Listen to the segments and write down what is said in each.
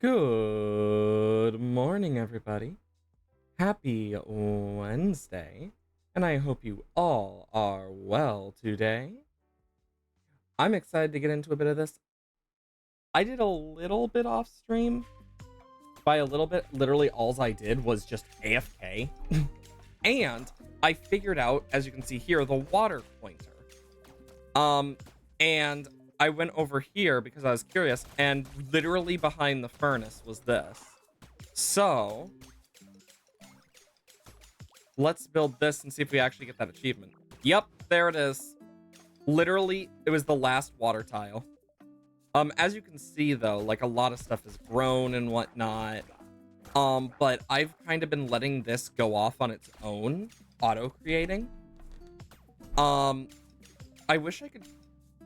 Good morning, everybody. Happy Wednesday, and I hope you all are well today. I'm excited to get into a bit of this. I did a little bit off stream. By a little bit, literally all I did was just AFK. And I figured out, as you can see here, the water pointer. And I went over here because I was curious, and literally behind the furnace was this. So let's build this and see if we actually get that achievement. Yep, there it is. Literally, it was the last water tile. As you can see though, like a lot of stuff is grown and whatnot. But I've kind of been letting this go off on its own, auto-creating. I wish I could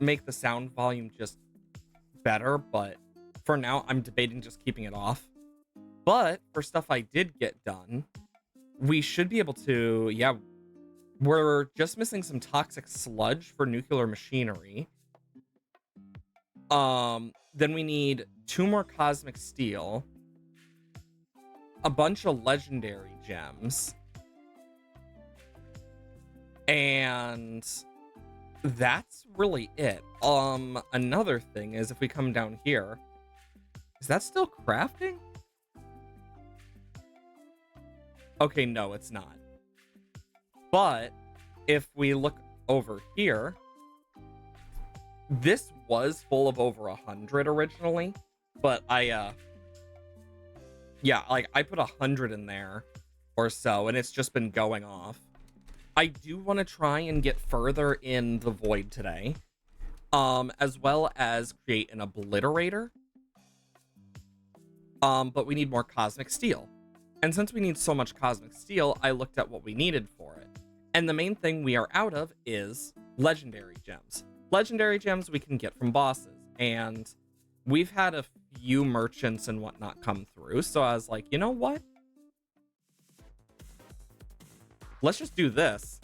make the sound volume just better, but for now, I'm debating just keeping it off. But for stuff I did get done, we should be able to, yeah, we're just missing some toxic sludge for nuclear machinery. Then we need 2 more cosmic steel, a bunch of legendary gems, and that's really it. Another thing is if we come down here, is that still crafting? Okay, no, it's not. But if we look over here, this was full of over 100 originally, but yeah, like I put 100 in there or so, and it's just been going off. I do want to try and get further in the void today, as well as create an obliterator. But we need more cosmic steel. And since we need so much cosmic steel, I looked at what we needed for it. And the main thing we are out of is legendary gems. Legendary gems we can get from bosses. And we've had a few merchants and whatnot come through. So I was like, you know what? Let's just do this.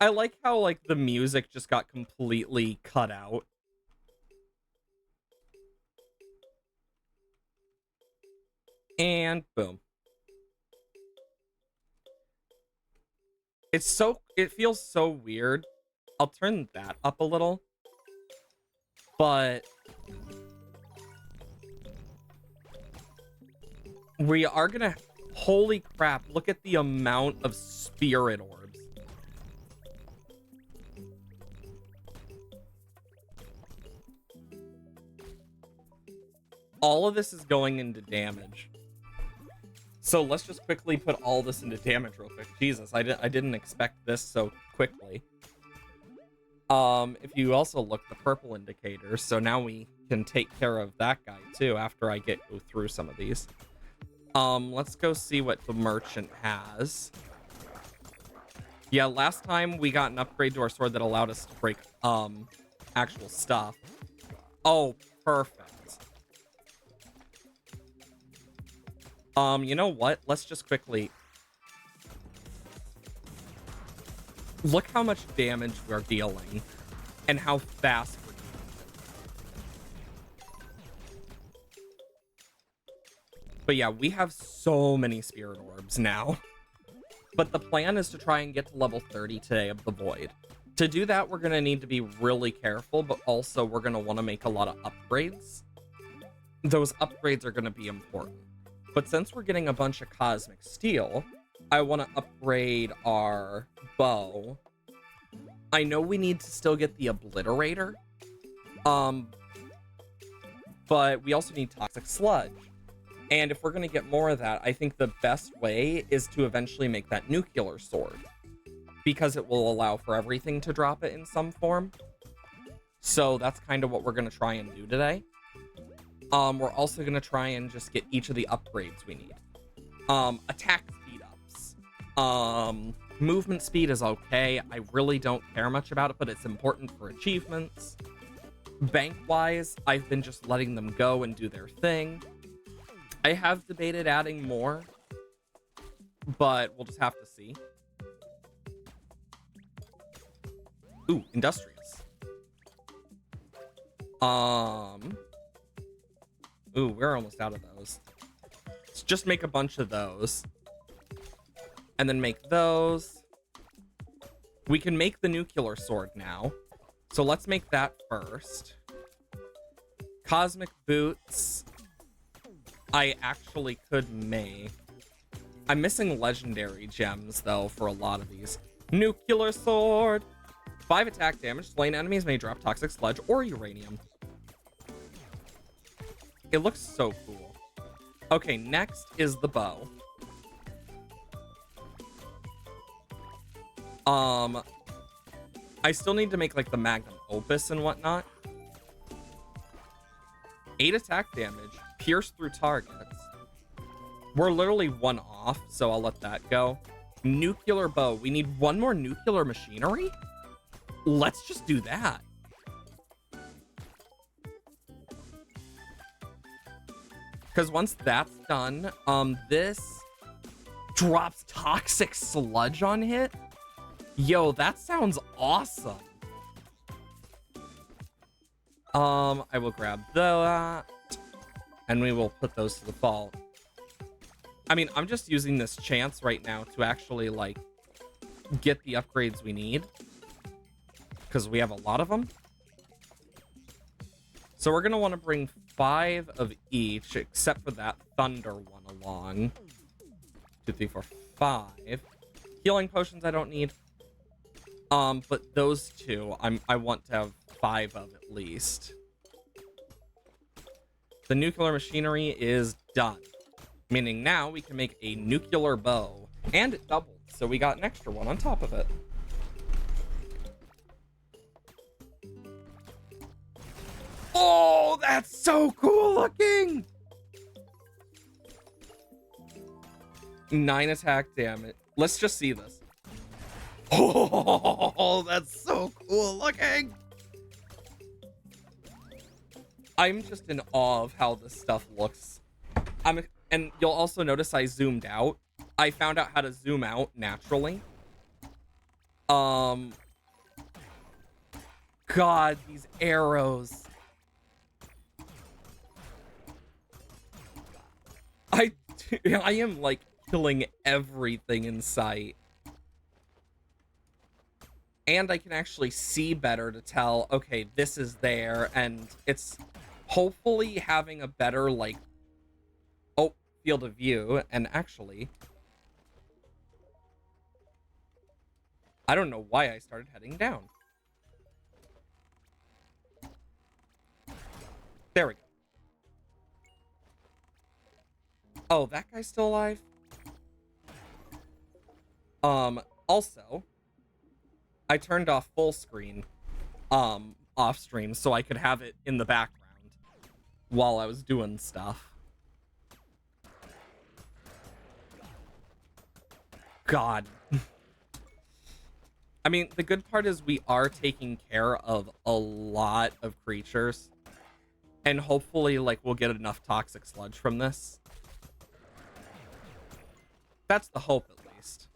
I like how like the music just got completely cut out. And boom. It feels so weird. I'll turn that up a little. But we are gonna, holy crap, look at the amount of spirit orbs. All of this is going into damage. So let's just quickly put all this into damage real quick. Jesus, I didn't expect this so quickly. If you also look, the purple indicator, so now we can take care of that guy too after I go through some of these. Let's go see what the merchant has. Yeah, last time we got an upgrade to our sword that allowed us to break, actual stuff. Oh, perfect. You know what? Let's just quickly... Look how much damage we're dealing and how fast we're dealing. But yeah, we have so many spirit orbs now. But the plan is to try and get to level 30 today of the void. To do that, we're going to need to be really careful, but also we're going to want to make a lot of upgrades. Those upgrades are going to be important. But since we're getting a bunch of cosmic steel, I want to upgrade our bow. I know we need to still get the obliterator. But we also need toxic sludge. And if we're going to get more of that, I think the best way is to eventually make that nuclear sword. Because it will allow for everything to drop it in some form. So that's kind of what we're going to try and do today. We're also going to try and just get each of the upgrades we need. Attack speed ups. Movement speed is okay. I really don't care much about it, but it's important for achievements. Bank-wise, I've been just letting them go and do their thing. I have debated adding more, but we'll just have to see. Ooh, industrious. Ooh, we're almost out of those. Let's just make a bunch of those. And then make those. We can make the nuclear sword now. So let's make that first. Cosmic boots. I actually could make. I'm missing legendary gems, though, for a lot of these. Nuclear sword. 5 attack damage. Slain enemies may drop toxic sludge or uranium. It looks so cool. Okay, next is the bow. I still need to make like the magnum opus and whatnot. 8 attack damage, pierce through targets. We're literally 1 off, so I'll let that go. Nuclear bow. We need 1 more nuclear machinery? Let's just do that. Because once that's done, this drops toxic sludge on hit. Yo, that sounds awesome. I will grab that, and we will put those to the vault. I mean, I'm just using this chance right now to actually, like, get the upgrades we need. Because we have a lot of them. So we're going to want to bring 5 of each, except for that thunder one along. 2, 3, 4, 5. Healing potions I don't need. But those two, I want to have 5 of at least. The nuclear machinery is done. Meaning now we can make a nuclear bow. And it doubled, so we got an extra one on top of it. Oh, that's so cool looking! 9 attack damage. Let's just see this. Oh, that's so cool looking! I'm just in awe of how this stuff looks. And you'll also notice I zoomed out. I found out how to zoom out naturally. God, these arrows. I am like killing everything in sight. And I can actually see better to tell, okay, this is there, and it's hopefully having a better, like, field of view. And actually, I don't know why I started heading down. There we go. Oh, that guy's still alive? Also, I turned off full screen, off stream so I could have it in the background while I was doing stuff. God. I mean, the good part is we are taking care of a lot of creatures. And hopefully, like, we'll get enough toxic sludge from this. That's the hope, at least.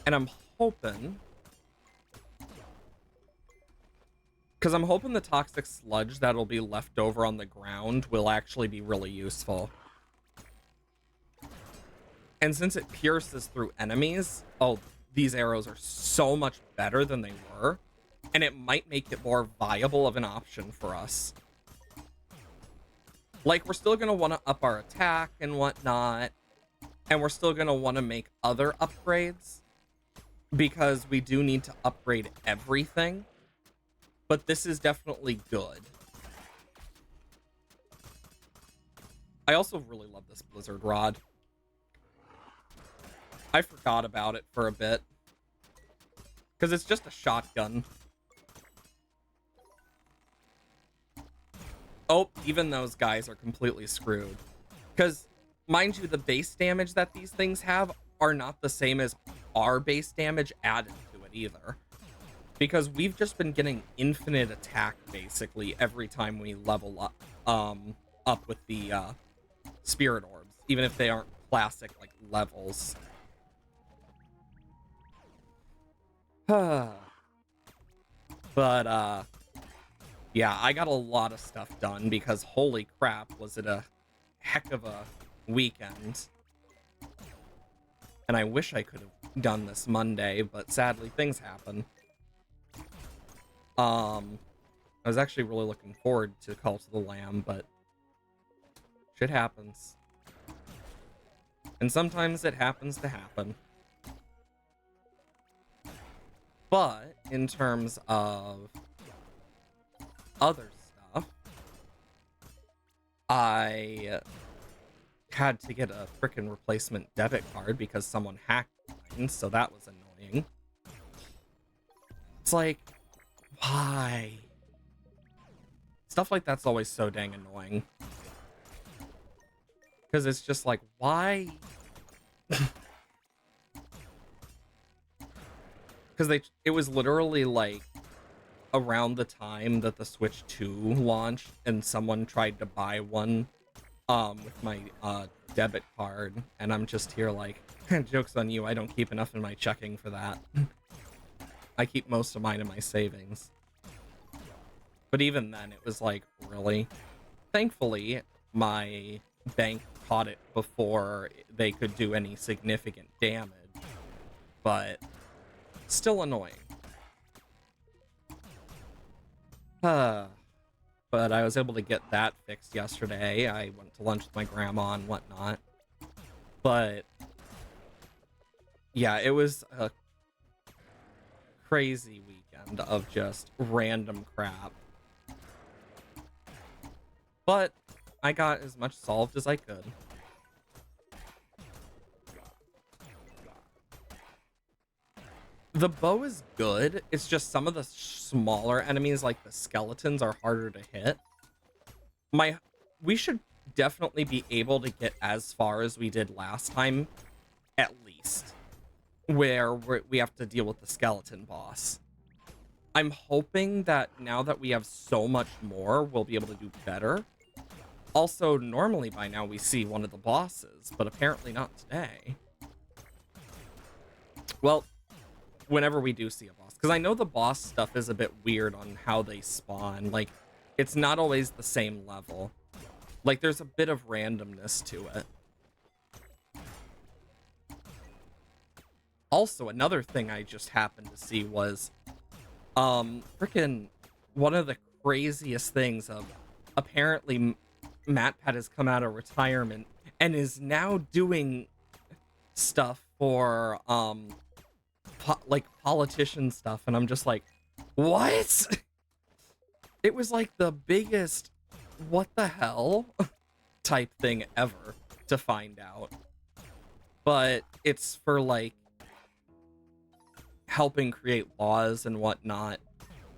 And I'm hoping... because I'm hoping the toxic sludge that'll be left over on the ground will actually be really useful. And since it pierces through enemies, oh, these arrows are so much better than they were. And it might make it more viable of an option for us. Like, we're still going to want to up our attack and whatnot. And we're still going to want to make other upgrades. Because we do need to upgrade everything. But this is definitely good. I also really love this Blizzard Rod. I forgot about it for a bit. Because it's just a shotgun. Oh, even those guys are completely screwed. Because, mind you, the base damage that these things have are not the same as our base damage added to it either. Because we've just been getting infinite attack, basically, every time we level up with the spirit orbs. Even if they aren't classic, like, levels. But, yeah, I got a lot of stuff done because, holy crap, was it a heck of a weekend. And I wish I could have done this Monday, but sadly, things happen. I was actually really looking forward to Cult of the Lamb, but shit happens. And sometimes it happens to happen. But in terms of other stuff, I had to get a frickin' replacement debit card because someone hacked mine, so that was annoying. It's like, why? Stuff like that's always so dang annoying. Because it's just like, why? Because it was literally like around the time that the Switch 2 launched and someone tried to buy one with my debit card, and I'm just here like, joke's on you, I don't keep enough in my checking for that. I keep most of mine in my savings. But even then, it was like, really? Thankfully, my bank caught it before they could do any significant damage. But still annoying. But I was able to get that fixed yesterday. I went to lunch with my grandma and whatnot. But yeah, it was a crazy weekend of just random crap. But I got as much solved as I could. The bow is good. It's just some of the smaller enemies, like the skeletons, are harder to hit. We should definitely be able to get as far as we did last time, at least, where we have to deal with the skeleton boss. I'm hoping that now that we have so much more, we'll be able to do better. Also, normally by now we see one of the bosses, but apparently not today. Well, whenever we do see a boss, because I know the boss stuff is a bit weird on how they spawn. Like, it's not always the same level. Like, there's a bit of randomness to it. Also, another thing I just happened to see was freaking one of the craziest things of apparently MatPat has come out of retirement and is now doing stuff for like politician stuff, and I'm just like, what? It was like the biggest what the hell type thing ever to find out. But it's for like helping create laws and whatnot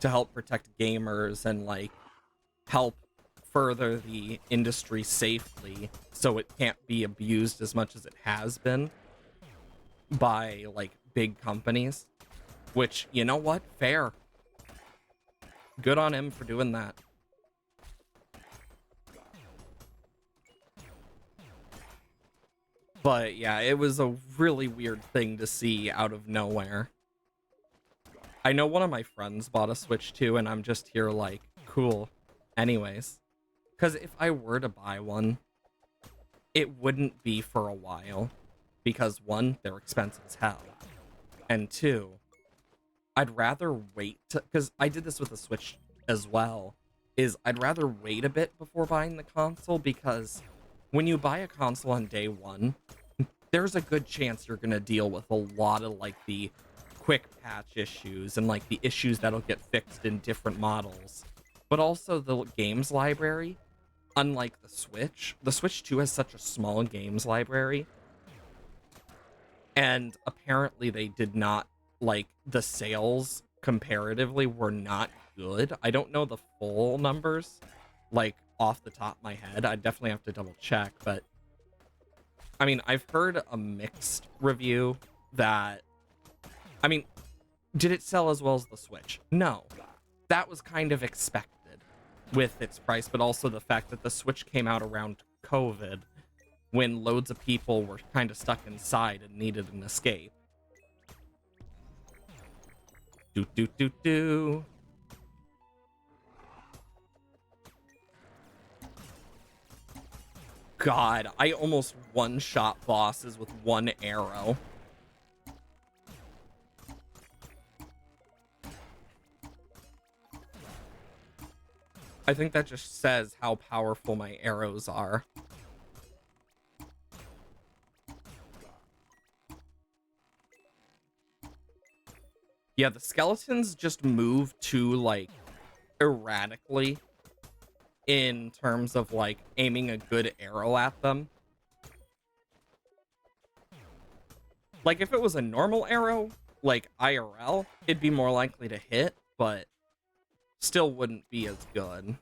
to help protect gamers and like help further the industry safely so it can't be abused as much as it has been by like big companies. Which, you know what? Fair. Good on him for doing that. But yeah, it was a really weird thing to see out of nowhere. I know one of my friends bought a Switch too, and I'm just here like, cool. Anyways. Because if I were to buy one, it wouldn't be for a while. Because one, they're expensive as hell. And two, I'd rather wait to, because I did this with the Switch as well, is I'd rather wait a bit before buying the console, because when you buy a console on day one, there's a good chance you're going to deal with a lot of like the quick patch issues and like the issues that'll get fixed in different models. But also the games library, unlike the Switch 2 has such a small games library. And apparently they did not, like, the sales comparatively were not good. I don't know the full numbers, like, off the top of my head. I definitely have to double check, but I mean, I've heard a mixed review that, I mean, did it sell as well as the Switch? No. That was kind of expected with its price, but also the fact that the Switch came out around COVID when loads of people were kind of stuck inside and needed an escape. Do. God, I almost one-shot bosses with one arrow. I think that just says how powerful my arrows are. Yeah, the skeletons just move too, like, erratically in terms of, like, aiming a good arrow at them. Like, if it was a normal arrow, like IRL, it'd be more likely to hit, but still wouldn't be as good.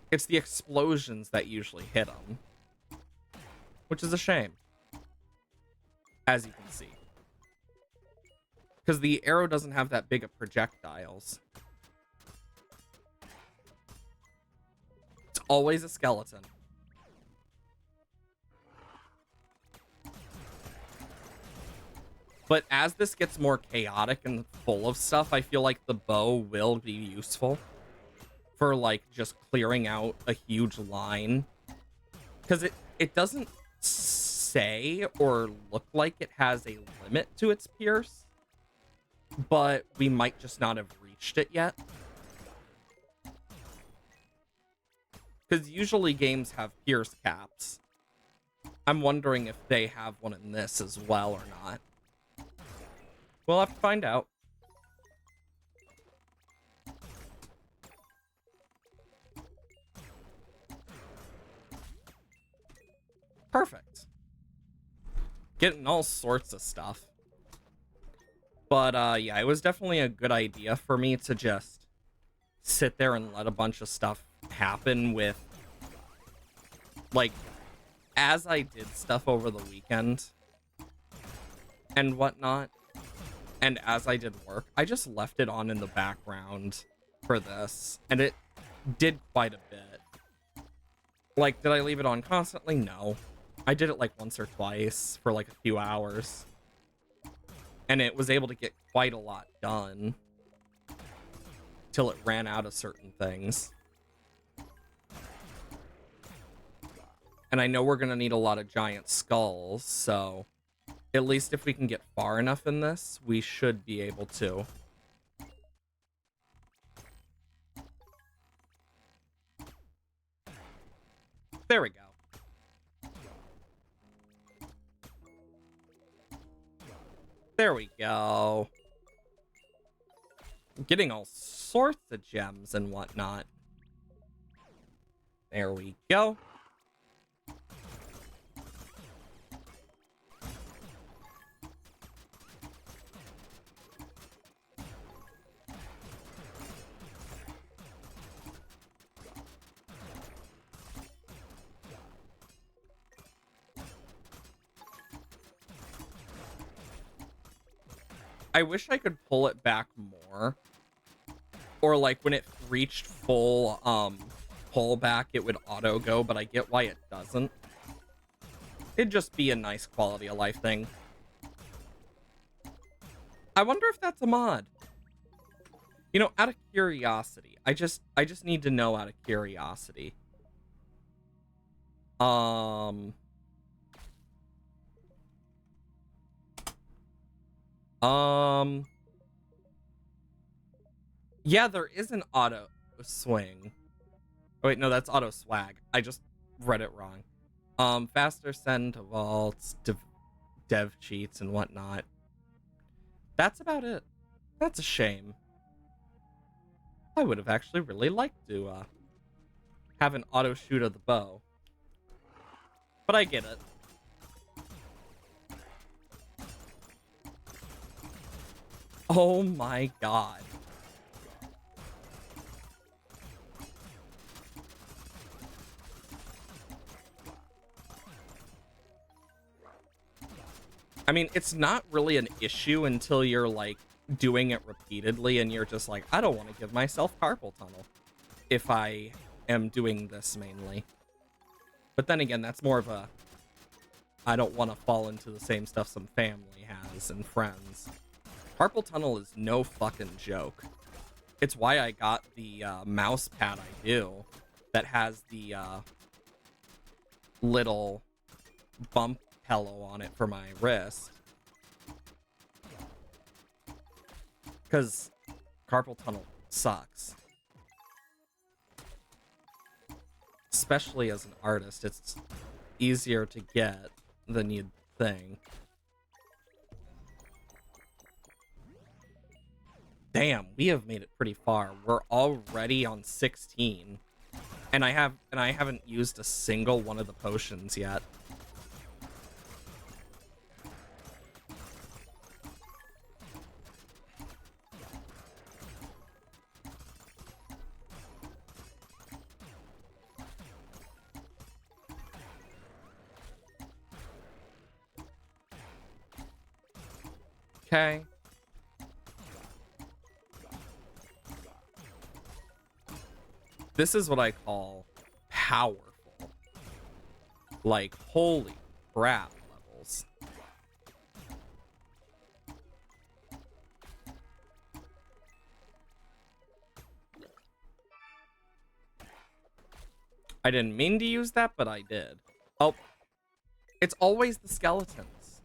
It's the explosions that usually hit them, which is a shame, as you can see. Because the arrow doesn't have that big of projectiles. It's always a skeleton. But as this gets more chaotic and full of stuff, I feel like the bow will be useful for, like, just clearing out a huge line. Because it doesn't say or look like it has a limit to its pierce, but we might just not have reached it yet. Because usually games have pierce caps. I'm wondering if they have one in this as well or not. We'll have to find out. Perfect. Getting all sorts of stuff. But, yeah, it was definitely a good idea for me to just sit there and let a bunch of stuff happen with, like, as I did stuff over the weekend and whatnot, and as I did work, I just left it on in the background for this, and it did quite a bit. Like, did I leave it on constantly? No. I did it like once or twice for like a few hours, and it was able to get quite a lot done till it ran out of certain things. And I know we're gonna need a lot of giant skulls, so at least if we can get far enough in this, we should be able to. There we go. There we go. I'm getting all sorts of gems and whatnot. There we go. I wish I could pull it back more. Or like when it reached full pullback, it would auto go, but I get why it doesn't. It'd just be a nice quality of life thing. I wonder if that's a mod. You know, out of curiosity. I just need to know out of curiosity. Yeah, there is an auto swing. Oh, wait, no, that's auto swag. I just read it wrong. Faster send to vaults, dev cheats and whatnot. That's about it. That's a shame. I would have actually really liked to have an auto shoot of the bow. But I get it. Oh my god. I mean, it's not really an issue until you're, like, doing it repeatedly and you're just like, I don't want to give myself carpal tunnel if I am doing this mainly. But then again, that's more of a, I don't want to fall into the same stuff some family has and friends. Carpal tunnel is no fucking joke. It's why I got the mouse pad I do that has the little bump pillow on it for my wrist. Because carpal tunnel sucks. Especially as an artist, it's easier to get than you'd think. Damn, we have made it pretty far. We're already on 16. And I haven't used a single one of the potions yet. Okay. This is what I call powerful. Like, holy crap levels. I didn't mean to use that, but I did. Oh, it's always the skeletons.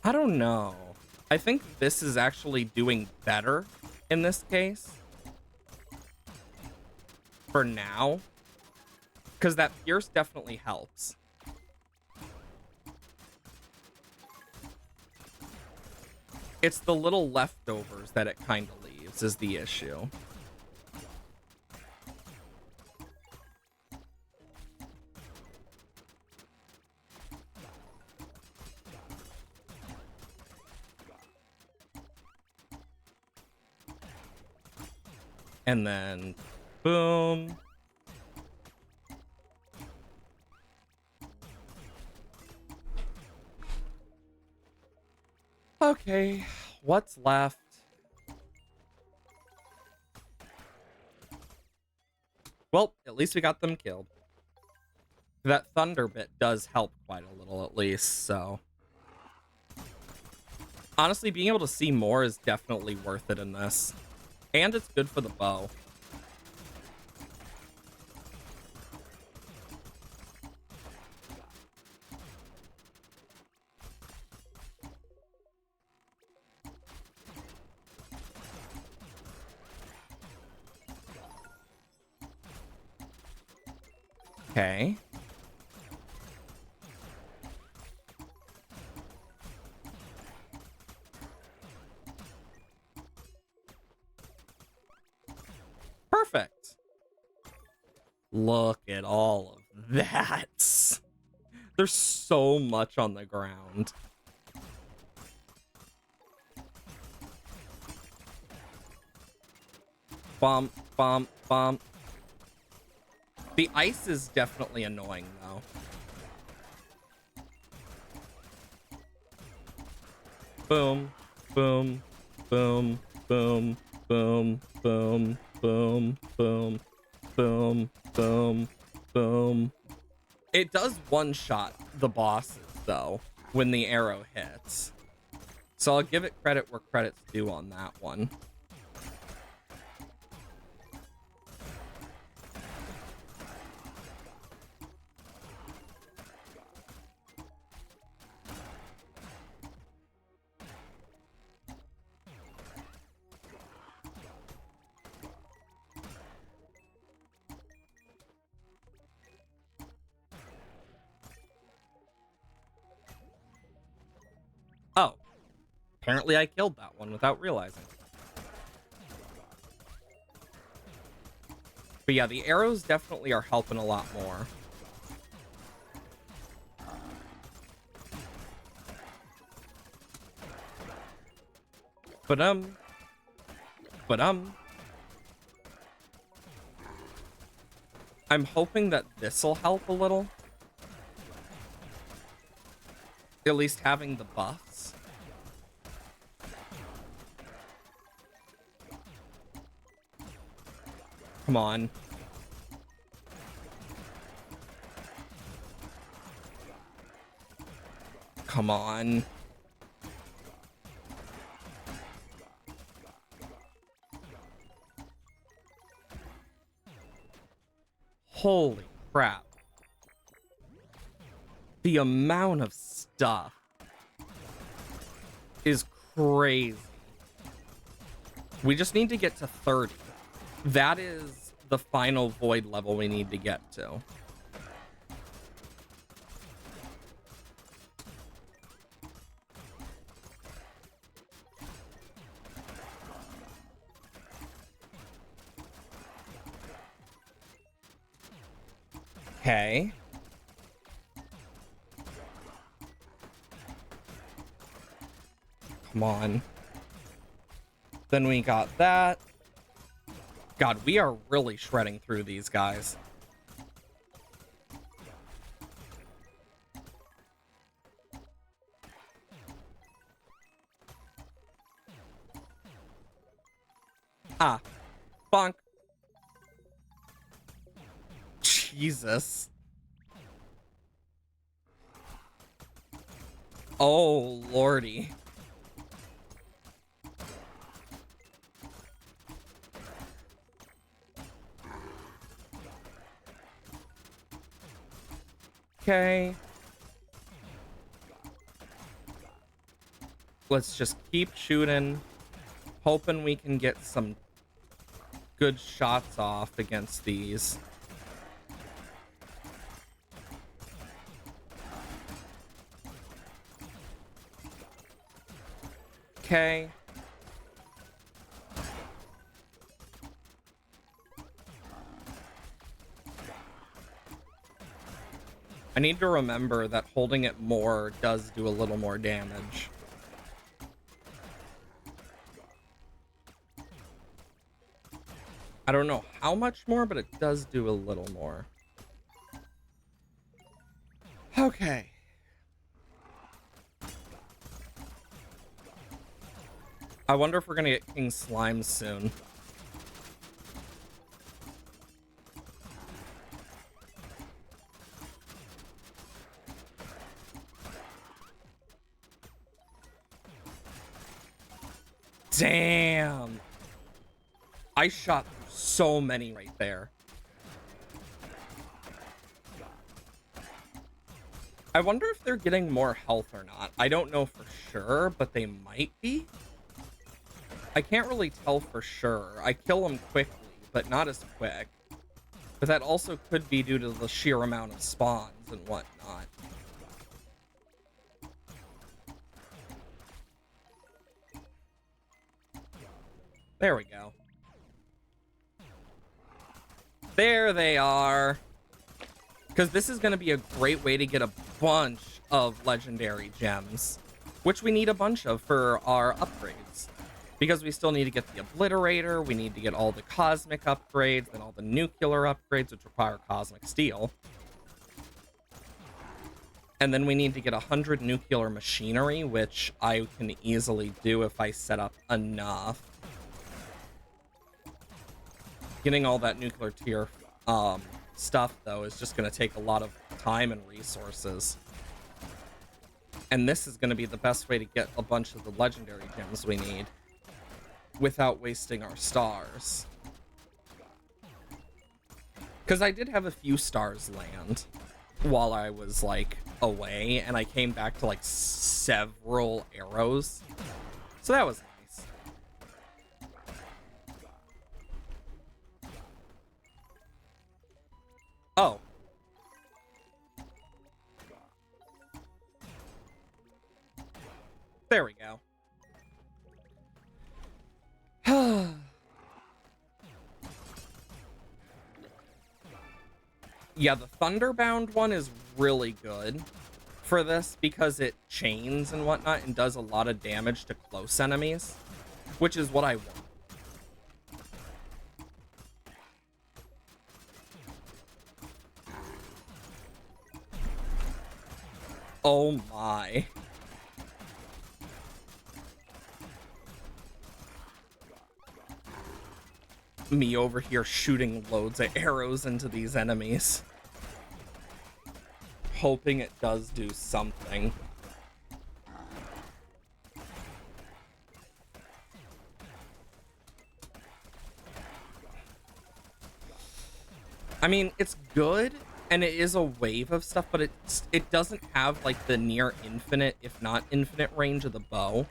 I don't know. I think this is actually doing better in this case. For now. Because that Pierce definitely helps. It's the little leftovers that it kind of leaves is the issue. And then, boom. Okay, what's left? Well, at least we got them killed. That thunder bit does help quite a little, at least, so. Honestly, being able to see more is definitely worth it in this. And it's good for the bow. Okay. Perfect. Look at all of that. There's so much on the ground. Bump, bump, bump. The ice is definitely annoying, though. Boom, boom, boom, boom, boom, boom, boom, boom, boom, boom, boom. It does one-shot the bosses, though, when the arrow hits. So I'll give it credit where credit's due on that one. Oh. Apparently I killed that one without realizing. But yeah, the arrows definitely are helping a lot more. But I'm hoping that this'll help a little. At least having the buffs. Come on. Come on. Holy crap. The amount of stuff is crazy. We just need to get to 30. That is the final void level we need to get to. Okay. Come on. Then we got that. God, we are really shredding through these guys. Ah. Bonk. Jesus. Oh, lordy. Okay. Let's just keep shooting, hoping we can get some good shots off against these. Okay. I need to remember that holding it more does do a little more damage. I don't know how much more, but it does do a little more. Okay. I wonder if we're gonna get King Slime soon. Damn. I shot so many right there. I wonder if they're getting more health or not. I don't know for sure, but they might be. I can't really tell for sure. I kill them quickly, but not as quick. But that also could be due to the sheer amount of spawns and whatnot. There we go. There they are. Because this is going to be a great way to get a bunch of legendary gems, which we need a bunch of for our upgrades. Because we still need to get the Obliterator, we need to get all the Cosmic upgrades, and all the Nuclear upgrades, which require Cosmic Steel. And then we need to get 100 Nuclear Machinery, which I can easily do if I set up enough. Getting all that Nuclear tier stuff, though, is just going to take a lot of time and resources. And this is going to be the best way to get a bunch of the legendary gems we need without wasting our stars. Because I did have a few stars land while I was, like, away, and I came back to, like, several arrows. So that was nice. Oh. There we go. Yeah, the Thunderbound one is really good for this because it chains and whatnot and does a lot of damage to close enemies, which is what I want. Oh my. Me over here shooting loads of arrows into these enemies, hoping it does do something. I mean, it's good, and it is a wave of stuff, but it doesn't have, like, the near infinite, if not infinite, range of the bow.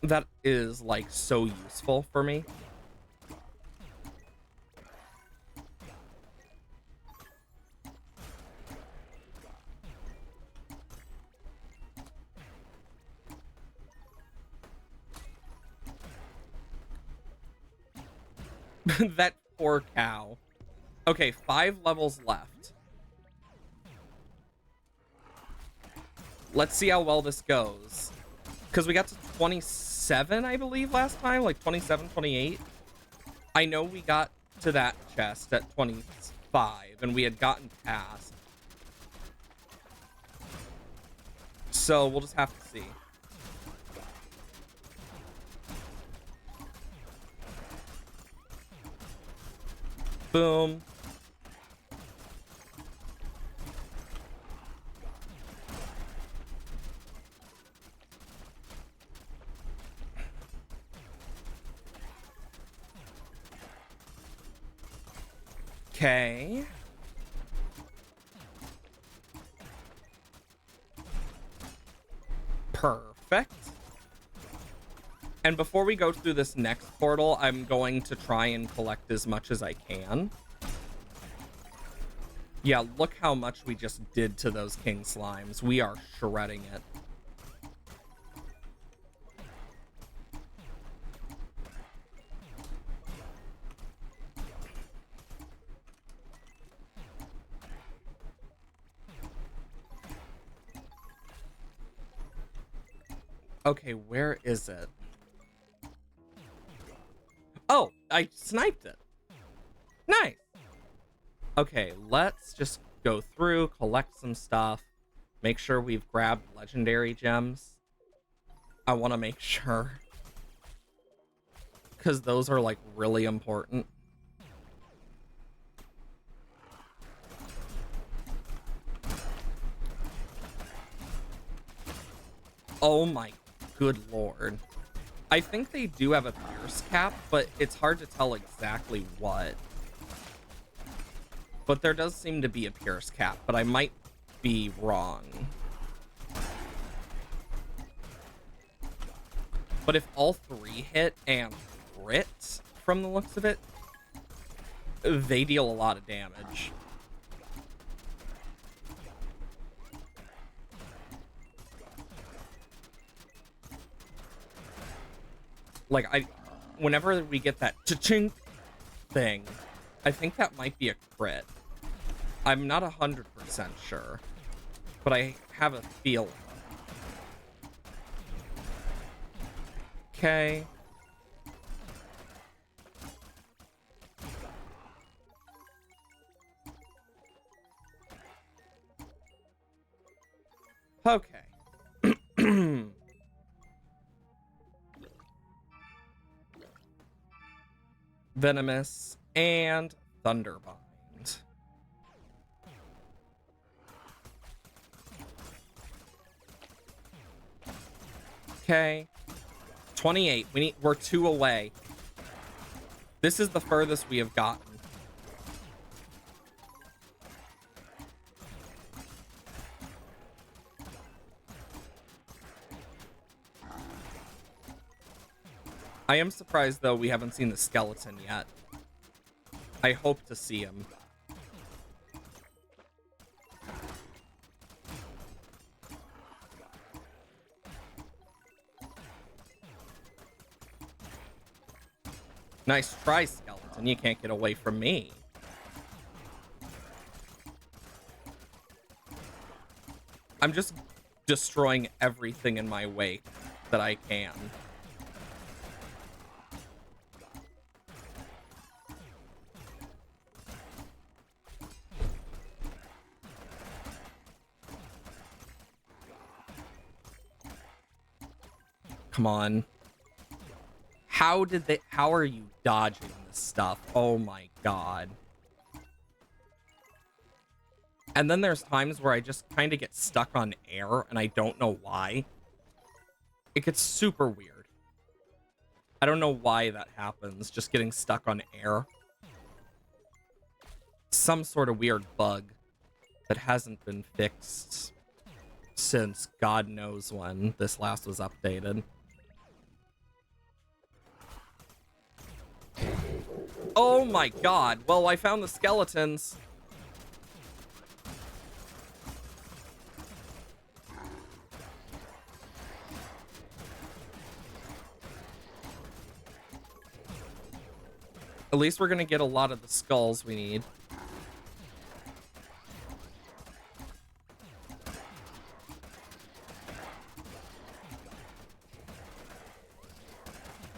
That is, like, so useful for me. That poor cow. Okay, 5 levels left. Let's see how well this goes. Because we got to 27, I believe, last time. Like, 27, 28. I know we got to that chest at 25, and we had gotten past. So, we'll just have to see. Boom. Okay. Perfect. And before we go through this next portal, I'm going to try and collect as much as I can. Yeah, look how much we just did to those king slimes. We are shredding it. Okay, where is it? Oh, I sniped it. Nice. Okay, let's just go through, collect some stuff, make sure we've grabbed legendary gems. I want to make sure, because those are like really important. Oh my good lord. I think they do have a pierce cap, but it's hard to tell exactly what. But there does seem to be a pierce cap, but I might be wrong. But if all three hit and crit from the looks of it, they deal a lot of damage. Like, whenever we get that cha-chink thing, I think that might be a crit. I'm not 100% sure, but I have a feeling. Okay. Okay. Venomous and Thunderbind. Okay. 28. We're 2 away. This is the furthest we have gotten. I am surprised, though, we haven't seen the skeleton yet. I hope to see him. Nice try, skeleton. You can't get away from me. I'm just destroying everything in my wake that I can. Come on. How are you dodging this stuff? Oh my god. And then there's times where I just kind of get stuck on air and I don't know why. It gets super weird. I don't know why that happens, just getting stuck on air. Some sort of weird bug that hasn't been fixed since God knows when this last was updated. Oh my god. Well, I found the skeletons. At least we're gonna get a lot of the skulls we need.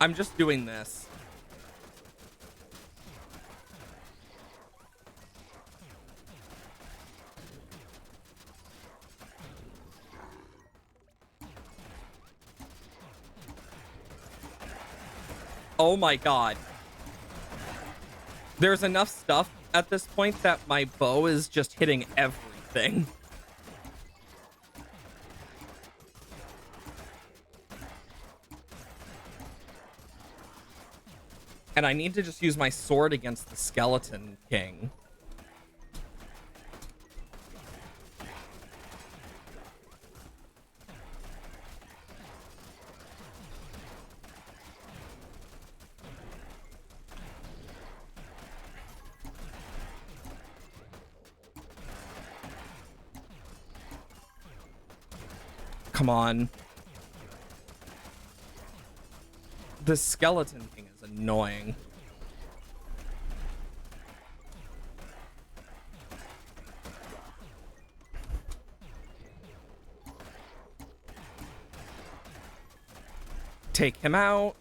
I'm just doing this. Oh my god. There's enough stuff at this point that my bow is just hitting everything. And I need to just use my sword against the Skeleton King. Come on. The skeleton thing is annoying. Take him out.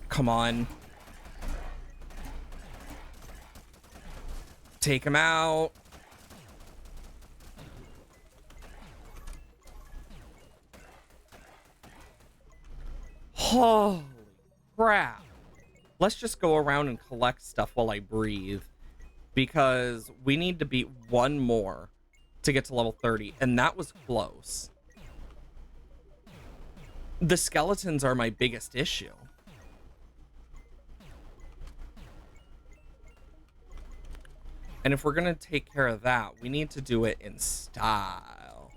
Come on. Take him out. Holy crap. Let's just go around and collect stuff while I breathe. Because we need to beat one more to get to level 30. And that was close. The skeletons are my biggest issue. And if we're going to take care of that, we need to do it in style.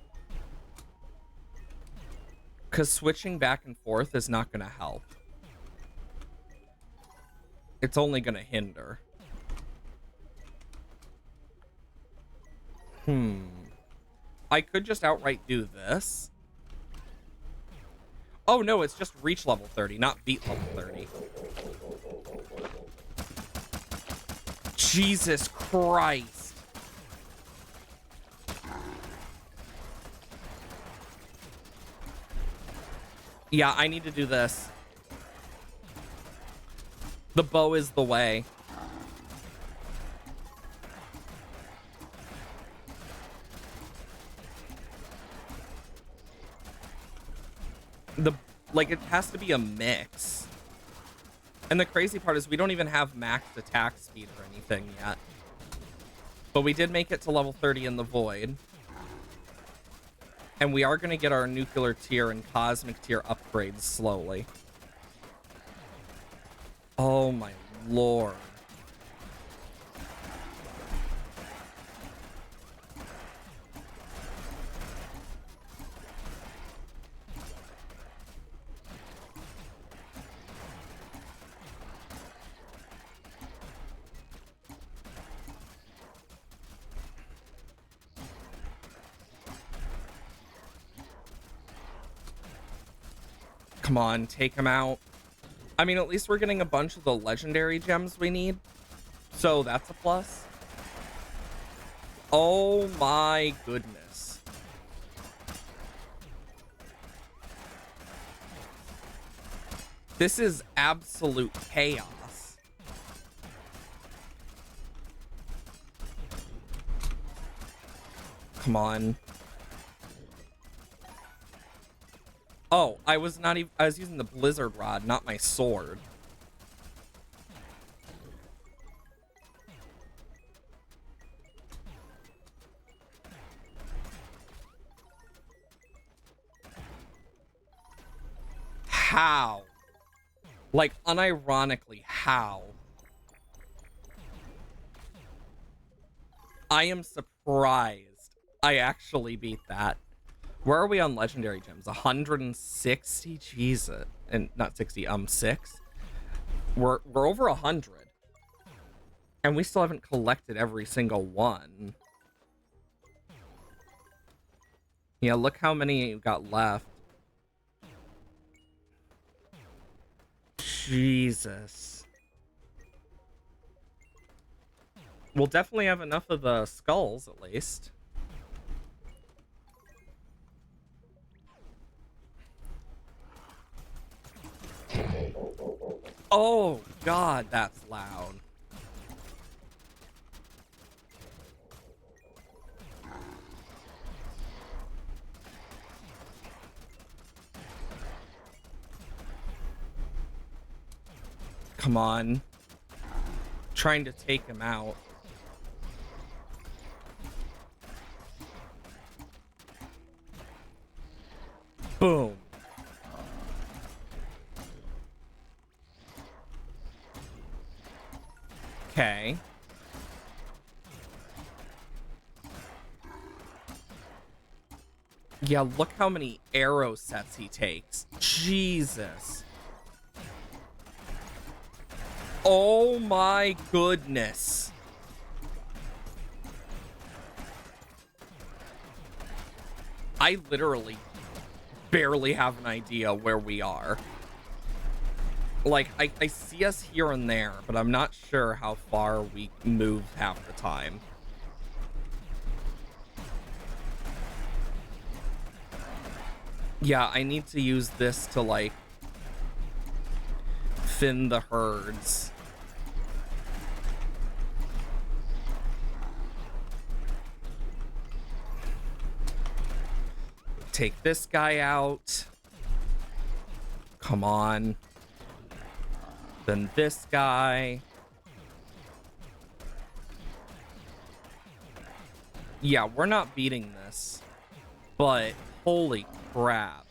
Because switching back and forth is not going to help. It's only going to hinder. I could just outright do this. Oh no, it's just reach level 30, not beat level 30. Jesus Christ. Yeah, I need to do this. The bow is the way. Like, it has to be a mix. And the crazy part is we don't even have max attack speed or anything yet. But we did make it to level 30 in the Void. And we are going to get our nuclear tier and cosmic tier upgrades slowly. Oh my lord. Come on, take him out. I mean, at least we're getting a bunch of the legendary gems we need. So that's a plus. Oh my goodness. This is absolute chaos. Come on. Oh, I was using the blizzard rod, not my sword. How? Like, unironically, how? I am surprised I actually beat that. Where are we on legendary gems? 160? Jesus. And not 60, 6. We're over 100. And we still haven't collected every single one. Yeah, look how many you got left. Jesus. We'll definitely have enough of the skulls, at least. Oh, God, that's loud. Come on. Trying to take him out. Boom. Okay. Yeah, look how many arrow sets he takes. Jesus. Oh my goodness. I literally barely have an idea where we are. Like, I see us here and there, but I'm not sure how far we move half the time. Yeah, I need to use this to, like, thin the herds. Take this guy out. Come on. Then this guy. Yeah, we're not beating this. But holy crap.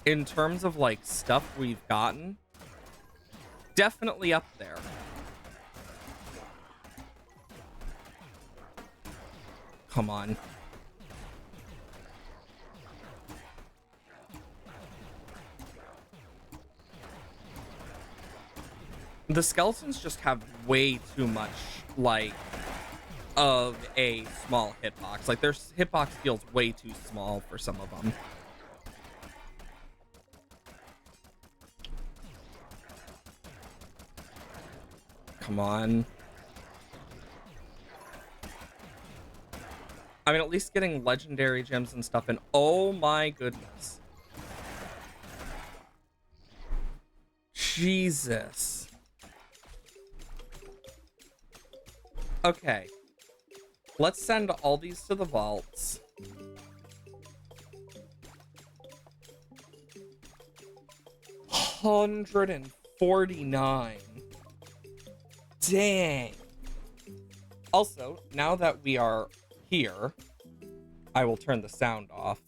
In terms of, like, stuff we've gotten, definitely up there. Come on. The skeletons just have way too much, like, of a small hitbox. Like, their hitbox feels way too small for some of them. Come on. I mean, at least getting legendary gems and stuff, and oh my goodness. Jesus. Okay. Let's send all these to the vaults. $149. Dang. Also, now that we are here, I will turn the sound off.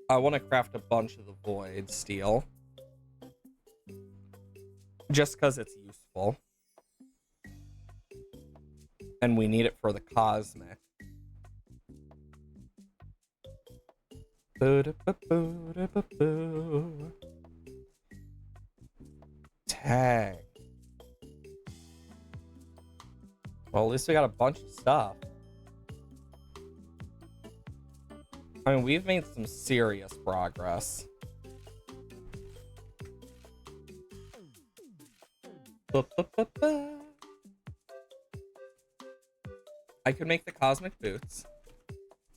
I want to craft a bunch of the void steel. Just because it's useful. And we need it for the cosmic. Tag. Well, at least we got a bunch of stuff. I mean, we've made some serious progress. I could make the cosmic boots.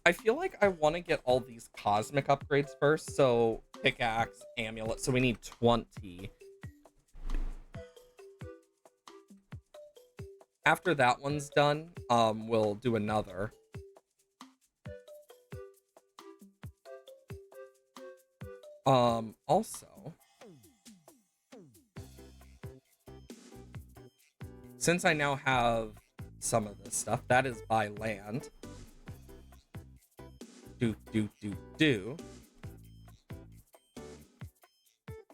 I feel like I want to get all these cosmic upgrades first. So pickaxe, amulet. So we need 20. After that one's done, we'll do another. Also, since I now have some of this stuff, that is by land.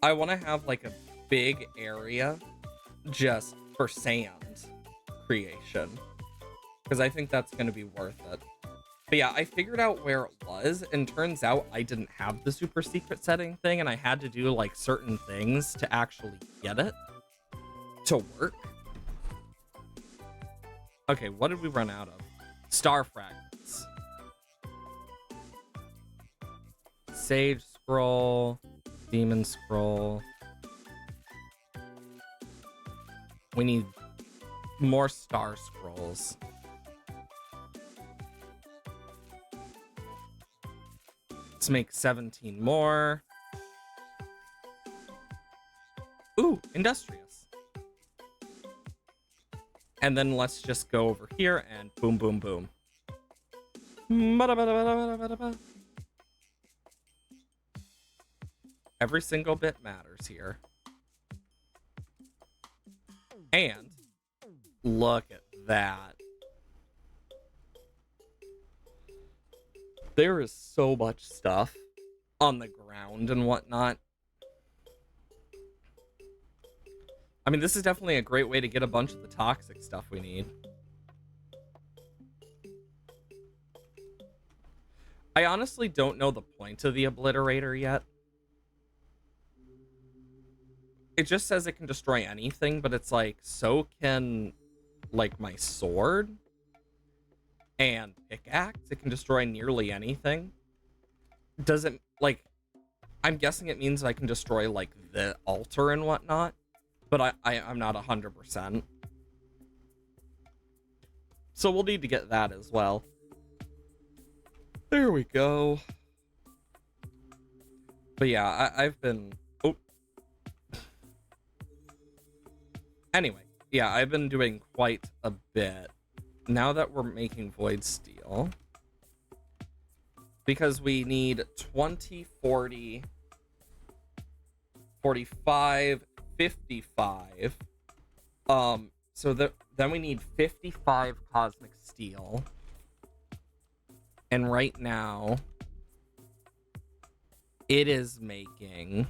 I want to have like a big area just for sand creation, because I think that's going to be worth it. But yeah, I figured out where it was, and turns out I didn't have the super secret setting thing, and I had to do like certain things to actually get it to work. Okay, what did we run out of? Star fragments. Sage scroll, demon scroll. We need more star scrolls. Let's make 17 more. Ooh, industrious. And then let's just go over here and boom, boom, boom. Every single bit matters here. And look at that. There is so much stuff on the ground and whatnot. I mean, this is definitely a great way to get a bunch of the toxic stuff we need. I honestly don't know the point of the Obliterator yet. It just says it can destroy anything, but it's like, so can, like, my sword and pickaxe. It can destroy nearly anything. Does it, like, I'm guessing it means I can destroy, like, the altar and whatnot, but I'm not 100%. So we'll need to get that as well. There we go. But yeah, I've been... Oh. Anyway, yeah, I've been doing quite a bit. Now that we're making Void Steel, because we need 20, 40, 45, 55. So then we need 55 Cosmic Steel. And right now, it is making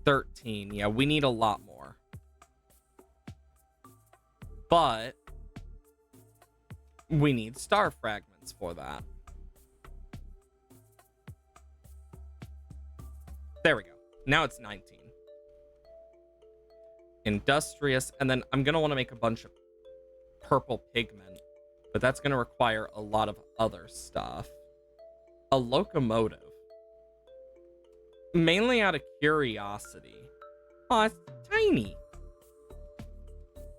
13. Yeah, we need a lot more. But we need star fragments for that. There we go. Now it's 19. Industrious. And then I'm going to want to make a bunch of purple pigment, but that's going to require a lot of other stuff. A locomotive. Mainly out of curiosity. Oh, it's tiny.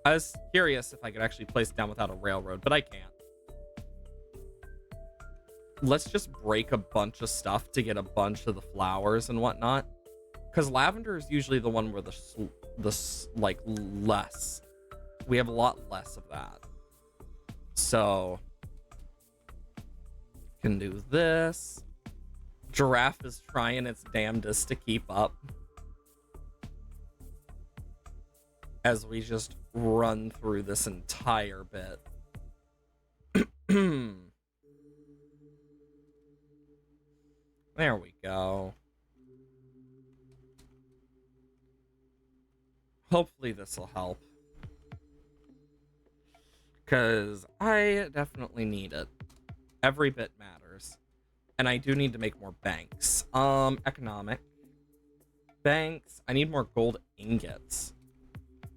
I was curious if I could actually place it down without a railroad, but I can't. Let's just break a bunch of stuff to get a bunch of the flowers and whatnot. Because lavender is usually the one where like, less. We have a lot less of that. So, can do this. Giraffe is trying its damnedest to keep up. As we just run through this entire bit. There we go. Hopefully this will help. Because I definitely need it. Every bit matters. And I do need to make more banks. Economic. Banks. I need more gold ingots.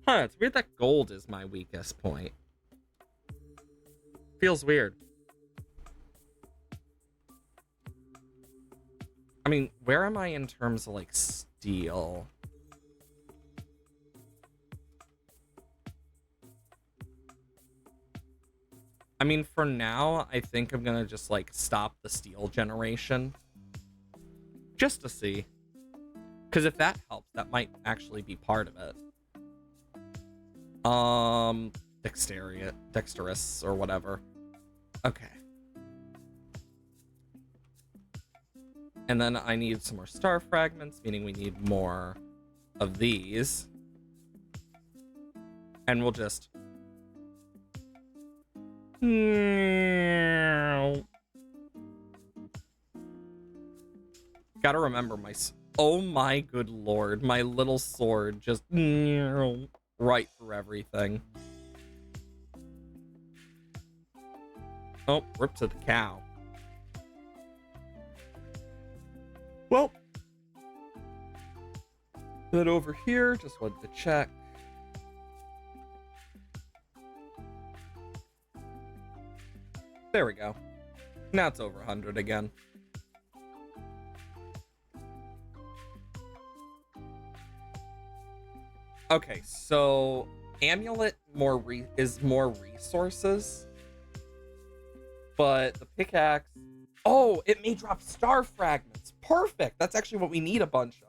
Huh, it's weird that gold is my weakest point. Feels weird. I mean, where am I in terms of, like, steel? I mean, for now, I think I'm gonna just, like, stop the steel generation. Just to see. Because if that helps, that might actually be part of it. Dexterous, or whatever. Okay. And then I need some more star fragments, meaning we need more of these. And we'll just... Gotta remember my... Oh my good lord, my little sword just... right through everything. Oh, rip to the cow. Well, then over here, just wanted to check. There we go. Now it's over 100 again. Okay, so amulet is more resources, but the pickaxe... Oh, it may drop star fragments. Perfect. That's actually what we need a bunch of.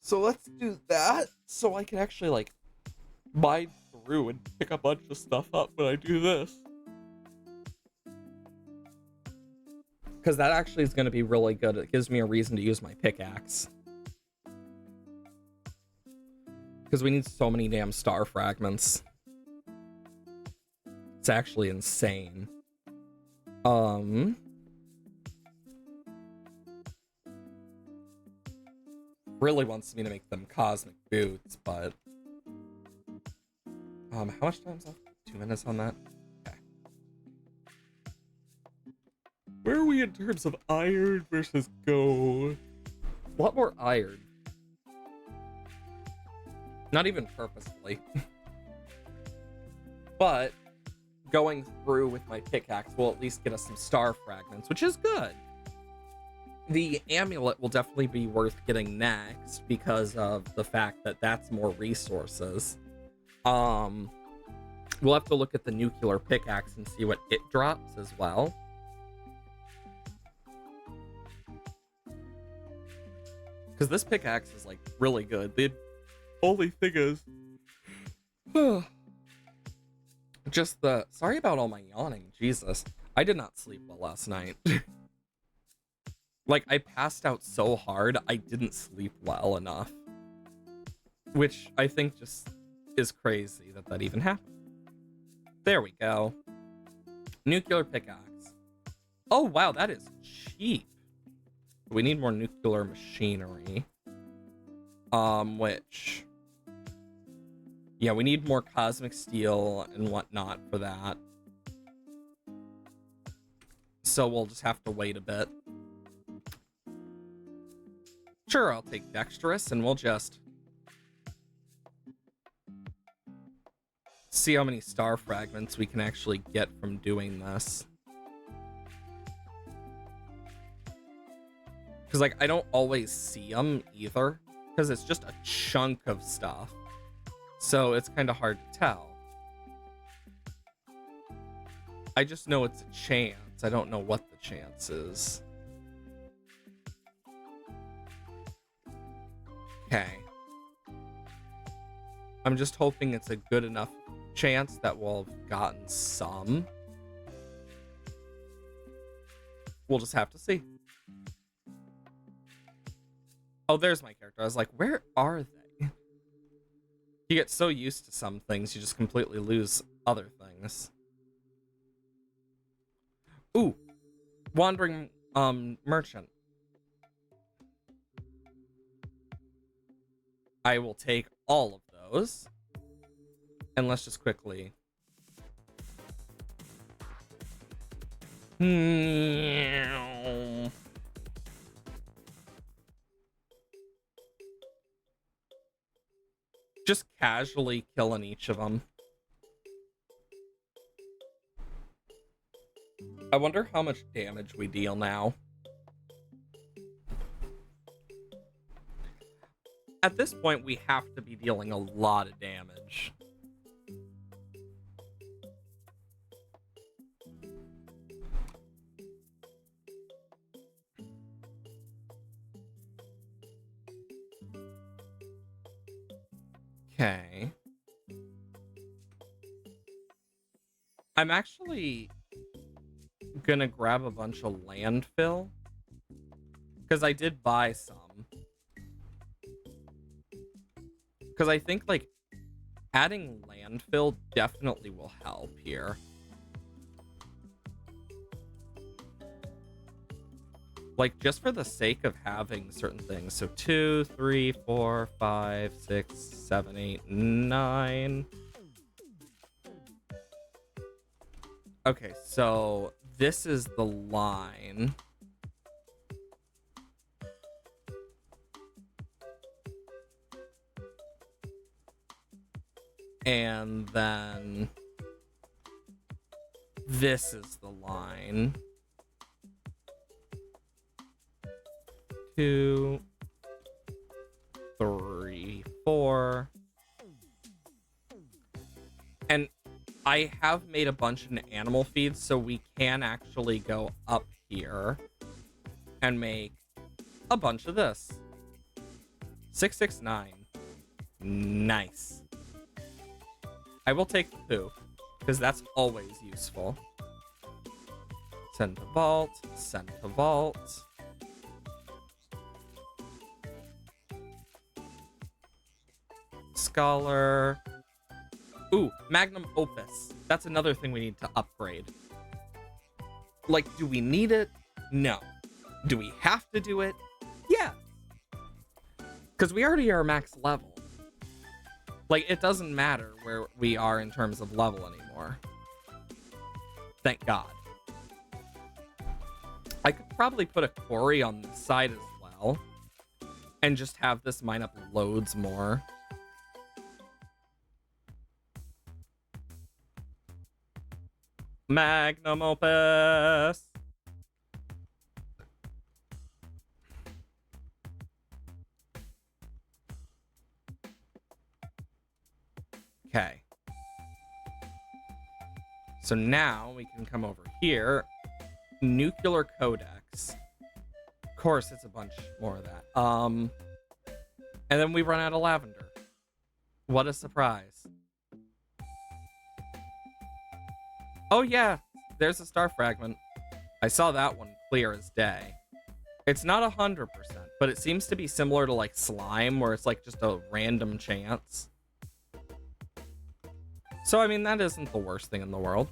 So let's do that so I can actually, like, mine through and pick a bunch of stuff up when I do this. Because that actually is going to be really good. It gives me a reason to use my pickaxe. Because we need so many damn star fragments. It's actually insane. really wants me to make them cosmic boots, but how much time's left? 2 minutes on that? Okay. Where are we in terms of iron versus gold? A lot more iron. Not even purposefully. But going through with my pickaxe will at least get us some star fragments, which is good. The amulet will definitely be worth getting next because of the fact that that's more resources. We'll have to look at the nuclear pickaxe and see what it drops as well. Because this pickaxe is like really good. The only thing is just the sorry about all my yawning. Jesus. I did not sleep well last night. Like, I passed out so hard, I didn't sleep well enough. Which I think just is crazy that that even happened. There we go. Nuclear pickaxe. Oh, wow, that is cheap. We need more nuclear machinery. Which... yeah, we need more cosmic steel and whatnot for that. So we'll just have to wait a bit. Sure, I'll take dexterous and we'll just see how many star fragments we can actually get from doing this. Because, like, I don't always see them either, because it's just a chunk of stuff. So it's kind of hard to tell. I just know it's a chance. I don't know what the chance is. Okay. I'm just hoping it's a good enough chance that we'll have gotten some. We'll just have to see. Oh, there's my character. I was like, where are they? You get so used to some things, you just completely lose other things. Ooh. Wandering merchant. I will take all of those. And let's just quickly... just casually killing each of them. I wonder how much damage we deal now. At this point, we have to be dealing a lot of damage. Okay. I'm actually gonna grab a bunch of landfill because I did buy some. Because I think, like, adding landfill definitely will help here. Like, just for the sake of having certain things. So 2, 3, 4, 5, 6, 7, 8, 9. Okay, so this is the line. And then this is the line. 2, 3, 4. And I have made a bunch of animal feeds, so we can actually go up here and make a bunch of this. 669. Nice. I will take the poo, because that's always useful. Send to vault, send to vault. Scholar. Ooh, Magnum Opus. That's another thing we need to upgrade. Like, do we need it? No. Do we have to do it? Yeah. Because we already are max level. Like, it doesn't matter where we are in terms of level anymore. Thank God. I could probably put a quarry on this side as well. And just have this mine up loads more. Magnum opus. Okay. So now we can come over here. Nuclear codex. Of course, it's a bunch more of that. And then we run out of lavender. What a surprise. Oh yeah, there's a star fragment. I saw that one clear as day. It's not 100%, but it seems to be similar to like slime, where it's like just a random chance. So, I mean, that isn't the worst thing in the world.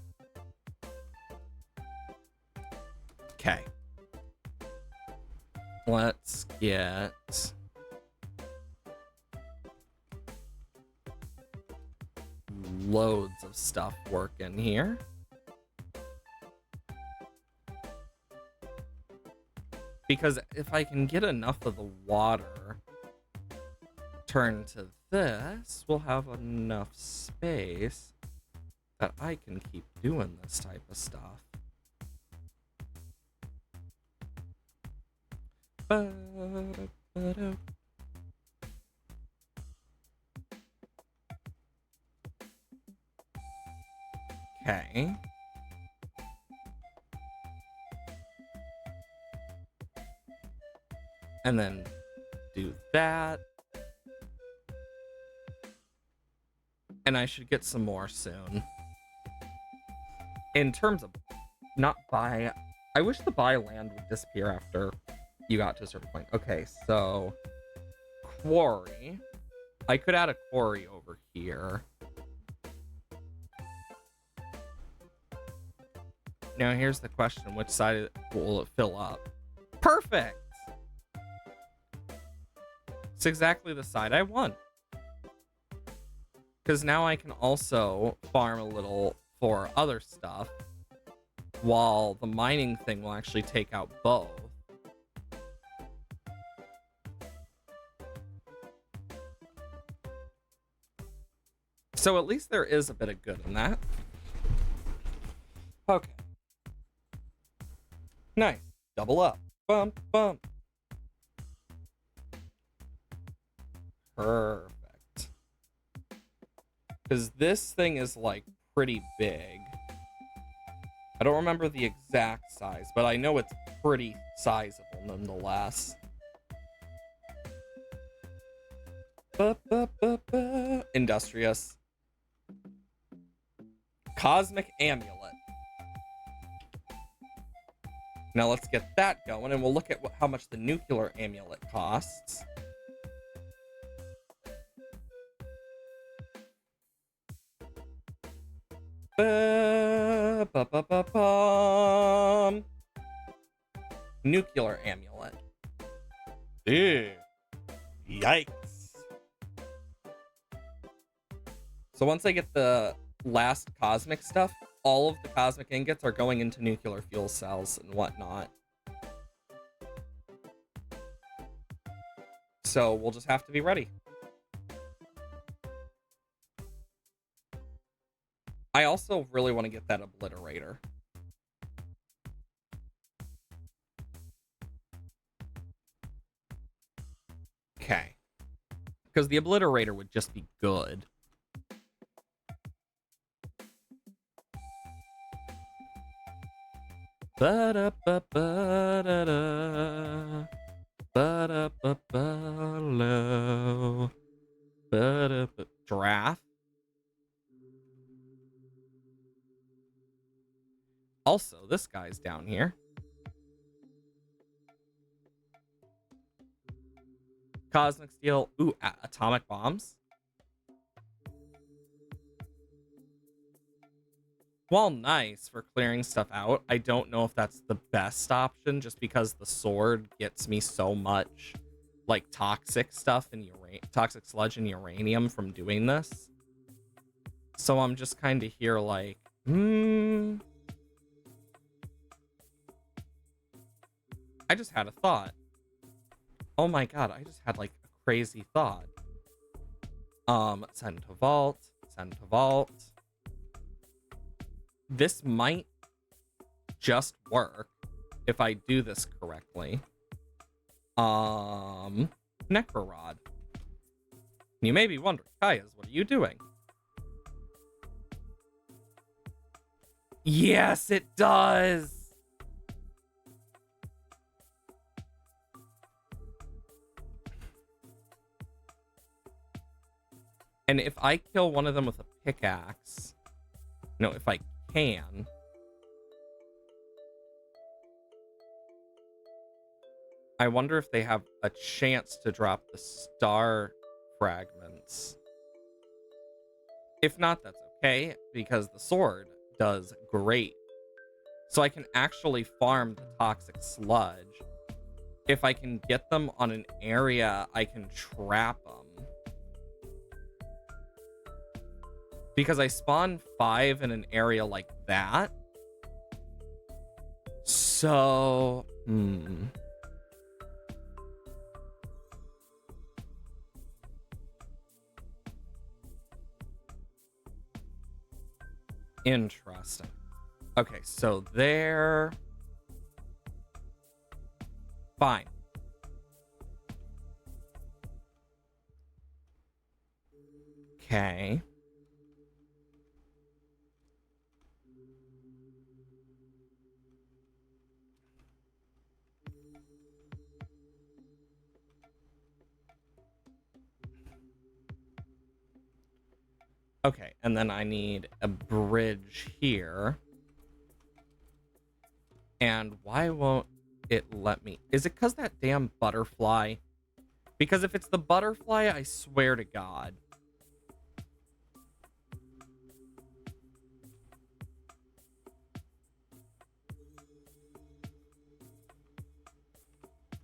Okay. Let's get... loads of stuff working here. Because if I can get enough of the water turned to this, we'll have enough space that I can keep doing this type of stuff. Okay. And then do that. And I should get some more soon. In terms of not buy, I wish the buy land would disappear after you got to a certain point. Okay, so quarry. I could add a quarry over here. Now here's the question, which side will it fill up? Perfect! It's exactly the side I want. Because now I can also farm a little for other stuff, while the mining thing will actually take out both. So at least there is a bit of good in that. Okay. Nice. Double up. Bump, bump. Perfect. Because this thing is like pretty big. I don't remember the exact size, but I know it's pretty sizable nonetheless. Industrious. Cosmic Amulet. Now let's get that going, and we'll look at how much the nuclear amulet costs. Nuclear amulet. Ew. Yikes. So once I get the last cosmic stuff, all of the cosmic ingots are going into nuclear fuel cells and whatnot. So we'll just have to be ready. I also really want to get that obliterator. Okay. Because the obliterator would just be good. Ba-da-ba-ba-da-da. Ba-da-ba-ba-lo. Ba-da-ba. Draft. Also, this guy's down here. Cosmic steel. Ooh, atomic bombs. While nice for clearing stuff out, I don't know if that's the best option, just because the sword gets me so much like toxic stuff and toxic sludge and uranium from doing this. So I'm just kind of here like, I just had a thought. Oh my god, I just had like a crazy thought. Send to vault, send to vault. This might just work if I do this correctly. Necrorod. You may be wondering, Kayas, what are you doing? Yes, it does! And if I kill one of them with a pickaxe... No, if I can... I wonder if they have a chance to drop the star fragments. If not, that's okay, because the sword does great. So I can actually farm the toxic sludge. If I can get them on an area, I can trap them. Because I spawn 5 in an area like that. So... Interesting. Okay, so there... Fine. Okay. Okay, and then I need a bridge here. And why won't it let me? Is it because that damn butterfly? Because if it's the butterfly, I swear to God.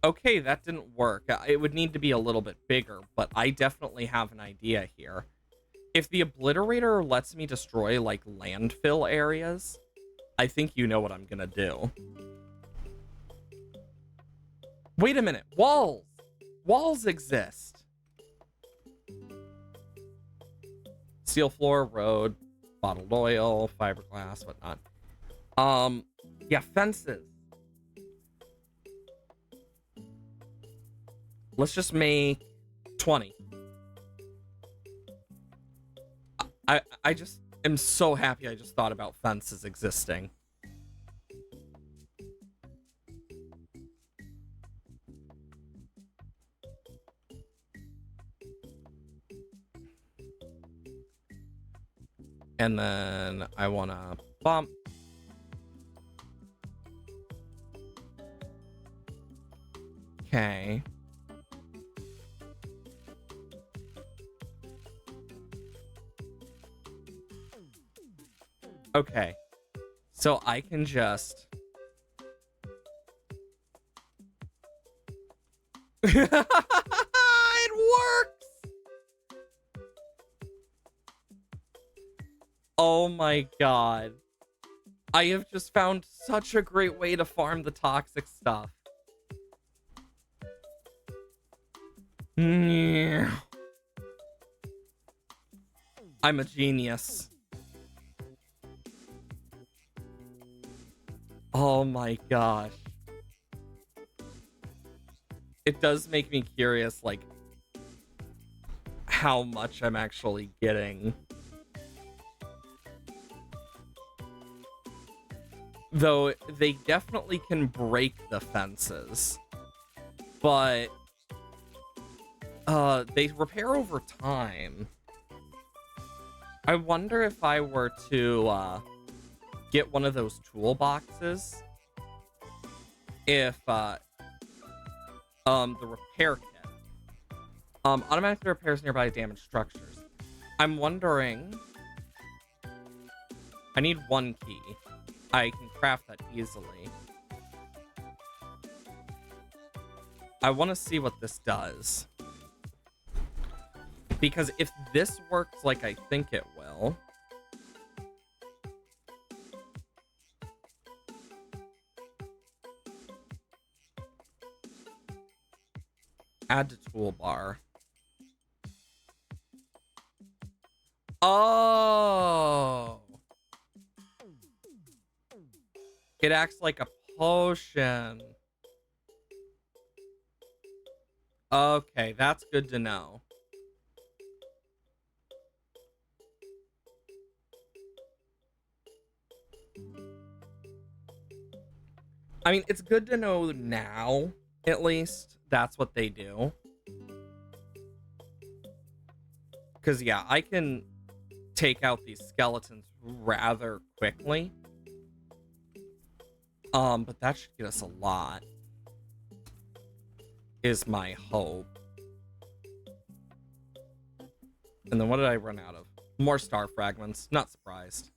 Okay, that didn't work. It would need to be a little bit bigger, but I definitely have an idea here. If the obliterator lets me destroy, like, landfill areas, I think you know what I'm gonna do. Wait a minute. Walls! Walls exist! Steel floor, road, bottled oil, fiberglass, whatnot. Yeah, fences. Let's just make 20. I just am so happy I just thought about fences existing. And then I want to bump. Okay. Okay. So I can just... It works! Oh my god. I have just found such a great way to farm the toxic stuff. I'm a genius. Oh my gosh. It does make me curious, like, how much I'm actually getting. Though, they definitely can break the fences. But, they repair over time. I wonder if I were to, get one of those toolboxes. If, the repair kit. Automatically repairs nearby damaged structures. I'm wondering... I need 1 key. I can craft that easily. I want to see what this does. Because if this works like I think it will... Add to toolbar. Oh! It acts like a potion. Okay, that's good to know. I mean, it's good to know now, at least. That's what they do. Because, yeah, I can take out these skeletons rather quickly. But that should get us a lot. Is my hope. And then what did I run out of? More star fragments. Not surprised.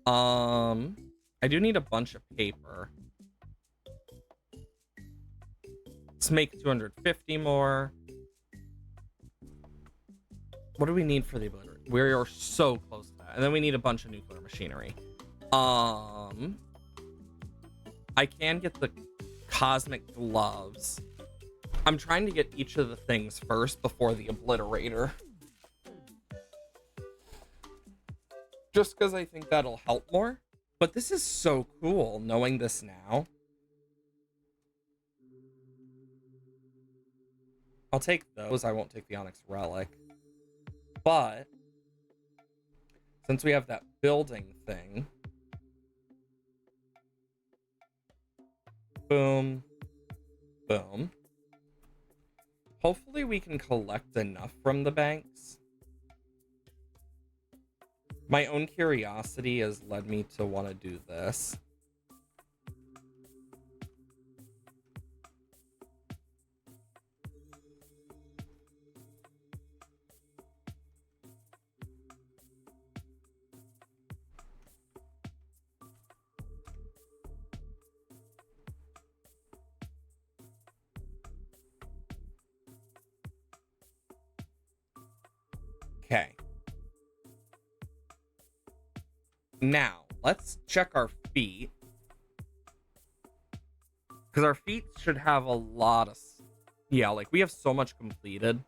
I do need a bunch of paper. Let's make 250 more. What do we need for the obliterator? We are so close to that. And then we need a bunch of nuclear machinery. I can get the cosmic gloves. I'm trying to get each of the things first before the obliterator. Just because I think that'll help more. But this is so cool, knowing this now. I'll take those. I won't take the Onyx Relic. But, since we have that building thing... Boom. Boom. Hopefully we can collect enough from the banks. My own curiosity has led me to want to do this. Okay. Now, let's check our feet. Because our feet should have a lot of... Yeah, like, we have so much completed.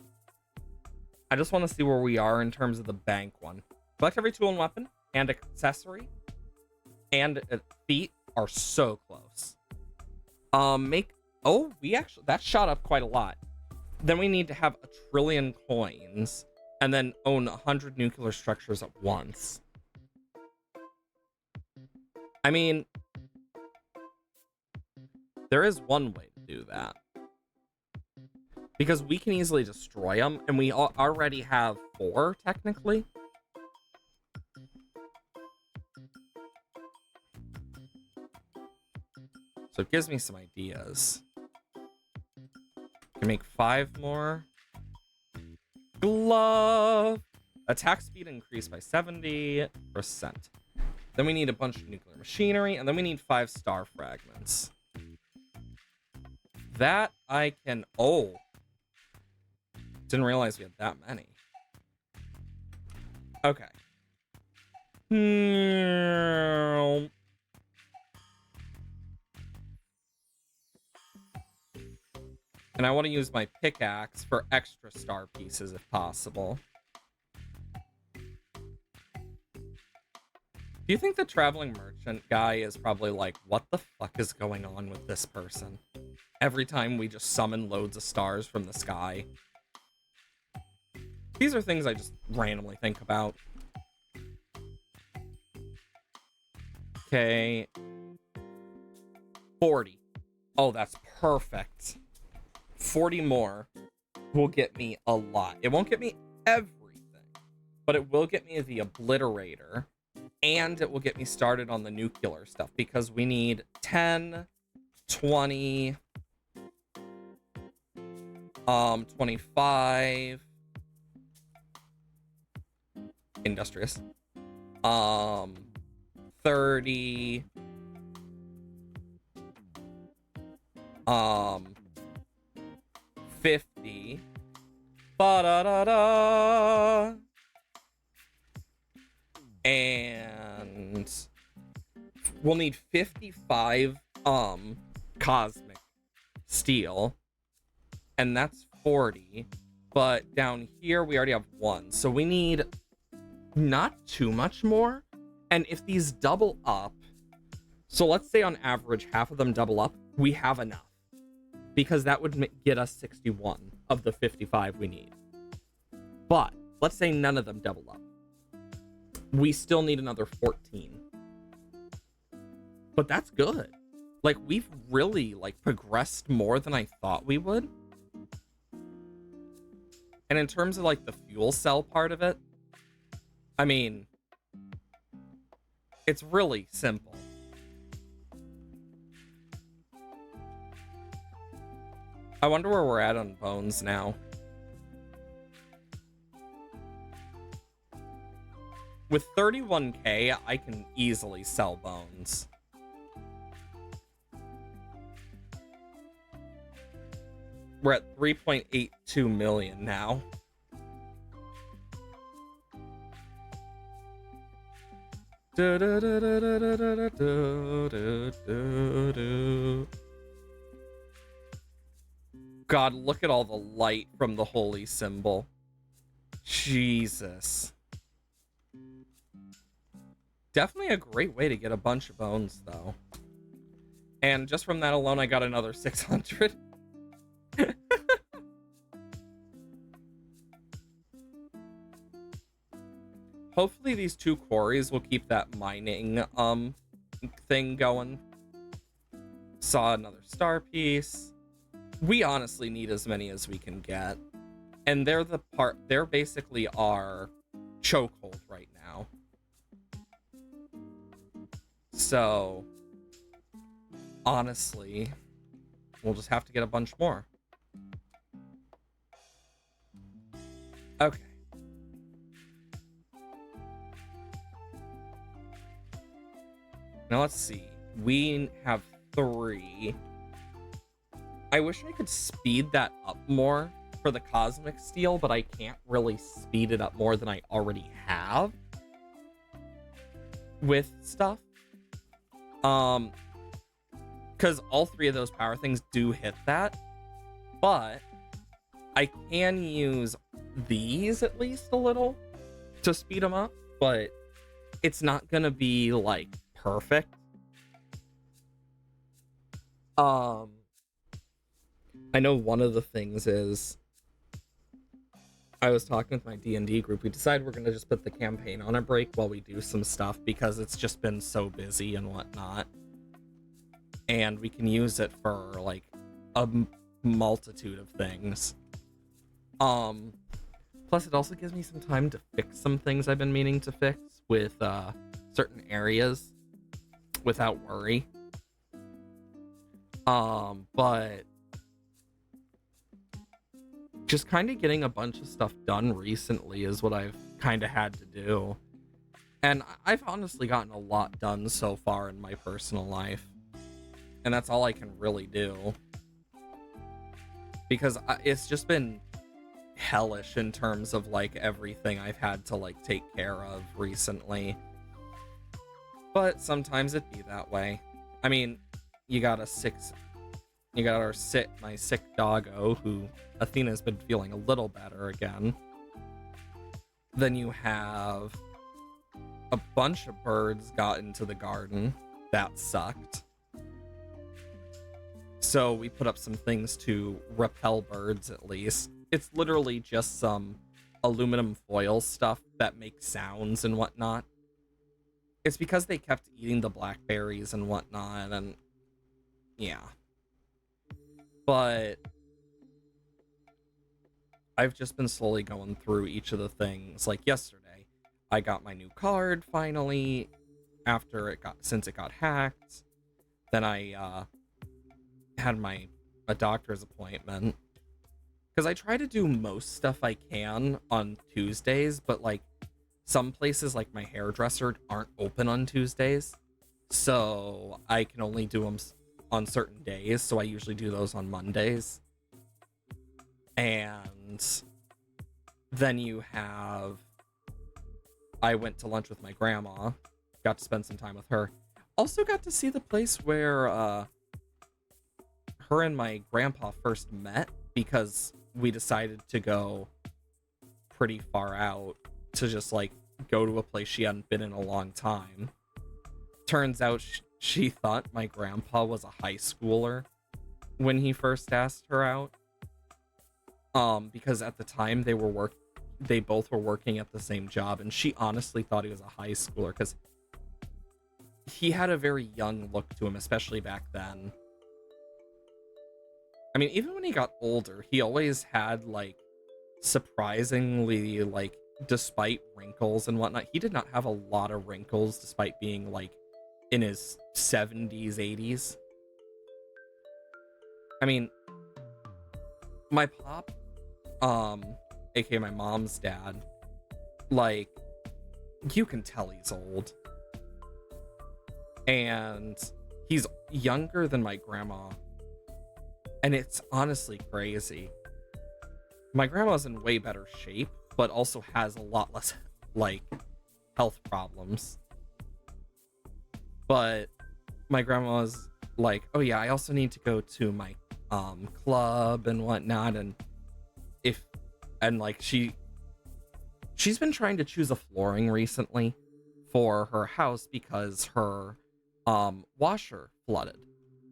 I just want to see where we are in terms of the bank one. Collect every tool and weapon and accessory. And feet are so close. Oh, we actually... That shot up quite a lot. Then we need to have 1 trillion coins. And then own 100 nuclear structures at once. I mean, there is one way to do that. Because we can easily destroy them, and we already have 4, technically. So it gives me some ideas. Can make 5 more. Glove! Attack speed increased by 70%. Then we need a bunch of nuclear machinery, and then we need 5 star fragments. That I can... Oh! Didn't realize we had that many. Okay. And I want to use my pickaxe for extra star pieces if possible. Do you think the traveling merchant guy is probably like, what the fuck is going on with this person? Every time we just summon loads of stars from the sky. These are things I just randomly think about. Okay. 40. Oh, that's perfect. 40 more will get me a lot. It won't get me everything, but it will get me the obliterator, and it will get me started on the nuclear stuff, because we need 10, 20, 25, industrious, 30, um 50. Ba-da-da-da. And we'll need 55 cosmic steel, and that's 40. But down here we already have 1, so we need not too much more. And if these double up, so let's say on average half of them double up, we have enough, because that would get us 61 of the 55 we need. But let's say none of them double up, we still need another 14. But that's good. Like, we've really progressed more than I thought we would. And in terms of the fuel cell part of it, I mean, it's really simple. I wonder where we're at on bones now. With 31k, I can easily sell bones. We're at 3.82 million now. God, look at all the light from the holy symbol. Jesus. Definitely a great way to get a bunch of bones, though. And just from that alone, I got another 600. Hopefully these 2 quarries will keep that mining thing going. Saw another star piece. We honestly need as many as we can get. And they're basically our chokehold right now. So honestly, we'll just have to get a bunch more. Okay. Now let's see. We have 3. I wish I could speed that up more for the cosmic steel, but I can't really speed it up more than I already have with stuff. Because all 3 of those power things do hit that, but I can use these at least a little to speed them up, but it's not gonna be perfect. I know one of the things is I was talking with my D&D group. We decided we're gonna just put the campaign on a break while we do some stuff because it's just been so busy and whatnot. And we can use it for a multitude of things. Plus it also gives me some time to fix some things I've been meaning to fix with certain areas without worry. But just kind of getting a bunch of stuff done recently is what I've kind of had to do. And I've honestly gotten a lot done so far in my personal life. And that's all I can really do. Because it's just been hellish in terms of everything I've had to take care of recently. But sometimes it be that way. I mean, you got my sick doggo, who Athena's been feeling a little better again. Then you have a bunch of birds got into the garden. That sucked. So we put up some things to repel birds at least. It's literally just some aluminum foil stuff that makes sounds and whatnot. It's because they kept eating the blackberries and whatnot, and yeah. But I've just been slowly going through each of the things. Like yesterday, I got my new card finally since it got hacked. Then I had a doctor's appointment. Because I try to do most stuff I can on Tuesdays, but some places like my hairdresser aren't open on Tuesdays. So I can only do them on certain days, so I usually do those on Mondays. And then you have, I went to lunch with my grandma, got to spend some time with her. Also got to see the place where her and my grandpa first met, because we decided to go pretty far out to just like go to a place she hadn't been in a long time. Turns out she thought my grandpa was a high schooler when he first asked her out. Because at the time they both were working at the same job, and she honestly thought he was a high schooler because he had a very young look to him, especially back then. I mean, even when he got older, he always had like surprisingly, like, despite wrinkles and whatnot, he did not have a lot of wrinkles despite being like in his 70s, 80s. I mean, my pop, aka my mom's dad, like, you can tell he's old. And he's younger than my grandma. And it's honestly crazy. My grandma's in way better shape, but also has a lot less, like, health problems. But my grandma's like, oh yeah, I also need to go to my club and whatnot, and she's been trying to choose a flooring recently for her house because her washer flooded.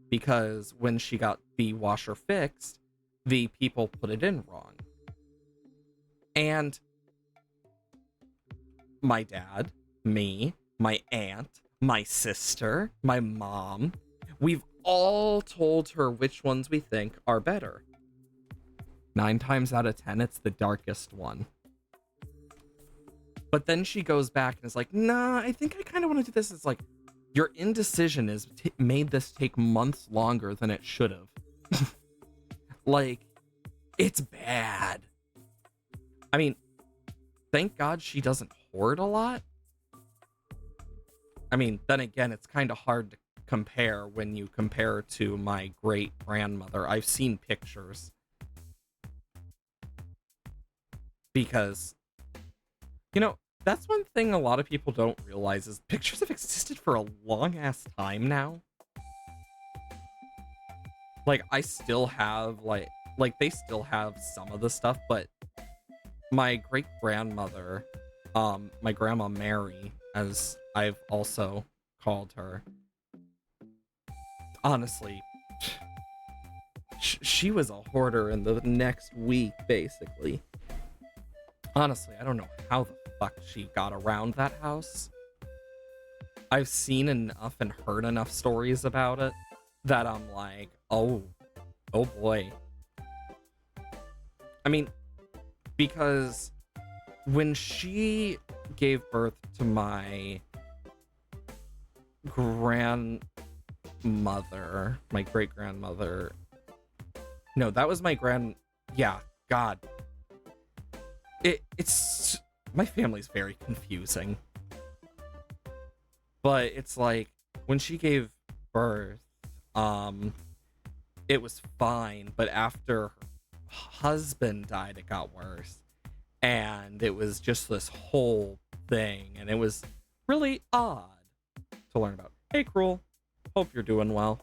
Because when she got the washer fixed, the people put it in wrong. And my dad, me, my aunt, my sister, my mom, we've all told her which ones we think are better. 9 times out of 10, it's the darkest one. But then she goes back and is like, nah, I think I kind of want to do this. It's like, your indecision has made this take months longer than it should have. Like, it's bad. I mean, thank God she doesn't hoard a lot. I mean, then again, it's kind of hard to compare when you compare to my great grandmother. I've seen pictures. Because, you know, that's one thing a lot of people don't realize is pictures have existed for a long ass time now. Like, I still have, like they still have some of the stuff, but my great grandmother, my grandma Mary, as I've also called her, honestly, she was a hoarder in the next week, basically. Honestly, I don't know how the fuck she got around that house. I've seen enough and heard enough stories about it that I'm like, oh boy. I mean, because when she gave birth to my grandmother, my great grandmother, no, that was my yeah, God. It's my family's very confusing. But it's like, when she gave birth, it was fine, but after her husband died, it got worse. And it was just this whole thing, and it was really odd to learn about. Hey, Cruel. Hope you're doing well.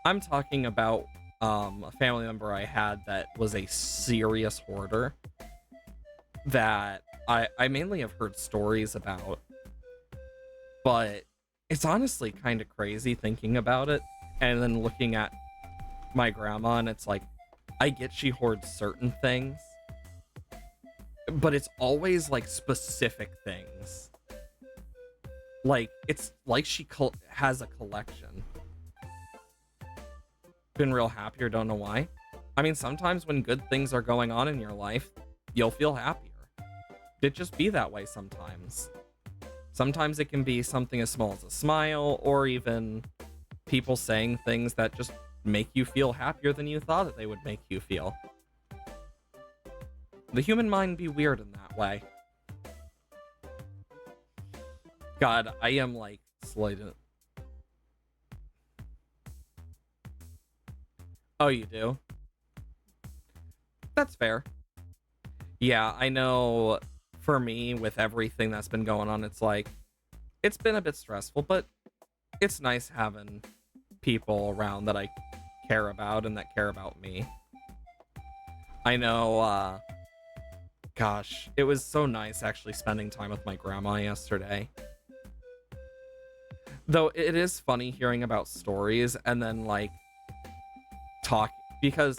I'm talking about a family member I had that was a serious hoarder that I mainly have heard stories about. But it's honestly kind of crazy thinking about it, and then looking at my grandma, and it's like, I get she hoards certain things, but it's always like specific things. Like, it's like she has a collection. Been real happy, or don't know why. I mean, sometimes when good things are going on in your life, you'll feel happier. It just be that way sometimes. Sometimes it can be something as small as a smile, or even people saying things that just make you feel happier than you thought that they would make you feel. The human mind be weird in that way. God, I am like slighted. Oh, you do? That's fair. Yeah, I know for me, with everything that's been going on, it's like, it's been a bit stressful, but it's nice having people around that I care about and that care about me. I know, gosh, it was so nice actually spending time with my grandma yesterday. Though it is funny hearing about stories and then like talk because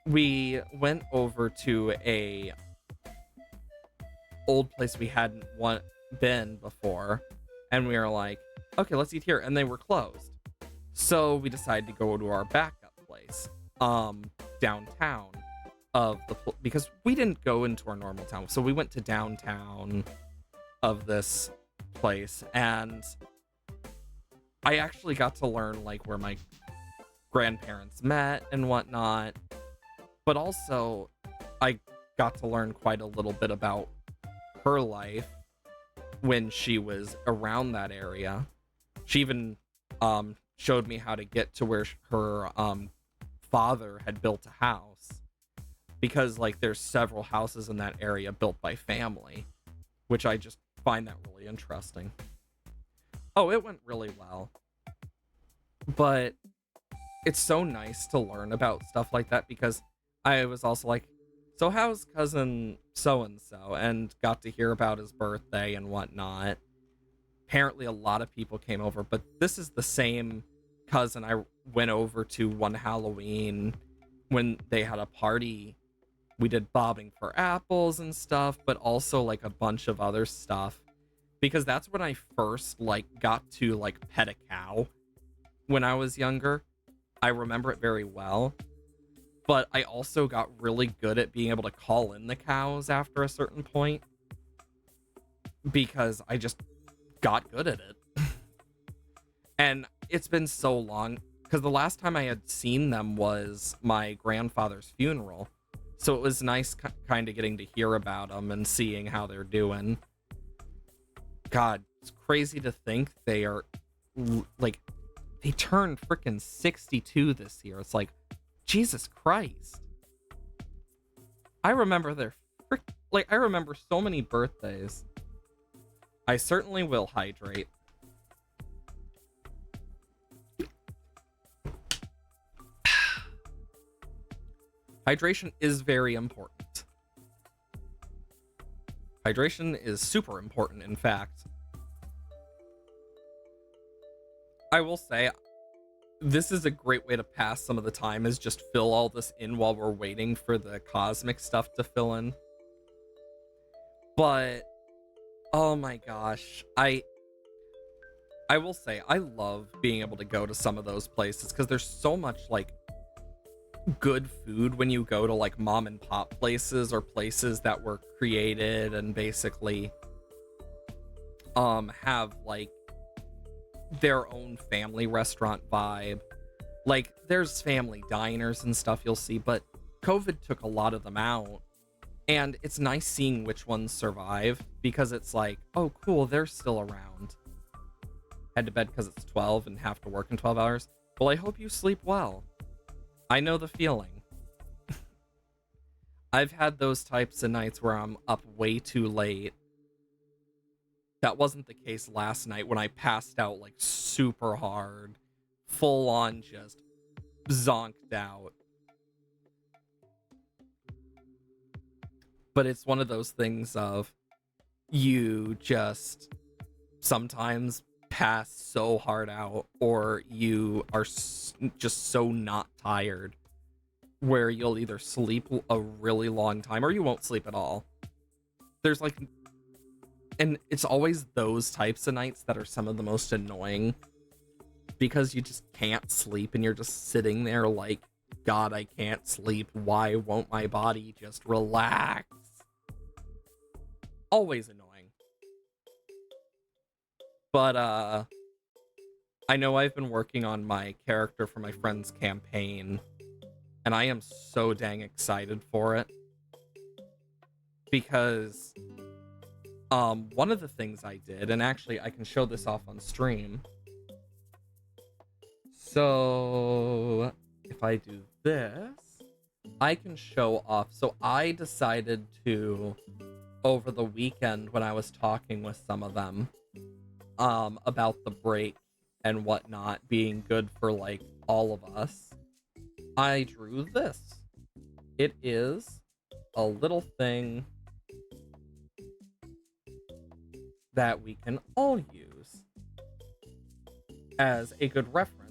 we went over to a old place we hadn't been before, and we were like, okay, let's eat here, and they were closed. So we decided to go to our backup place, downtown of because we didn't go into our normal town, so we went to downtown of this place, and I actually got to learn like where my grandparents met and whatnot, but also I got to learn quite a little bit about her life when she was around that area. She even showed me how to get to where her father had built a house, because like there's several houses in that area built by family, which I just find that really interesting. Oh, it went really well. But it's so nice to learn about stuff like that, because I was also like, so how's cousin so and so, and got to hear about his birthday and whatnot. Apparently a lot of people came over, but this is the same cousin I went over to one Halloween when they had a party. We did bobbing for apples and stuff, but also like a bunch of other stuff, because that's when I first like got to like pet a cow when I was younger. I remember it very well, but I also got really good at being able to call in the cows after a certain point, because I just got good at it. And it's been so long, because the last time I had seen them was my grandfather's funeral. So it was nice kind of getting to hear about them and seeing how they're doing. God, it's crazy to think they are like, they turned freaking 62 this year. It's like, Jesus Christ. I remember I remember so many birthdays. I certainly will hydrate. Hydration is very important. Hydration is super important, in fact. I will say, this is a great way to pass some of the time, is just fill all this in while we're waiting for the cosmic stuff to fill in. But, oh my gosh, I will say, I love being able to go to some of those places, because there's so much, like, good food when you go to, like, mom and pop places, or places that were created and basically, have, like, their own family restaurant vibe. Like, there's family diners and stuff you'll see, but COVID took a lot of them out. And it's nice seeing which ones survive, because it's like, oh, cool, they're still around. Head to bed because it's 12 and have to work in 12 hours. Well, I hope you sleep well. I know the feeling. I've had those types of nights where I'm up way too late. That wasn't the case last night when I passed out like super hard, full on just zonked out. But it's one of those things of, you just sometimes pass so hard out, or you are just so not tired, where you'll either sleep a really long time or you won't sleep at all. There's like, and it's always those types of nights that are some of the most annoying, because you just can't sleep and you're just sitting there like, God, I can't sleep. Why won't my body just relax? Always annoying. But I know I've been working on my character for my friend's campaign, and I am so dang excited for it, because one of the things I did, and actually I can show this off on stream. So if if I do this, I can show off. So I decided to, over the weekend when I was talking with some of them, about the break and whatnot being good for like all of us, I drew this. It is a little thing that we can all use as a good reference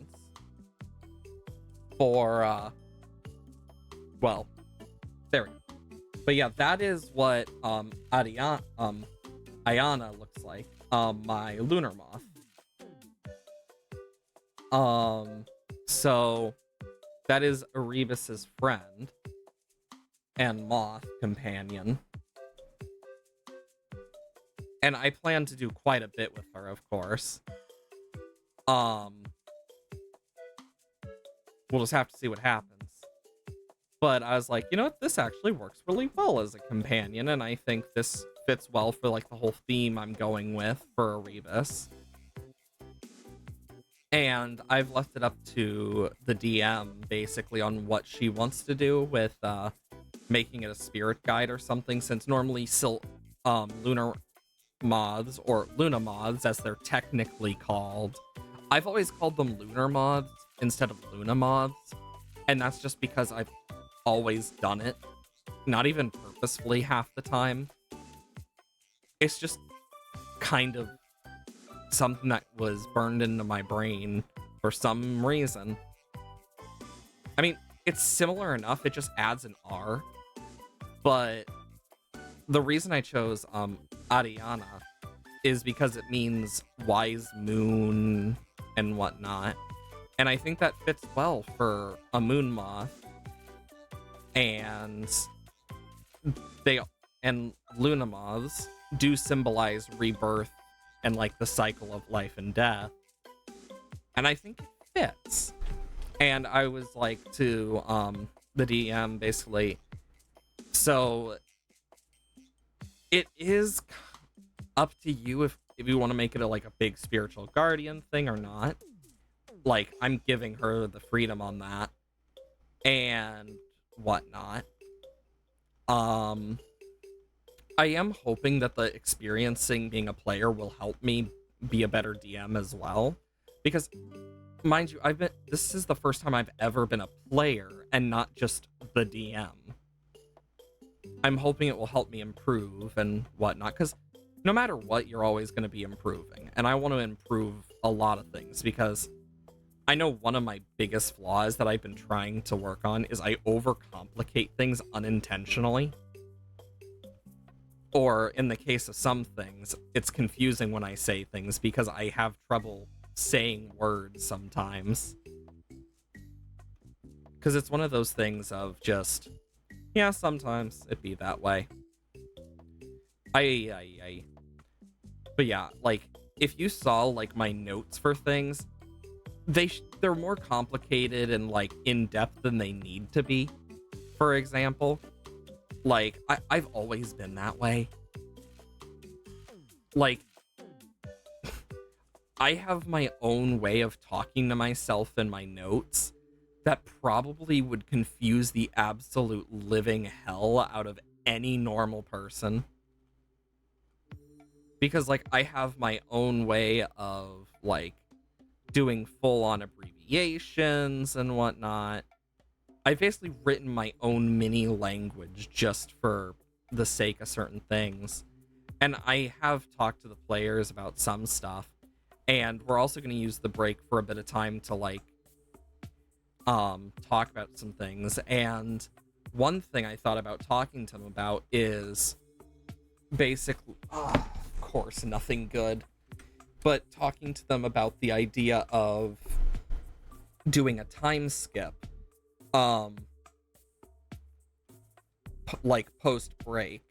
for well, there we go. But yeah, that is what Ayana looks like, my lunar moth. So that is Erebus's friend and moth companion. And I plan to do quite a bit with her, of course. We'll just have to see what happens. But I was like, you know what? This actually works really well as a companion, and I think this fits well for like the whole theme I'm going with for Erebus. And I've left it up to the DM basically on what she wants to do with making it a spirit guide or something, since normally lunar moths, or Luna moths as they're technically called, I've always called them lunar moths instead of Luna moths, and that's just because I've always done it, not even purposefully half the time. It's just kind of something that was burned into my brain for some reason. I mean, it's similar enough, it just adds an R, but the reason I chose Ariana is because it means wise moon and whatnot, and I think that fits well for a moon moth. And Luna moths do symbolize rebirth and like the cycle of life and death, and I think it fits. And I was like to the DM basically, so it is up to you if you want to make it like a big spiritual guardian thing or not. Like, I'm giving her the freedom on that and whatnot. I am hoping that the experiencing being a player will help me be a better DM as well, because mind you, this is the first time I've ever been a player and not just the DM. I'm hoping it will help me improve and whatnot, because no matter what, you're always going to be improving, and I want to improve a lot of things, because I know one of my biggest flaws that I've been trying to work on is I overcomplicate things unintentionally. Or in the case of some things, it's confusing when I say things because I have trouble saying words sometimes. Because it's one of those things of just, yeah, sometimes it be that way. But yeah, like, if you saw, like, my notes for things, they're more complicated and, like, in-depth than they need to be, for example. Like, I've always been that way. Like, I have my own way of talking to myself in my notes that probably would confuse the absolute living hell out of any normal person. Because, like, I have my own way of, like, doing full-on abbreviations and whatnot. I've basically written my own mini language just for the sake of certain things. And I have talked to the players about some stuff. And we're also going to use the break for a bit of time to, like, talk about some things. And one thing I thought about talking to them about is basically, of course, nothing good, but talking to them about the idea of doing a time skip, like post break,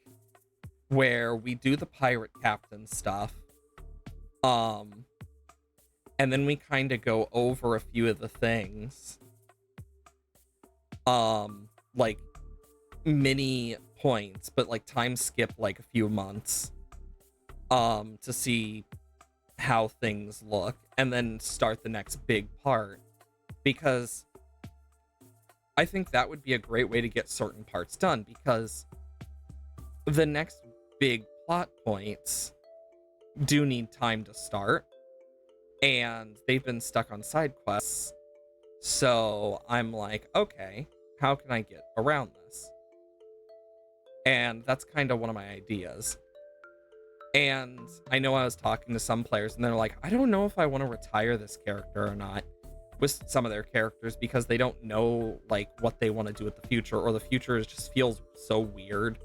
where we do the pirate captain stuff, and then we kind of go over a few of the things, like mini points, but like time skip like a few months, to see how things look, and then start the next big part. Because I think that would be a great way to get certain parts done, because the next big plot points do need time to start, and they've been stuck on side quests. So I'm like, okay, how can I get around this? And that's kind of one of my ideas. And I know I was talking to some players, and they're like, I don't know if I want to retire this character or not with some of their characters, because they don't know like what they want to do with the future, or the future just feels so weird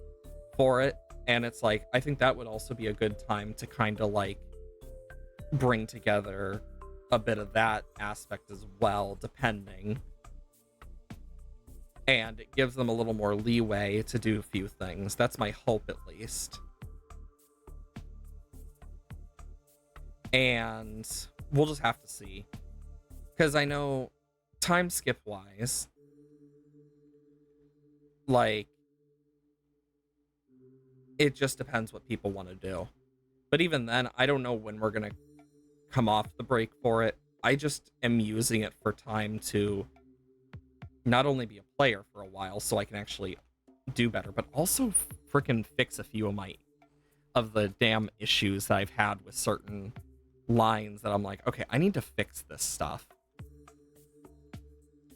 for it. And it's like, I think that would also be a good time to kind of like bring together a bit of that aspect as well, depending. And it gives them a little more leeway to do a few things. That's my hope, at least. And we'll just have to see. Because I know time skip wise, like, it just depends what people want to do. But even then, I don't know when we're going to come off the break for it. I just am using it for time to not only be a player for a while so I can actually do better, but also freaking fix a few of the damn issues that I've had with certain lines that I'm like, okay, I need to fix this stuff.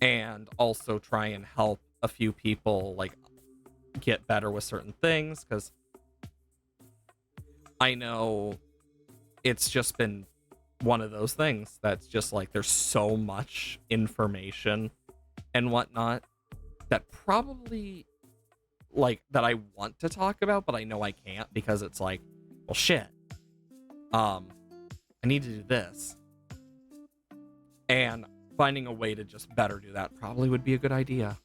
And also try and help a few people like get better with certain things, because I know it's just been one of those things that's just like, there's so much information and whatnot that probably like that I want to talk about, but I know I can't, because it's like, well, shit, I need to do this, and finding a way to just better do that probably would be a good idea,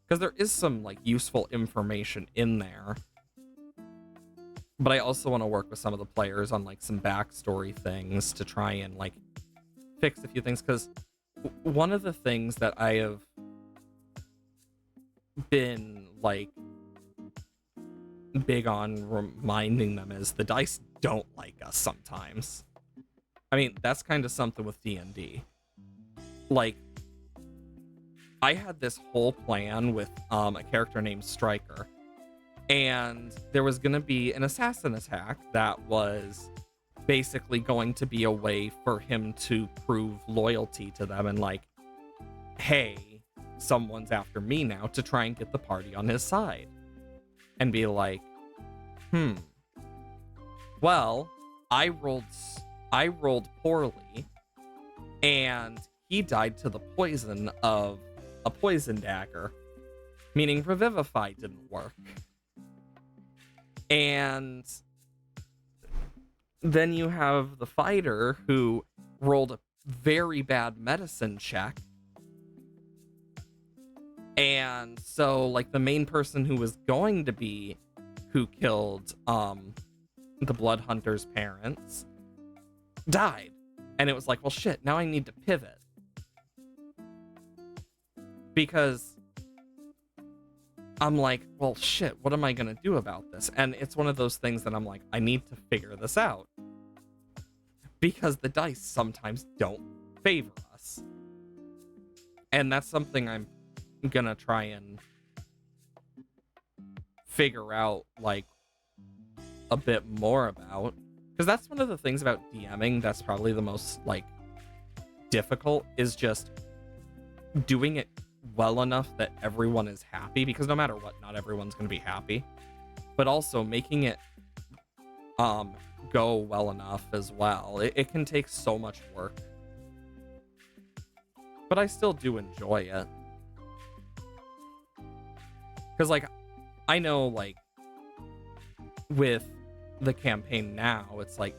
because there is some like useful information in there. But I also want to work with some of the players on like some backstory things to try and like fix a few things, because one of the things that I have been like big on reminding them is the dice don't like us sometimes. I mean, that's kind of something with D&D. Like, I had this whole plan with a character named Stryker, and there was going to be an assassin attack that was basically going to be a way for him to prove loyalty to them and like, hey, someone's after me now, to try and get the party on his side. And be like, well, I rolled poorly, and he died to the poison of a poison dagger, meaning Revivify didn't work. And then you have the fighter who rolled a very bad medicine check. And so, like, the main person who was going to be who killed the Blood Hunter's parents died. And it was like, well, shit, now I need to pivot. Because I'm like, well, shit, what am I going to do about this? And it's one of those things that I'm like, I need to figure this out. Because the dice sometimes don't favor us. And that's something I'm going to try and figure out, like, a bit more about. Because that's one of the things about DMing that's probably the most, like, difficult, is just doing it well enough that everyone is happy, because no matter what, not everyone's going to be happy, but also making it go well enough as well. It can take so much work, but I still do enjoy it, because like, I know, like, with the campaign now, it's like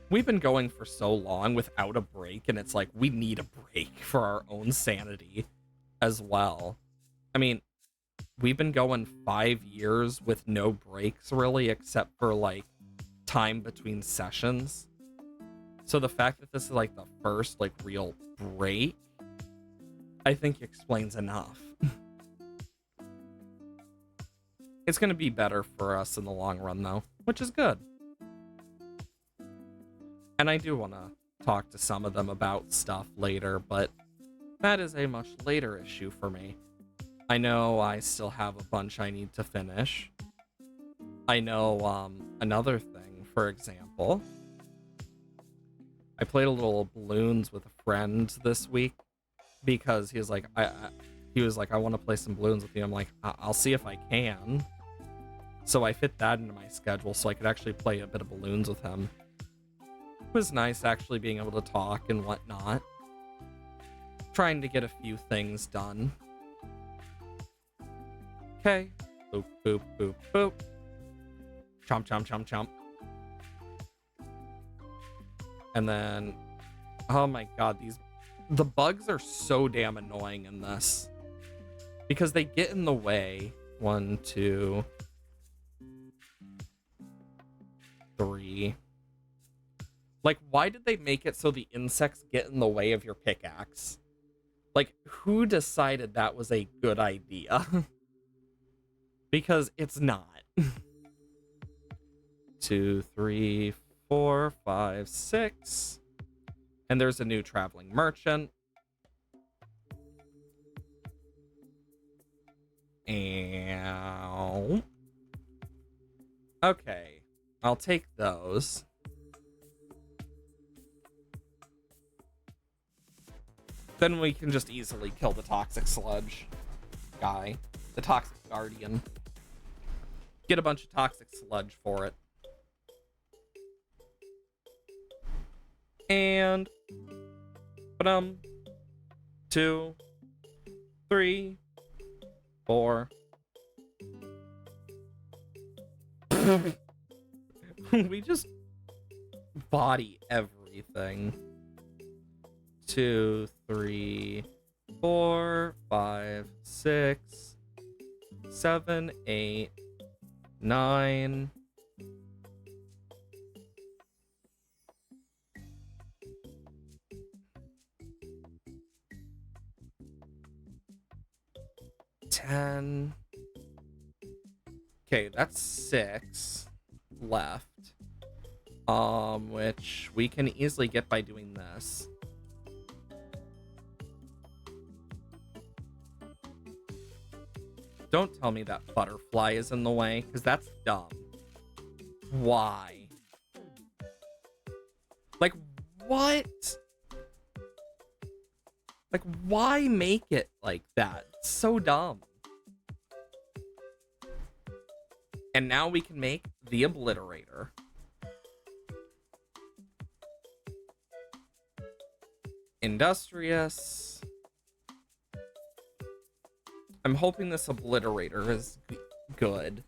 we've been going for so long without a break, and it's like we need a break for our own sanity as well. I mean, we've been going 5 years with no breaks really, except for like time between sessions. So the fact that this is like the first like real break, I think explains enough. It's going to be better for us in the long run though, which is good. And I do want to talk to some of them about stuff later, but that is a much later issue for me. I know I still have a bunch I need to finish. I know, another thing, for example, I played a little Bloons with a friend this week because he was like, I want to play some Bloons with you. I'm like, I'll see if I can. So I fit that into my schedule so I could actually play a bit of Bloons with him. It was nice actually being able to talk and whatnot. Trying to get a few things done. Okay. Boop, boop, boop, boop. Chomp, chomp, chomp, chomp. And then, oh my god, the bugs are so damn annoying in this. Because they get in the way. 1, 2, 3. Like, why did they make it so the insects get in the way of your pickaxe? Like, who decided that was a good idea? Because it's not. 2, 3, 4, 5, 6. And there's a new traveling merchant. Ow. Okay. I'll take those. Then we can just easily kill the toxic sludge guy. The toxic guardian. Get a bunch of toxic sludge for it. And 2, 3, 4. We just body everything. 2, 3, 4, 5, 6, 7, 8, 9. Okay, that's 6 left. Which we can easily get by doing this. Don't tell me that butterfly is in the way, because that's dumb. Why? Like, what? Like, why make it like that? It's so dumb. And now we can make the Obliterator. Industrious. I'm hoping this Obliterator is good.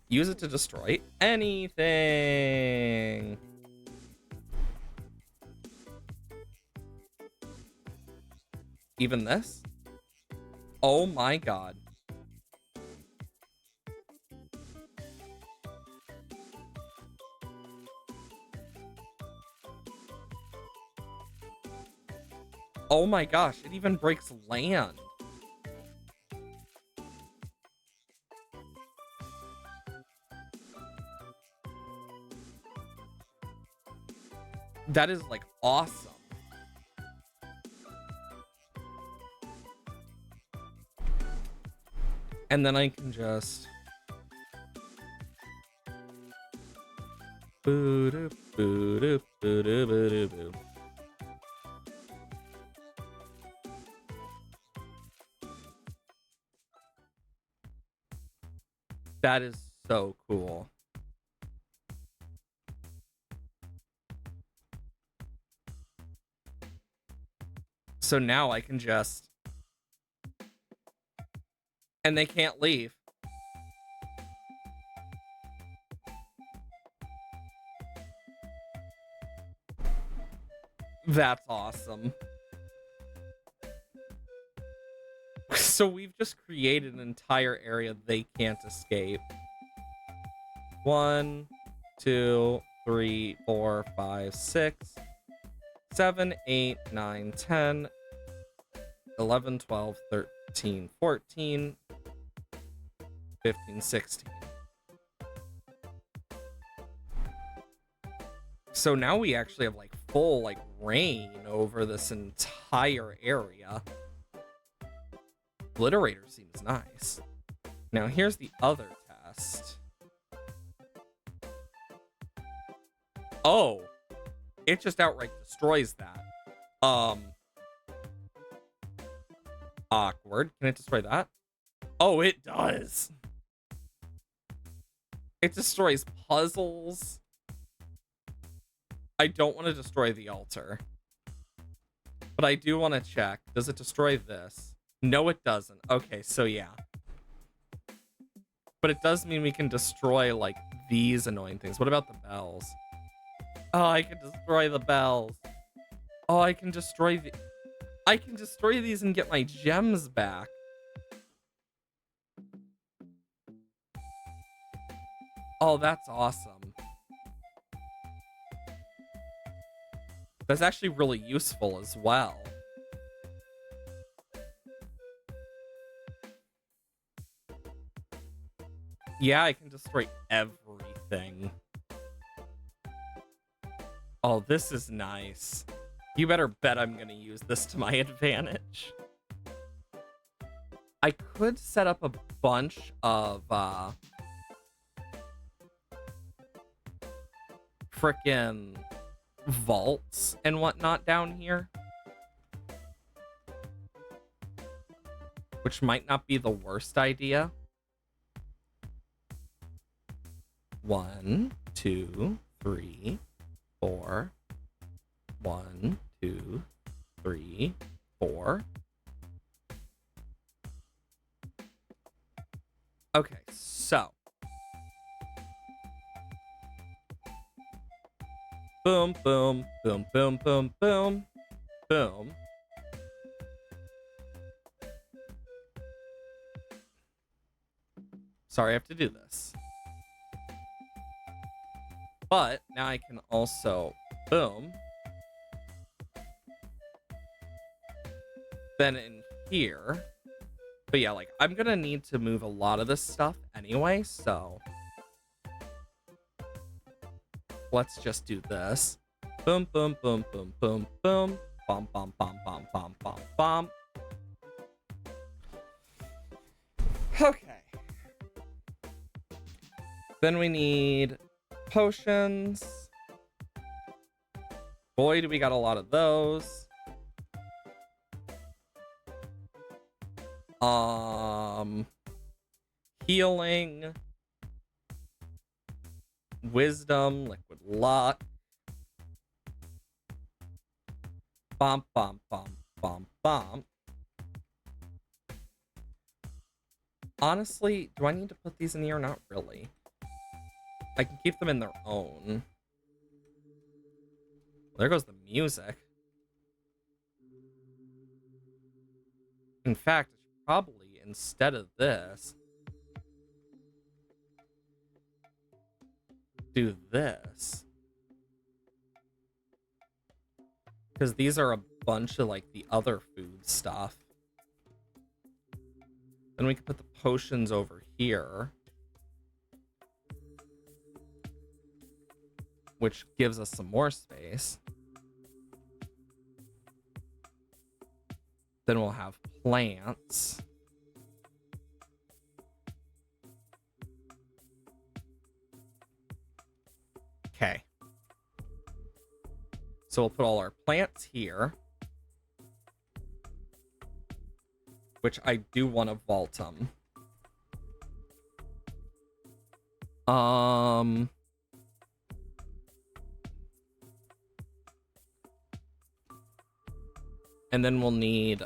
Use it to destroy anything. Even this? Oh my god. Oh my gosh, it even breaks land. That is like awesome. And then I can just boo-doo, boo-doo, boo-doo, boo-doo, boo. That is so cool. So now I can just... And they can't leave. That's awesome. So we've just created an entire area they can't escape. 1, 2, 3, 4, 5, 6, 7, 8, 9, 10, 11, 12, 13, 14, 15, 16. So now we actually have like full, like, reign over this entire area. Obliterator seems nice. Now, here's the other test. Oh, it just outright destroys that. Awkward. Can it destroy that? Oh, it does. It destroys puzzles. I don't want to destroy the altar. But I do want to check. Does it destroy this? No, it doesn't. Okay, so yeah. But it does mean we can destroy, like, these annoying things. What about the bells? Oh, I can destroy the bells. Oh, I can destroy these and get my gems back. Oh, that's awesome. That's actually really useful as well. Yeah, I can destroy everything. Oh, this is nice. You better bet I'm gonna use this to my advantage. I could set up a bunch of frickin' vaults and whatnot down here, which might not be the worst idea. 1, 2, 3, 4. 1, 2, 3, 4. Okay, so boom, boom, boom, boom, boom, boom, boom. Sorry, I have to do this. But now I can also boom. Then in here. But yeah, like, I'm gonna need to move a lot of this stuff anyway, so let's just do this. Boom, boom, boom, boom, boom, boom. Bom, bom, bom, bom, bom, bom, bom. Okay. Then we need potions. Boy, do we got a lot of those. Healing. Wisdom, liquid luck. Bom, bom, bom, bom, bom. Honestly, do I need to put these in here? Not really. I can keep them in their own. There goes the music. In fact, I should probably, instead of this, do this. Because these are a bunch of, like, the other food stuff. Then we can put the potions over here, which gives us some more space. Then we'll have plants. Okay. So we'll put all our plants here, which I do want to vault them. And then we'll need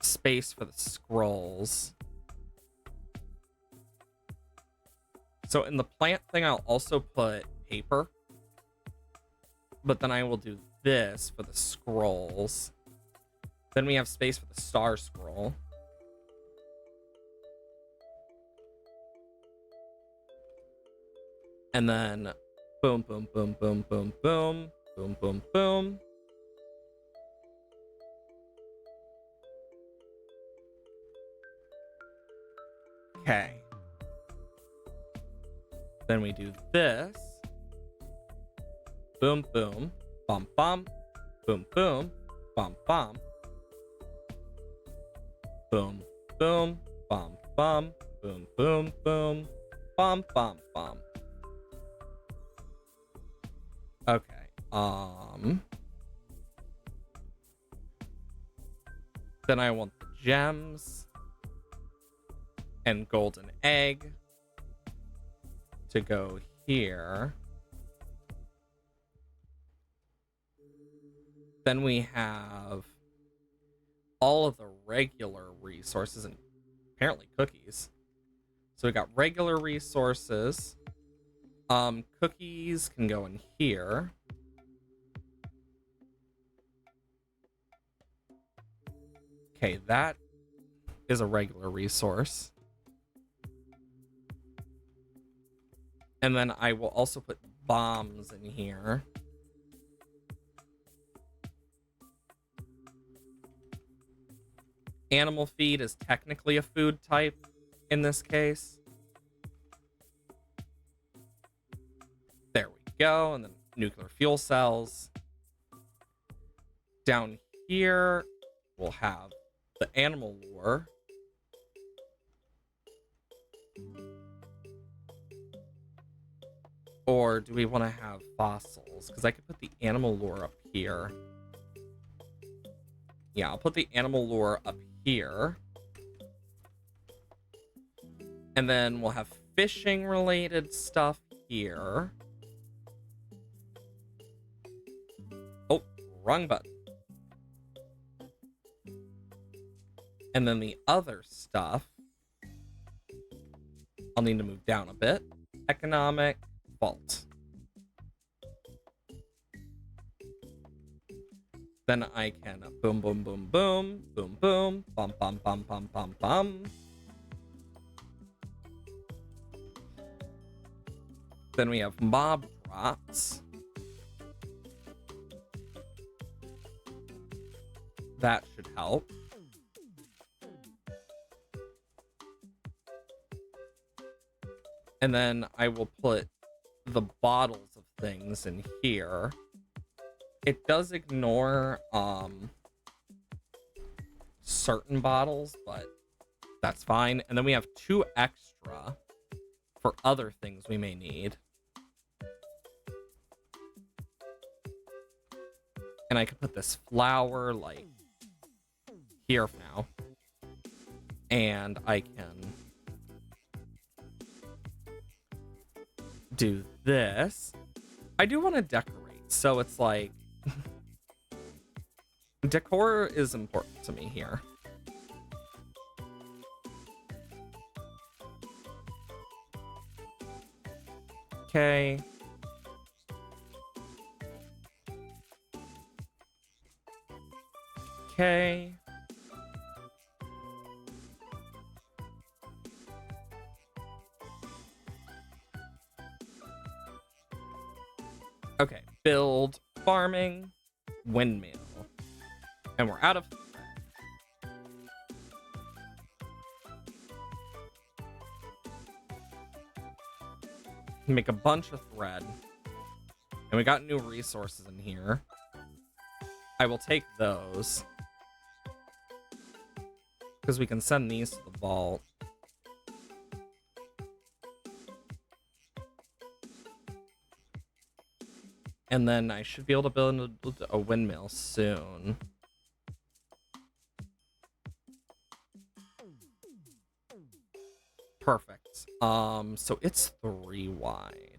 space for the scrolls. So in the plant thing, I'll also put paper. But then I will do this for the scrolls. Then we have space for the star scroll. And then boom, boom, boom, boom, boom, boom, boom, boom, boom. Okay. Then we do this. Boom, boom. bum bum, boom boom, bum bum, boom boom, bum bum, boom boom boom, bum bum bum. Okay. Then I want the gems and golden egg to go here. Then we have all of the regular resources and apparently cookies. So we got regular resources. Cookies can go in here. Okay, that is a regular resource. And then I will also put bombs in here. Animal feed is technically a food type in this case. There we go. And then nuclear fuel cells. Down here, we'll have the animal lure. Or do we want to have fossils? Because I could put the animal lure up here. Yeah, I'll put the animal lure up here. And then we'll have fishing related stuff here. Oh, wrong button. And then the other stuff, I'll need to move down a bit. Economic vault. Then I can boom, boom, boom, boom, boom, boom, bum, bum, bum, bum, bum, bum. Then we have mob drops. That should help. And then I will put the bottles of things in here. It does ignore certain bottles, but that's fine. And then we have 2 extra for other things we may need. And I could put this flower like here now. And I can do this. I do want to decorate, so it's like decor is important to me here. Okay. Okay. Okay, build farming windmill. And we're out of thread. Make a bunch of thread. And we got new resources in here. I will take those. Because we can send these to the vault. And then I should be able to build a windmill soon. Perfect. So it's 3 wide.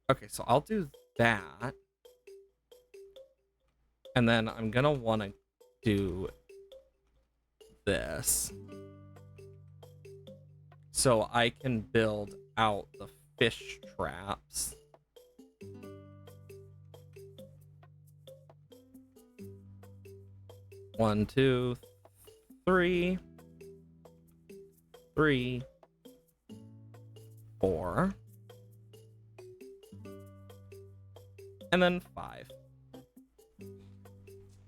Okay, so I'll do that. And then I'm gonna want to do this. So I can build out the fish traps. One, two, three. 3, 4. And then 5.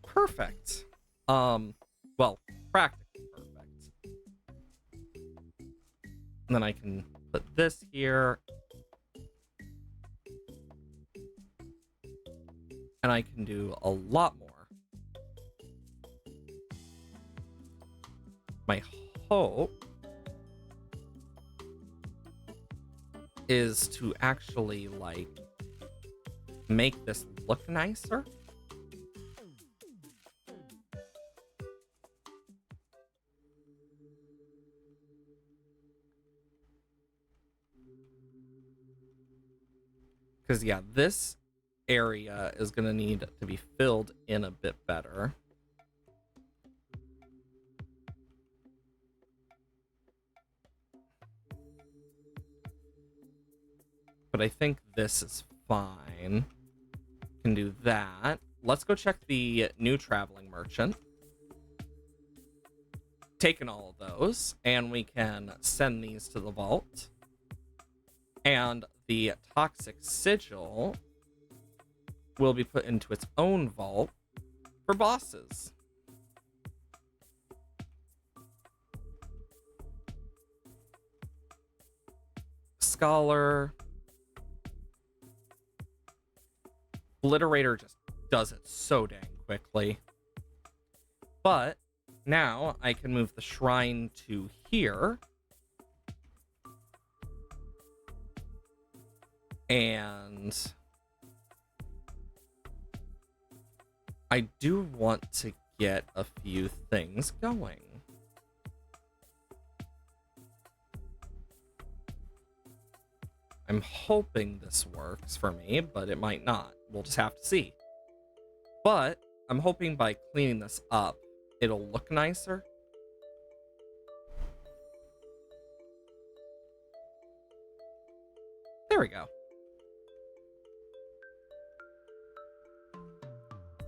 Perfect. Well, practically perfect. And then I can put this here. And I can do a lot more. My hope is to actually, like, make this look nicer. Because, yeah, this area is going to need to be filled in a bit better. But I think this is fine. Can do that. Let's go check the new traveling merchant. Taken all of those, and we can send these to the vault. And the toxic sigil will be put into its own vault for bosses. Scholar. Obliterator just does it so dang quickly. But now I can move the shrine to here. And I do want to get a few things going. I'm hoping this works for me, but it might not. We'll just have to see. But I'm hoping by cleaning this up, it'll look nicer. There we go.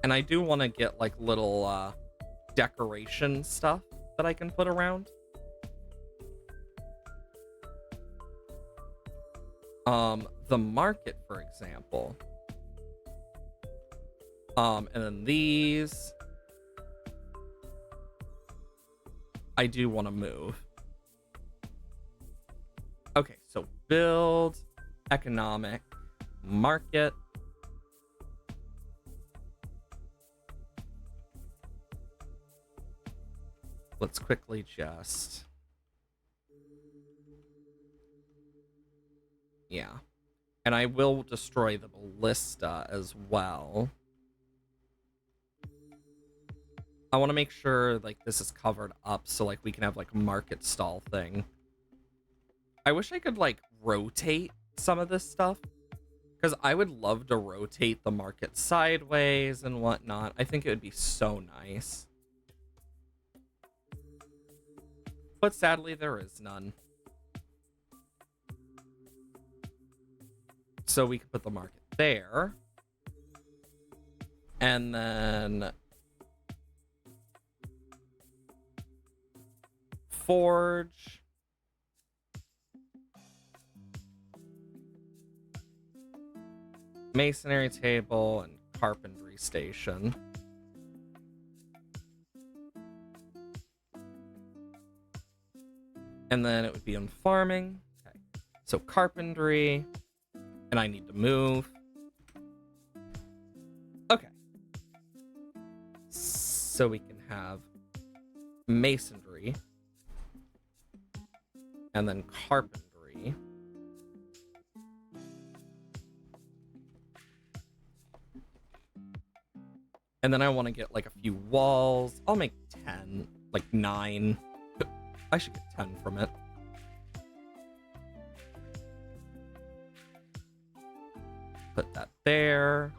And I do want to get like little decoration stuff that I can put around. The market, for example. And then these I do want to move. Okay, so build, economic, market. Let's quickly just... Yeah. And I will destroy the ballista as well. I want to make sure like this is covered up so like we can have like a market stall thing. I wish I could like rotate some of this stuff, because I would love to rotate the market sideways and whatnot. I think it would be so nice. But sadly, there is none. So we could put the market there. And then... forge. Masonry table and carpentry station. And then it would be on farming. Okay. So carpentry. And I need to move. Okay. So we can have masonry. And then carpentry. And then I want to get like a few walls. I'll make 10, like 9. I should get 10 from it. Put that there.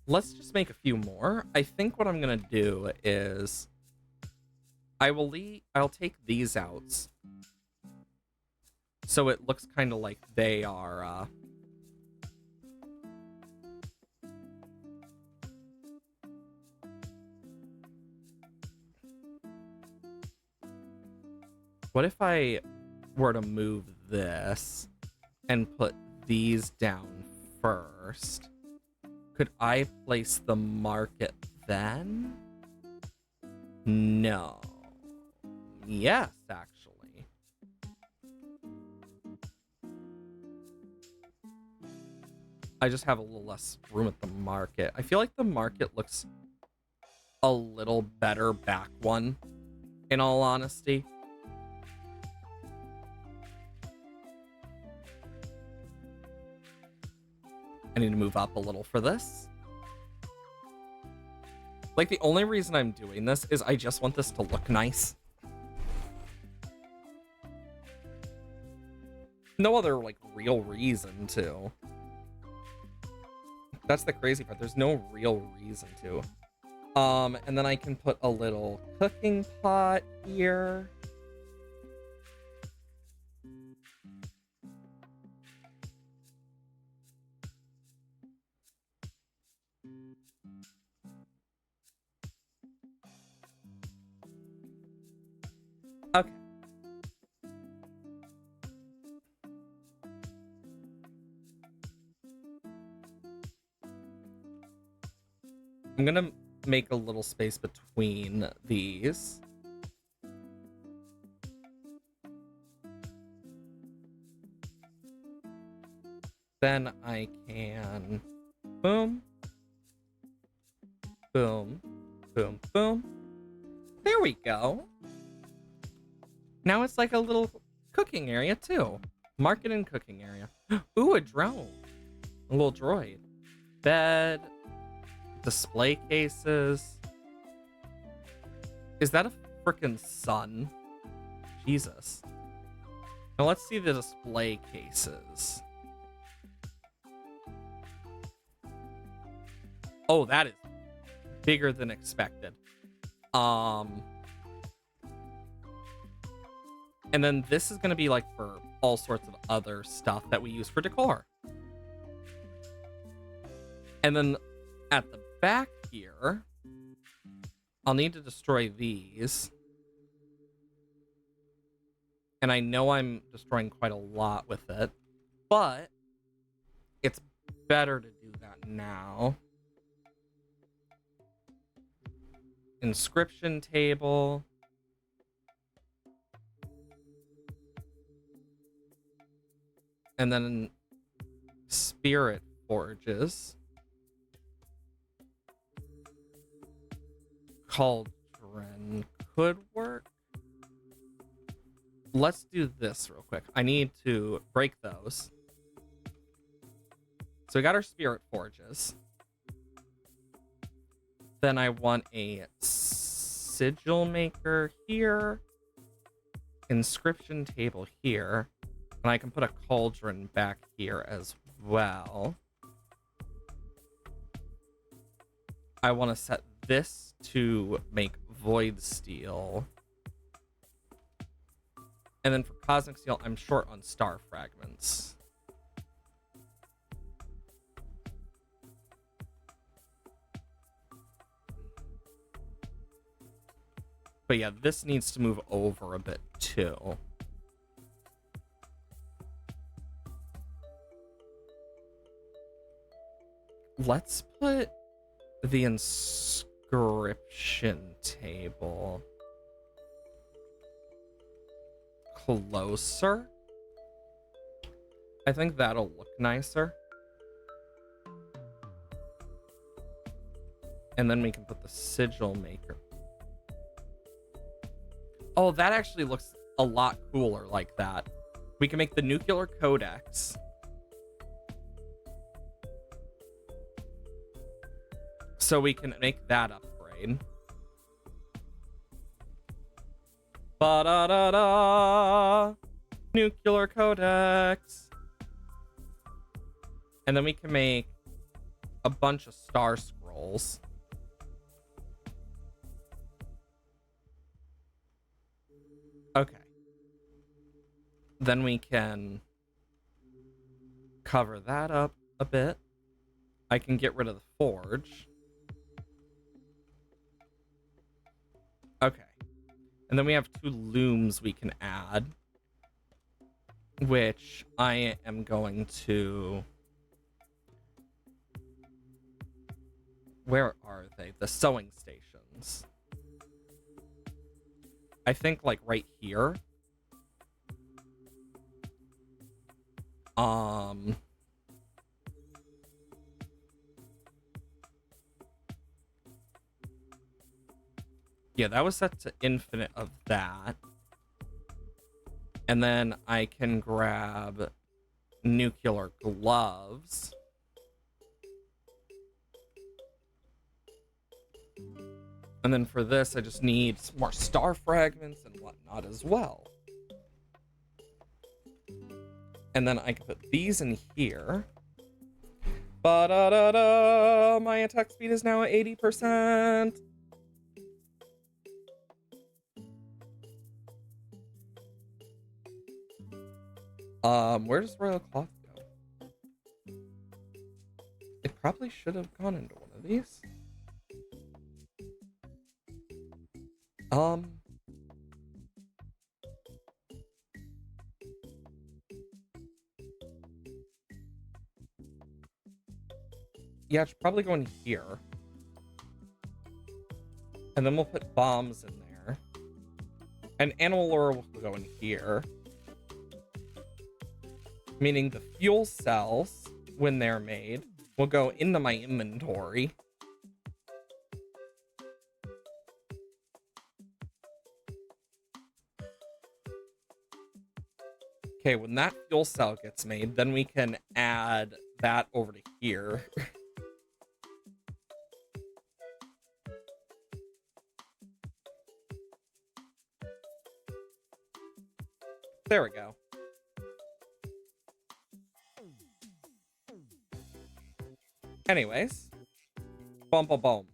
Let's just make a few more. I think what I'm gonna do is I'll take these out so it looks kind of like they are What if I were to move this and put these down first? Could I place the market then? No. Yes, actually. I just have a little less room at the market. I feel like the market looks a little better back one, in all honesty. I need to move up a little for this. Like, the only reason I'm doing this is I just want this to look nice. No other, like, real reason to. That's the crazy part. There's no real reason to. And then I can put a little cooking pot here. Okay. I'm gonna make a little space between these. Then I can boom, boom, boom, boom. There we go. Now it's like a little cooking area too. Market and cooking area. Ooh, a drone. A little droid. Bed. Display cases. Is that a freaking sun? Jesus. Now let's see the display cases. Oh, that is bigger than expected. And then this is going to be like for all sorts of other stuff that we use for decor. And then at the back here, I'll need to destroy these. And I know I'm destroying quite a lot with it, but it's better to do that now. Inscription table. And then spirit forges. Cauldron could work. Let's do this real quick. I need to break those. So we got our spirit forges. Then I want a sigil maker here. Inscription table here. And I can put a cauldron back here as well. I want to set this to make void steel. And then for cosmic steel, I'm short on star fragments. But yeah, this needs to move over a bit too. Let's put the inscription table closer. I think that'll look nicer. And then we can put the sigil maker. Oh, that actually looks a lot cooler like that. We can make the nuclear codex. So we can make that upgrade. Ba-da-da-da! Nuclear codex. And then we can make a bunch of star scrolls. Okay. Then we can cover that up a bit. I can get rid of the forge. Okay. And then we have 2 looms we can add, which I am going to... Where are they? The sewing stations. I think, like, right here. Yeah, that was set to infinite of that. And then I can grab nuclear gloves. And then for this, I just need some more star fragments and whatnot as well. And then I can put these in here. Ba-da-da-da! My attack speed is now at 80%. Where does Royal Cloth go? It probably should have gone into one of these. Yeah, it's probably going here. And then we'll put bombs in there. And animal lure will go in here. Meaning the fuel cells, when they're made, will go into my inventory. Okay, when that fuel cell gets made, then we can add that over to here. There we go. Anyways. Bum bum bum.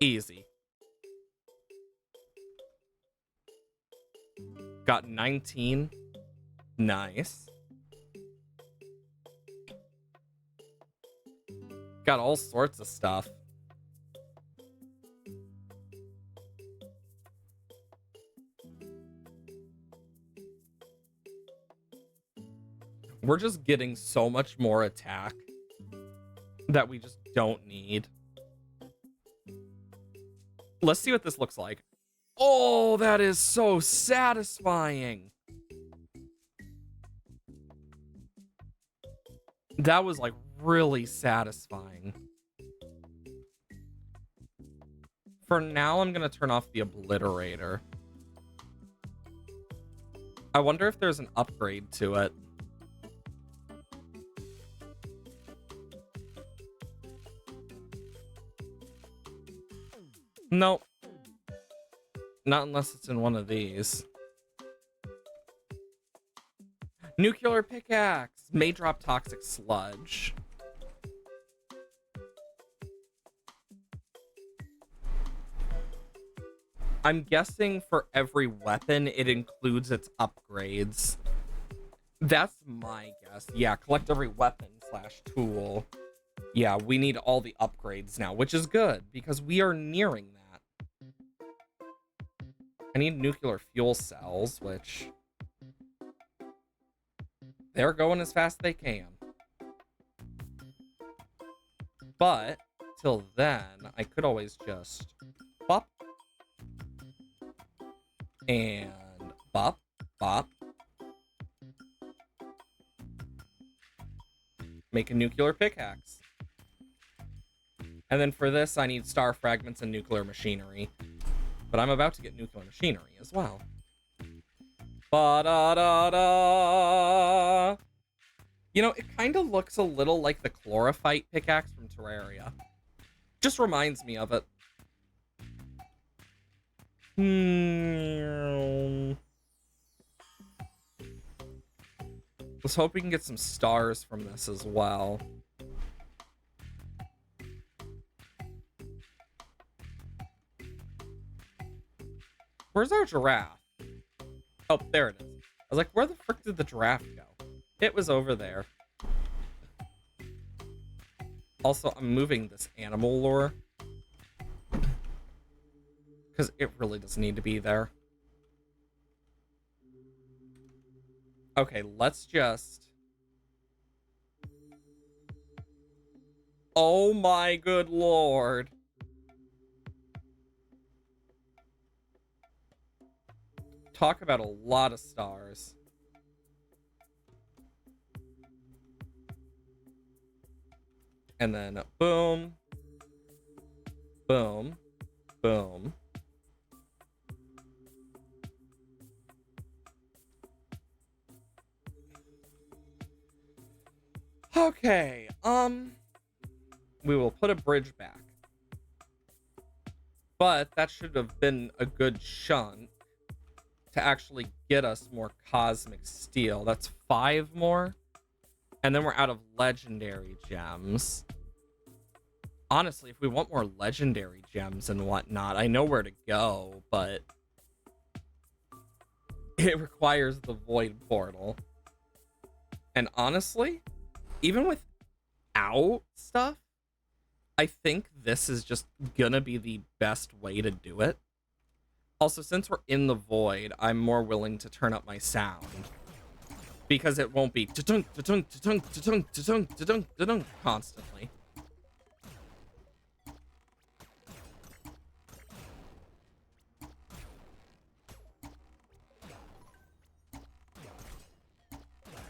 Easy. Got 19. Nice. Got all sorts of stuff. We're just getting so much more attack that we just don't need. Let's see what this looks like. Oh, that is so satisfying. That was like really satisfying. For now, I'm going to turn off the obliterator. I wonder if there's an upgrade to it. Nope. Not unless it's in one of these. Nuclear pickaxe may drop toxic sludge. I'm guessing for every weapon, it includes its upgrades. That's my guess. Yeah, collect every weapon / tool. Yeah, we need all the upgrades now, which is good because we are nearing that. I need nuclear fuel cells, which they're going as fast as they can. But till then, I could always just bop and bop, bop. Make a nuclear pickaxe. And then for this, I need star fragments and nuclear machinery. But I'm about to get nuclear machinery as well. Ba-da-da-da! You know, it kind of looks a little like the chlorophyte pickaxe from Terraria. Just reminds me of it. Let's hope we can get some stars from this as well. Where's our giraffe? Oh, there it is. I was like, where the frick did the giraffe go? It was over there. Also, I'm moving this animal lure because it really doesn't need to be there. Okay, let's just... Oh my good lord. Talk about a lot of stars. And then boom, boom, boom. Okay, we will put a bridge back. But that should have been a good chunk to actually get us more cosmic steel. That's 5 more. And then we're out of legendary gems. Honestly, if we want more legendary gems and whatnot, I know where to go, but it requires the void portal. And honestly, even without stuff, I think this is just gonna be the best way to do it. Also, since we're in the void, I'm more willing to turn up my sound because it won't be ta-tunk, ta-tunk, ta-tunk, ta-tunk, ta-tunk, ta-tunk, ta-tunk constantly.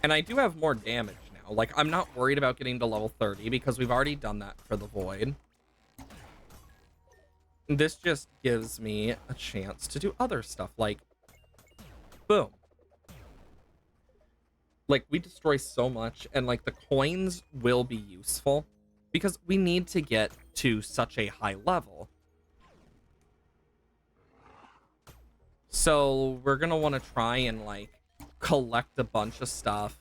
And I do have more damage now. Like, I'm not worried about getting to level 30 because we've already done that for the void. This just gives me a chance to do other stuff, like, boom. Like, we destroy so much, and, like, the coins will be useful because we need to get to such a high level. So, we're gonna want to try and, like, collect a bunch of stuff,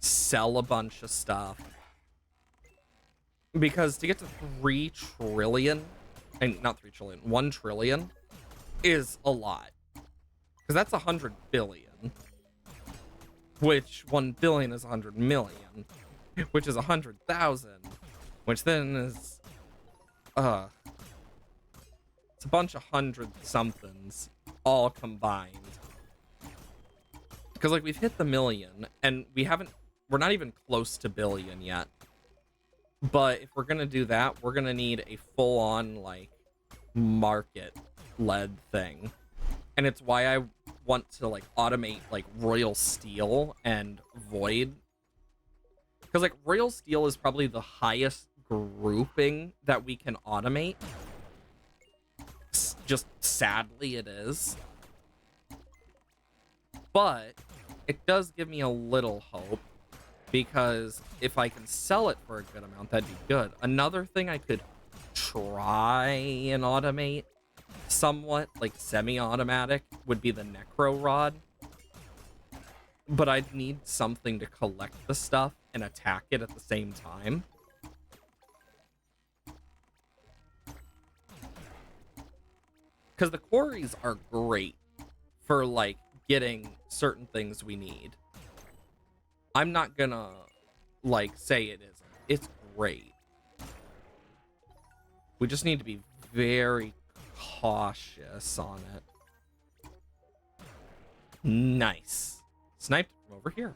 sell a bunch of stuff. Because to get to 3 trillion, and not 3 trillion, 1 trillion is a lot. Because that's 100 billion. Which 1 billion is 100 million. Which is 100,000. Which then is... it's a bunch of 100-somethings all combined. Because, like, we've hit the million, and we're not even close to billion yet. But if we're gonna do that, we're gonna need a full-on, like, market-led thing. And it's why I want to, like, automate, like, Royal Steel and Void. Because, like, Royal Steel is probably the highest grouping that we can automate. Just sadly it is. But it does give me a little hope. Because if I can sell it for a good amount, that'd be good. Another thing I could try and automate somewhat, like semi-automatic, would be the Necro Rod. But I'd need something to collect the stuff and attack it at the same time. Because the quarries are great for, like, getting certain things we need. I'm not gonna, like, say it isn't. It's great. We just need to be very cautious on it. Nice. Sniped from over here.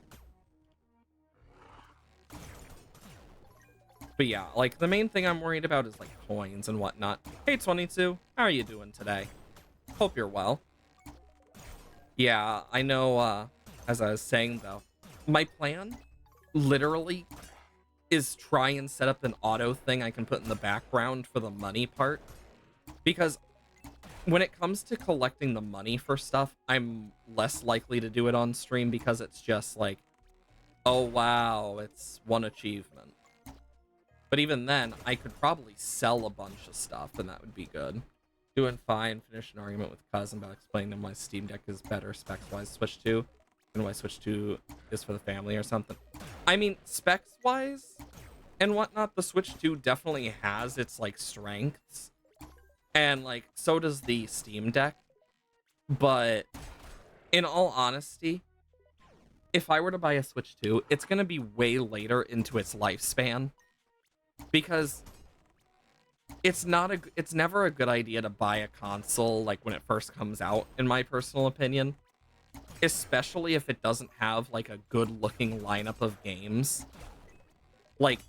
But yeah, like, the main thing I'm worried about is, like, coins and whatnot. Hey, 22. How are you doing today? Hope you're well. Yeah, I know, as I was saying, though, my plan, literally, is try and set up an auto thing I can put in the background for the money part. Because when it comes to collecting the money for stuff, I'm less likely to do it on stream because it's just like, oh wow, it's one achievement. But even then, I could probably sell a bunch of stuff and that would be good. Doing fine, finished an argument with cousin about explaining to him why Steam Deck is better specs-wise Switch 2 and why Switch 2 is for the family or something. I mean, specs-wise and whatnot, the Switch 2 definitely has its, like, strengths. And, like, so does the Steam Deck. But in all honesty, if I were to buy a Switch 2, it's going to be way later into its lifespan. because it's never a good idea to buy a console like when it first comes out, in my personal opinion, especially if it doesn't have like a good looking lineup of games, like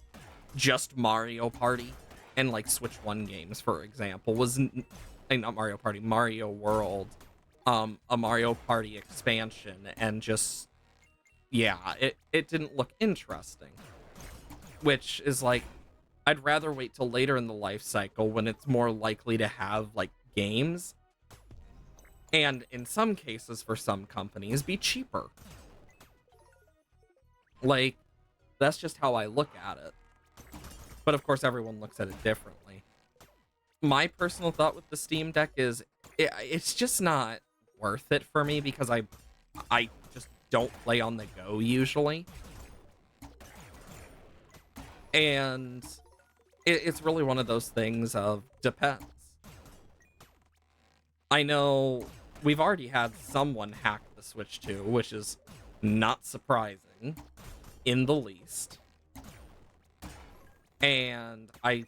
just Mario Party and like Switch 1 games, for example, not Mario Party, Mario World, a Mario Party expansion, and just, yeah, it didn't look interesting, which is like, I'd rather wait till later in the life cycle when it's more likely to have like games, and in some cases for some companies be cheaper. Like, that's just how I look at it. But of course everyone looks at it differently. My personal thought with the Steam Deck is it's just not worth it for me, because I just don't play on the go usually. And it's really one of those things of depends. I know we've already had someone hack the Switch 2, which is not surprising in the least. And I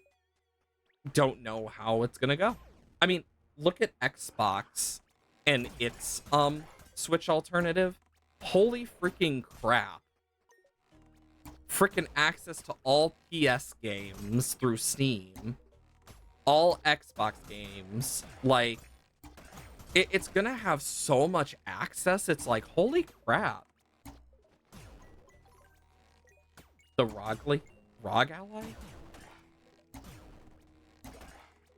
don't know how it's gonna go. I mean, look at Xbox and its Switch alternative. Holy freaking crap. Freaking access to all PS games through Steam. All Xbox games. Like, it's gonna have so much access, it's like, holy crap. The ROG Ally?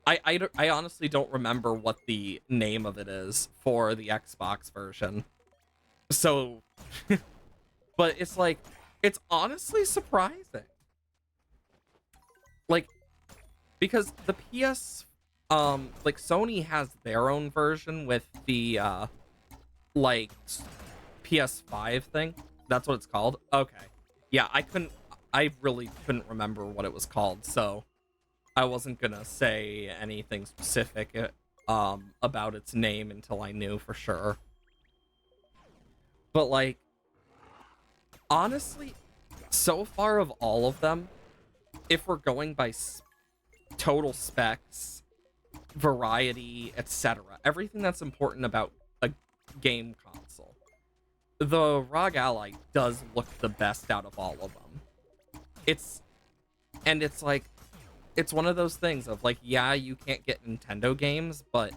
I honestly don't remember what the name of it is for the Xbox version. So, but it's like, it's honestly surprising. Like, because the PS, like Sony has their own version with the, like, PS5 thing. That's what it's called? Okay. Yeah, I really couldn't remember what it was called, so I wasn't gonna say anything specific about its name until I knew for sure. But like, honestly, so far of all of them, if we're going by total specs, variety, etc., everything that's important about a game console, the ROG Ally does look the best out of all of them. It's like, it's one of those things of like, yeah, you can't get Nintendo games, but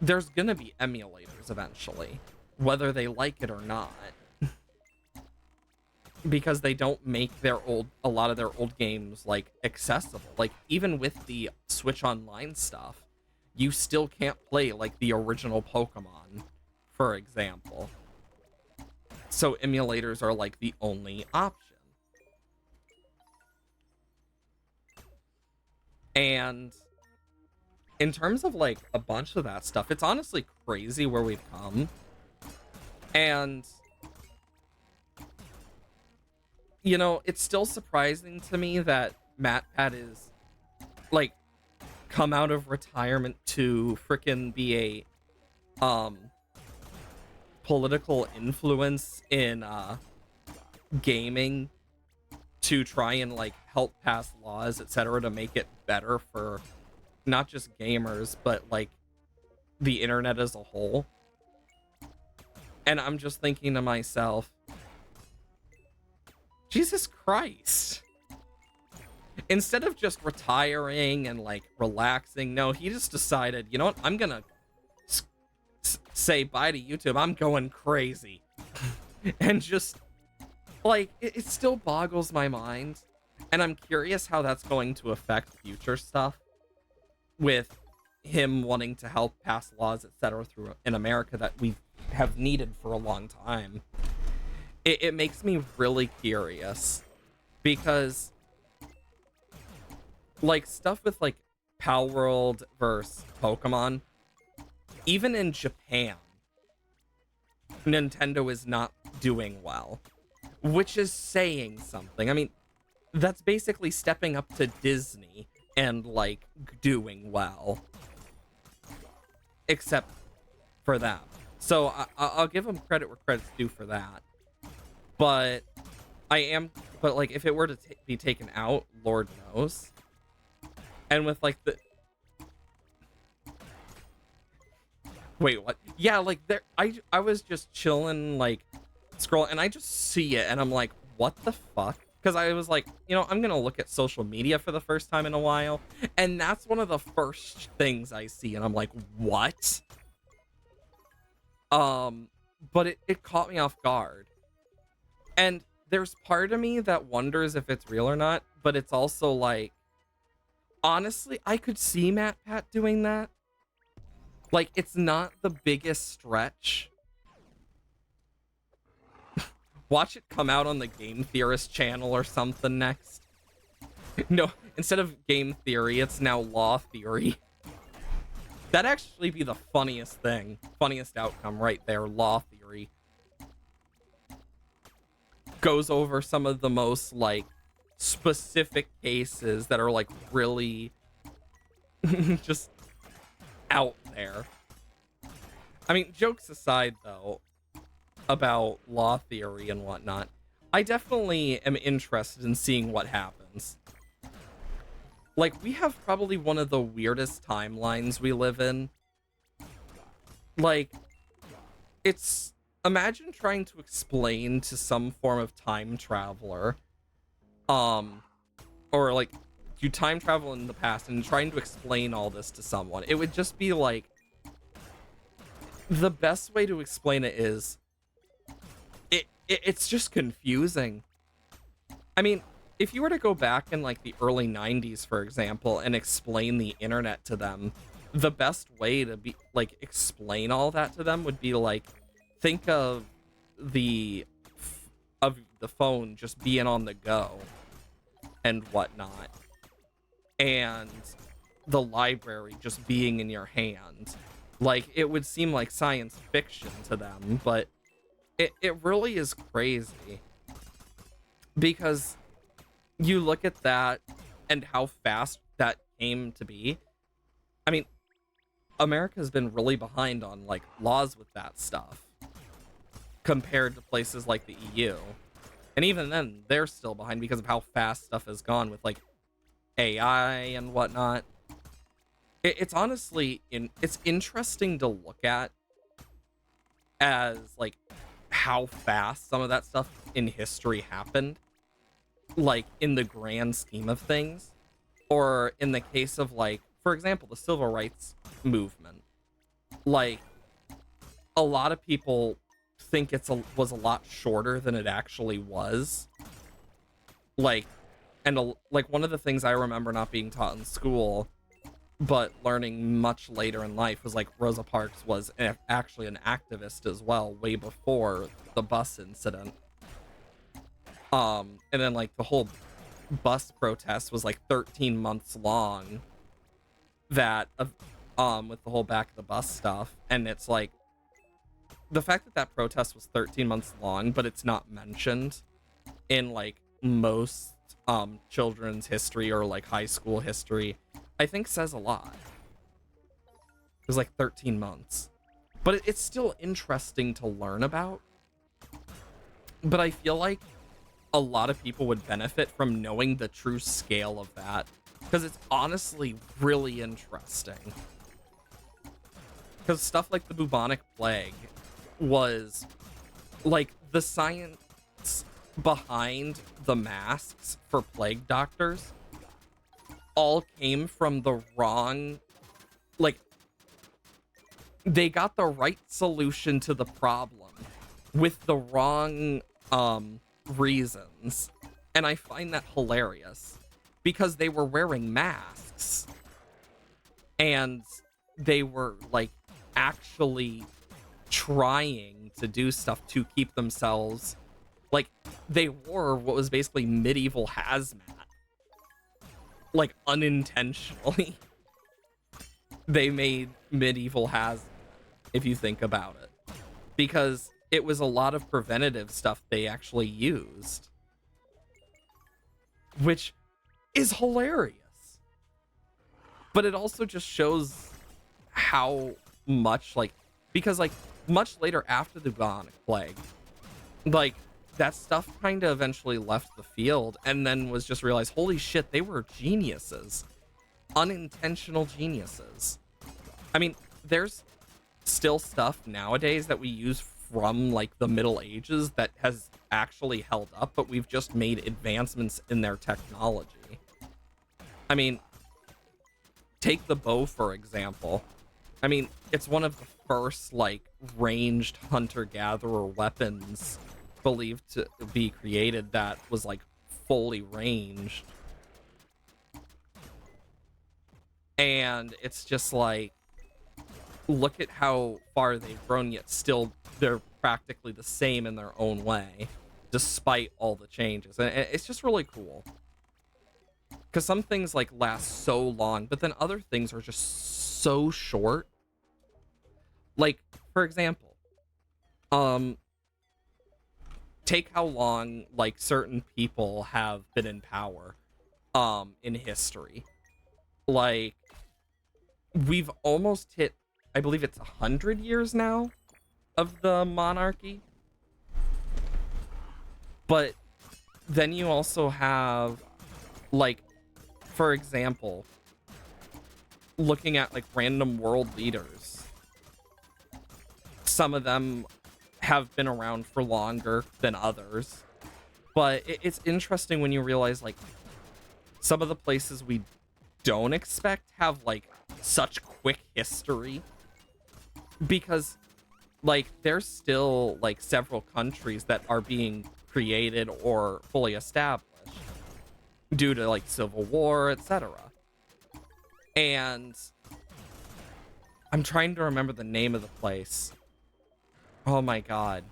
there's gonna be emulators eventually, whether they like it or not. Because they don't make a lot of their old games like accessible. Like, even with the Switch Online stuff, you still can't play like the original Pokemon, for example. So emulators are like the only option. And in terms of like a bunch of that stuff, it's honestly crazy where we've come. And, you know, it's still surprising to me that MatPat is like come out of retirement to frickin' be a political influence in gaming, to try and like help pass laws, etc., to make it better for not just gamers, but like the internet as a whole. And I'm just thinking to myself, Jesus Christ. Instead of just retiring and like relaxing, no, he just decided, you know what, I'm gonna say bye to YouTube. I'm going crazy. And just like, it still boggles my mind. And I'm curious how that's going to affect future stuff with him wanting to help pass laws, etc., through in America that we have needed for a long time. It makes me really curious, because like stuff with like Palworld versus Pokemon, even in Japan, Nintendo is not doing well, which is saying something. I mean, that's basically stepping up to Disney and like doing well, except for that. So I'll give them credit where credit's due for that. But like, if it were to be taken out, Lord knows. And with like the wait, what? Yeah, like there I was just chilling, like scroll, and I just see it and I'm like, what the fuck? Because I was like, I'm gonna look at social media for the first time in a while, and that's one of the first things I see, and I'm like, what? But it caught me off guard. And there's part of me that wonders if it's real or not, but it's also like, honestly, I could see MatPat doing that. Like, it's not the biggest stretch. Watch it come out on the Game Theorist channel or something next. No, instead of game theory, it's now law theory. That'd actually be the funniest thing. Funniest outcome right there, law theory. Goes over some of the most, like, specific cases that are, like, really just out there. I mean, jokes aside, though, about law theory and whatnot, I definitely am interested in seeing what happens. Like, we have probably one of the weirdest timelines we live in. Like, it's... Imagine trying to explain to some form of time traveler, or, like, you time travel in the past and trying to explain all this to someone. It would just be, like... The best way to explain it is... It's just confusing. I mean, if you were to go back in like the early 90s, for example, and explain the internet to them, the best way to be like explain all that to them would be like, think of the phone just being on the go and whatnot, and the library just being in your hand. Like, it would seem like science fiction to them, but it really is crazy, because you look at that and how fast that came to be. I mean, America's been really behind on like laws with that stuff compared to places like the EU. And even then, they're still behind because of how fast stuff has gone with like AI and whatnot. It's honestly it's interesting to look at as like how fast some of that stuff in history happened, like in the grand scheme of things, or in the case of like, for example, the civil rights movement. Like, a lot of people think was a lot shorter than it actually was. Like, and like one of the things I remember not being taught in school, but learning much later in life, was like Rosa Parks was actually an activist as well, way before the bus incident. And then like the whole bus protest was like 13 months long, that with the whole back of the bus stuff. And it's like, the fact that that protest was 13 months long, but it's not mentioned in like most children's history or like high school history, I think says a lot. It was like 13 months. But it's still interesting to learn about. But I feel like a lot of people would benefit from knowing the true scale of that, because it's honestly really interesting. Because stuff like the bubonic plague was like, the science behind the masks for plague doctors all came from the wrong, like, they got the right solution to the problem with the wrong reasons. And I find that hilarious, because they were wearing masks and they were like actually trying to do stuff to keep themselves, like, they wore what was basically medieval hazmat, like, unintentionally. They made medieval hazmat, if you think about it, because it was a lot of preventative stuff they actually used, which is hilarious. But it also just shows how much, like, because like much later after the bubonic plague, like, that stuff kind of eventually left the field, and then was just realized, holy shit, they were geniuses. unintentional geniuses. I mean, there's still stuff nowadays that we use from like the Middle Ages that has actually held up, but we've just made advancements in their technology. I mean, take the bow, for example. I mean, it's one of the first like ranged hunter-gatherer weapons believed to be created that was like fully ranged. And it's just like, look at how far they've grown, yet still they're practically the same in their own way, despite all the changes. And it's just really cool. Because some things like last so long, but then other things are just so short. Like, for example, take how long like certain people have been in power in history. Like, we've almost hit, I believe it's 100 years now of the monarchy. But then you also have, like, for example, looking at like random world leaders. Some of them have been around for longer than others. But it's interesting when you realize like some of the places we don't expect have like such quick history, because like there's still like several countries that are being created or fully established due to like civil war, etc. And I'm trying to remember the name of the place. Oh my god.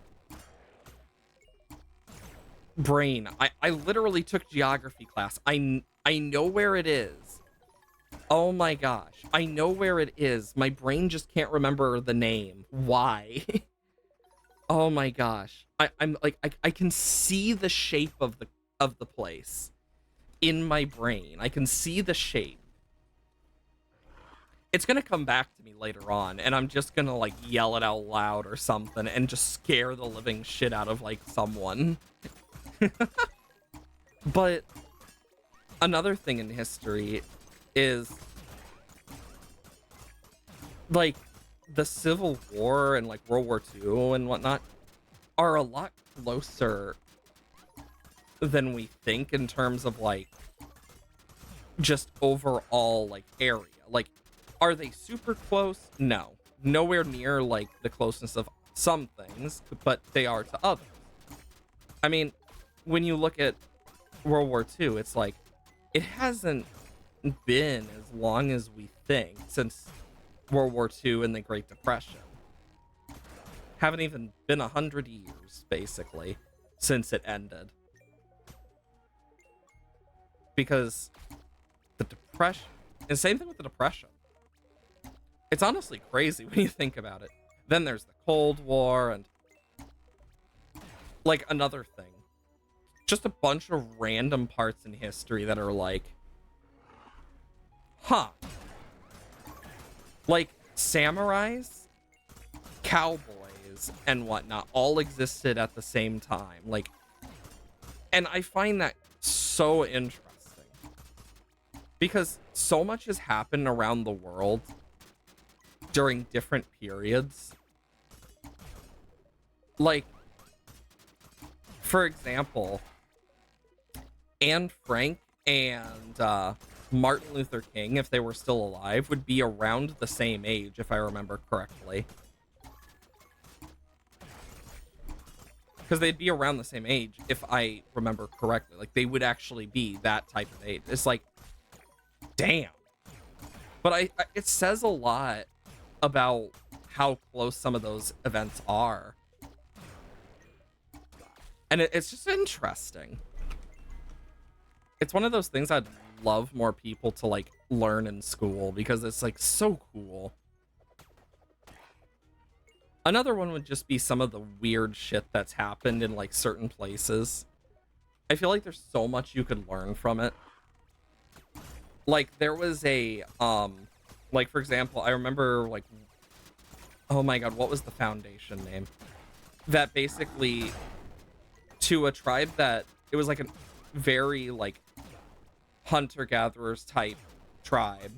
Brain. I literally took geography class. I know where it is. Oh my gosh. I know where it is. My brain just can't remember the name. Why? Oh my gosh. I'm like I can see the shape of the place in my brain. I can see the shape. It's gonna come back to me later on, and I'm just gonna like yell it out loud or something and just scare the living shit out of like someone. But another thing in history is like the Civil War and like World War II and whatnot are a lot closer than we think in terms of like just overall like area. Like, are they super close? No. Nowhere near like the closeness of some things, but they are to others. I mean, when you look at World War II, it's like it hasn't been as long as we think since World War II and the Great Depression. Haven't even been 100 years, basically, since it ended. Because the Depression, and same thing with the Depression. It's honestly crazy when you think about it. Then there's the Cold War and like another thing. Just a bunch of random parts in history that are like, huh. Like samurais, cowboys, and whatnot all existed at the same time. Like, and I find that so interesting because so much has happened around the world during different periods. Like, for example, Anne Frank and Martin Luther King, if they were still alive, would be around the same age, if I remember correctly. Because they'd be around the same age, if I remember correctly. Like, they would actually be that type of age. It's like, damn. But it says a lot about how close some of those events are. And it's just interesting. It's one of those things I'd love more people to like learn in school because it's like so cool. Another one would just be some of the weird shit that's happened in like certain places. I feel like there's so much you could learn from it. Like there was a like for example, I remember like, oh my god, what was the foundation name? That basically to a tribe that it was like a very like hunter-gatherers type tribe,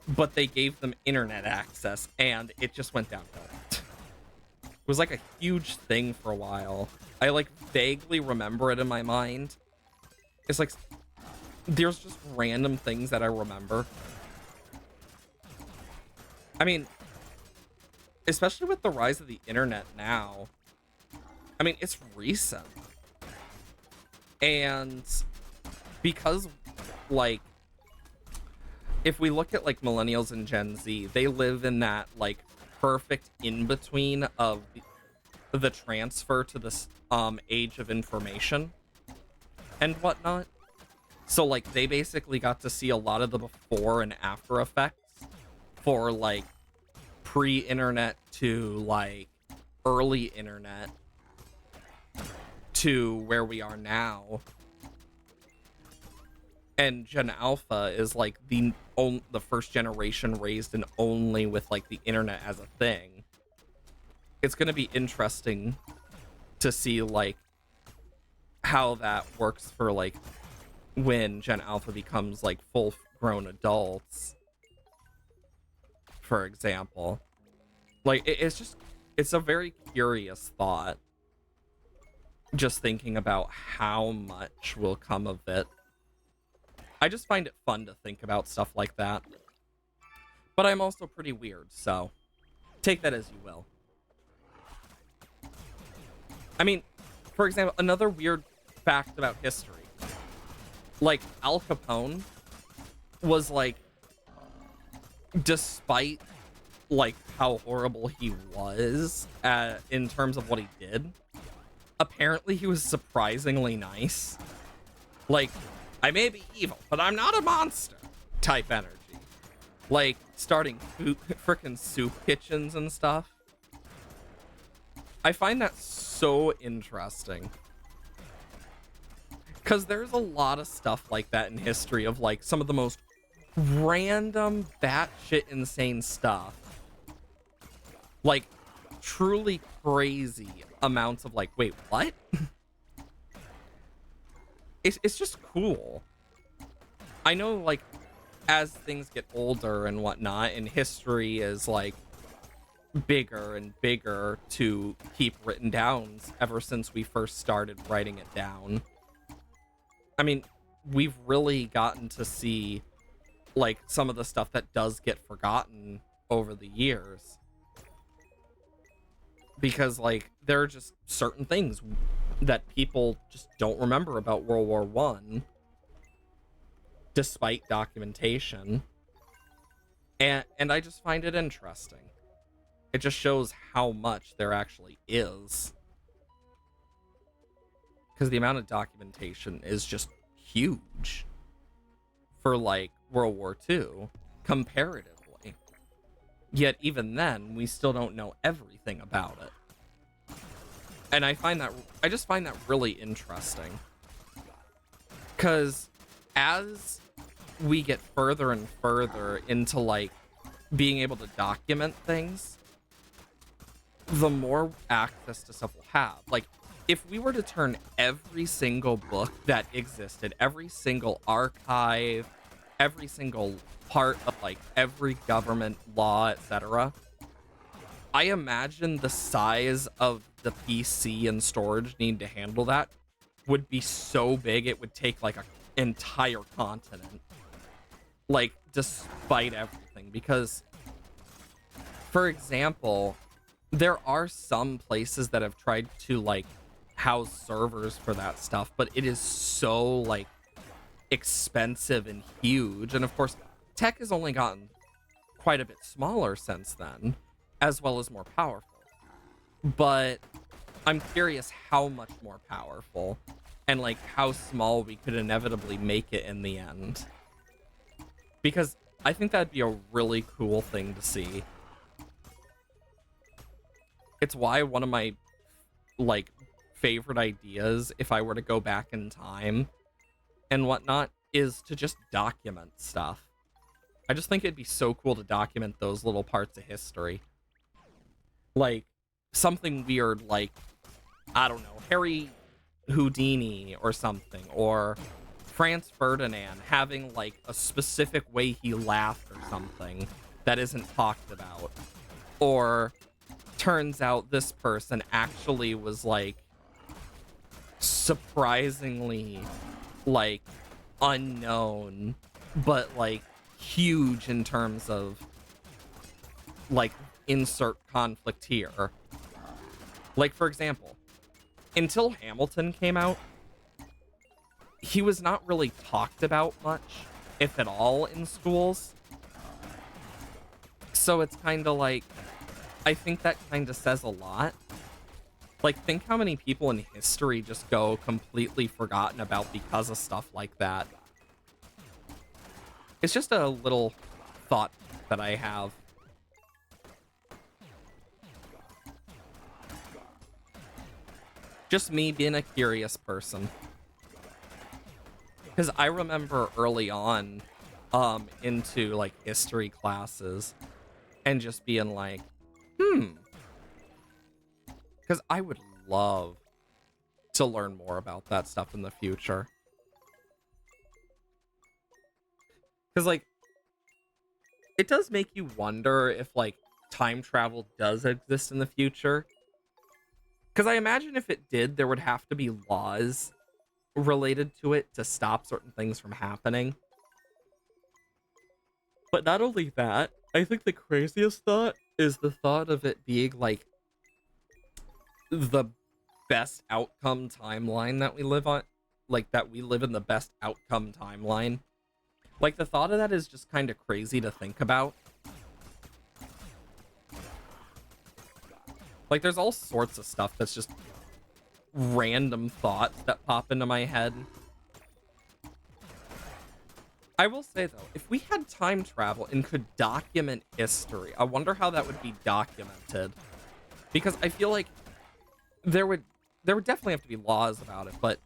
but they gave them internet access, and it just went downhill. It was like a huge thing for a while. I like vaguely remember it in my mind. It's like there's just random things that I remember. I mean, especially with the rise of the internet now. I mean, it's recent. And because, like, if we look at, like, millennials and Gen Z, they live in that, like, perfect in-between of the transfer to this age of information and whatnot. So, like, they basically got to see a lot of the before and after effects for, like, pre-internet to, like, early internet to where we are now. And Gen Alpha is like the first generation raised and only with like the internet as a thing. It's going to be interesting to see like how that works for like when Gen Alpha becomes like full grown adults, for example. Like it's a very curious thought, just thinking about how much will come of it. I just find it fun to think about stuff like that. But I'm also pretty weird, so take that as you will. I mean, for example, another weird fact about history. Like, Al Capone was, like, despite, like, how horrible he was in terms of what he did, apparently he was surprisingly nice. Like, I may be evil, but I'm not a monster type energy. Like, starting frickin' soup kitchens and stuff. I find that so interesting. Because there's a lot of stuff like that in history of, like, some of the most random, batshit insane stuff. Like, truly crazy amounts of, like, wait, what? It's just cool. I know, like, as things get older and whatnot, and history is, like, bigger and bigger to keep written down ever since we first started writing it down. I mean, we've really gotten to see, like, some of the stuff that does get forgotten over the years. Because, like, there are just certain things that people just don't remember about World War I, despite documentation. And I just find it interesting. It just shows how much there actually is. Because the amount of documentation is just huge for, like, World War II, comparatively. Yet, even then, we still don't know everything about it. And I just find that really interesting. Because as we get further and further into, like, being able to document things, the more access to stuff we'll have. Like, if we were to turn every single book that existed, every single archive, every single part of, like, every government law, etc., I imagine the size of the PC and storage needed to handle that would be so big it would take, like, an entire continent. Like, despite everything. Because, for example, there are some places that have tried to, like, house servers for that stuff, but it is so, like, expensive and huge. And of course, tech has only gotten quite a bit smaller since then, as well as more powerful. But I'm curious how much more powerful and, like, how small we could inevitably make it in the end. Because I think that'd be a really cool thing to see. It's why one of my, like, favorite ideas, if I were to go back in time and whatnot, is to just document stuff. I just think it'd be so cool to document those little parts of history. Like, something weird like, I don't know, Harry Houdini or something, or Franz Ferdinand having like a specific way he laughed or something that isn't talked about. Or turns out this person actually was like surprisingly like unknown, but like huge in terms of like insert conflict here. Like, for example, until Hamilton came out, he was not really talked about much, if at all, in schools. So it's kind of like, I think that kind of says a lot. Like, think how many people in history just go completely forgotten about because of stuff like that. It's just a little thought that I have. Just me being a curious person. Because I remember early on, into like history classes, and just being like, because I would love to learn more about that stuff in the future. Because like, it does make you wonder if like time travel does exist in the future. Because I imagine if it did, there would have to be laws related to it to stop certain things from happening. But not only that, I think the craziest thought is the thought of it being like the best outcome timeline that we live on. Like that we live in the best outcome timeline. Like the thought of that is just kind of crazy to think about. Like there's all sorts of stuff that's just random thoughts that pop into my head. I will say though, if we had time travel and could document history, I wonder how that would be documented. Because I feel like there would definitely have to be laws about it, but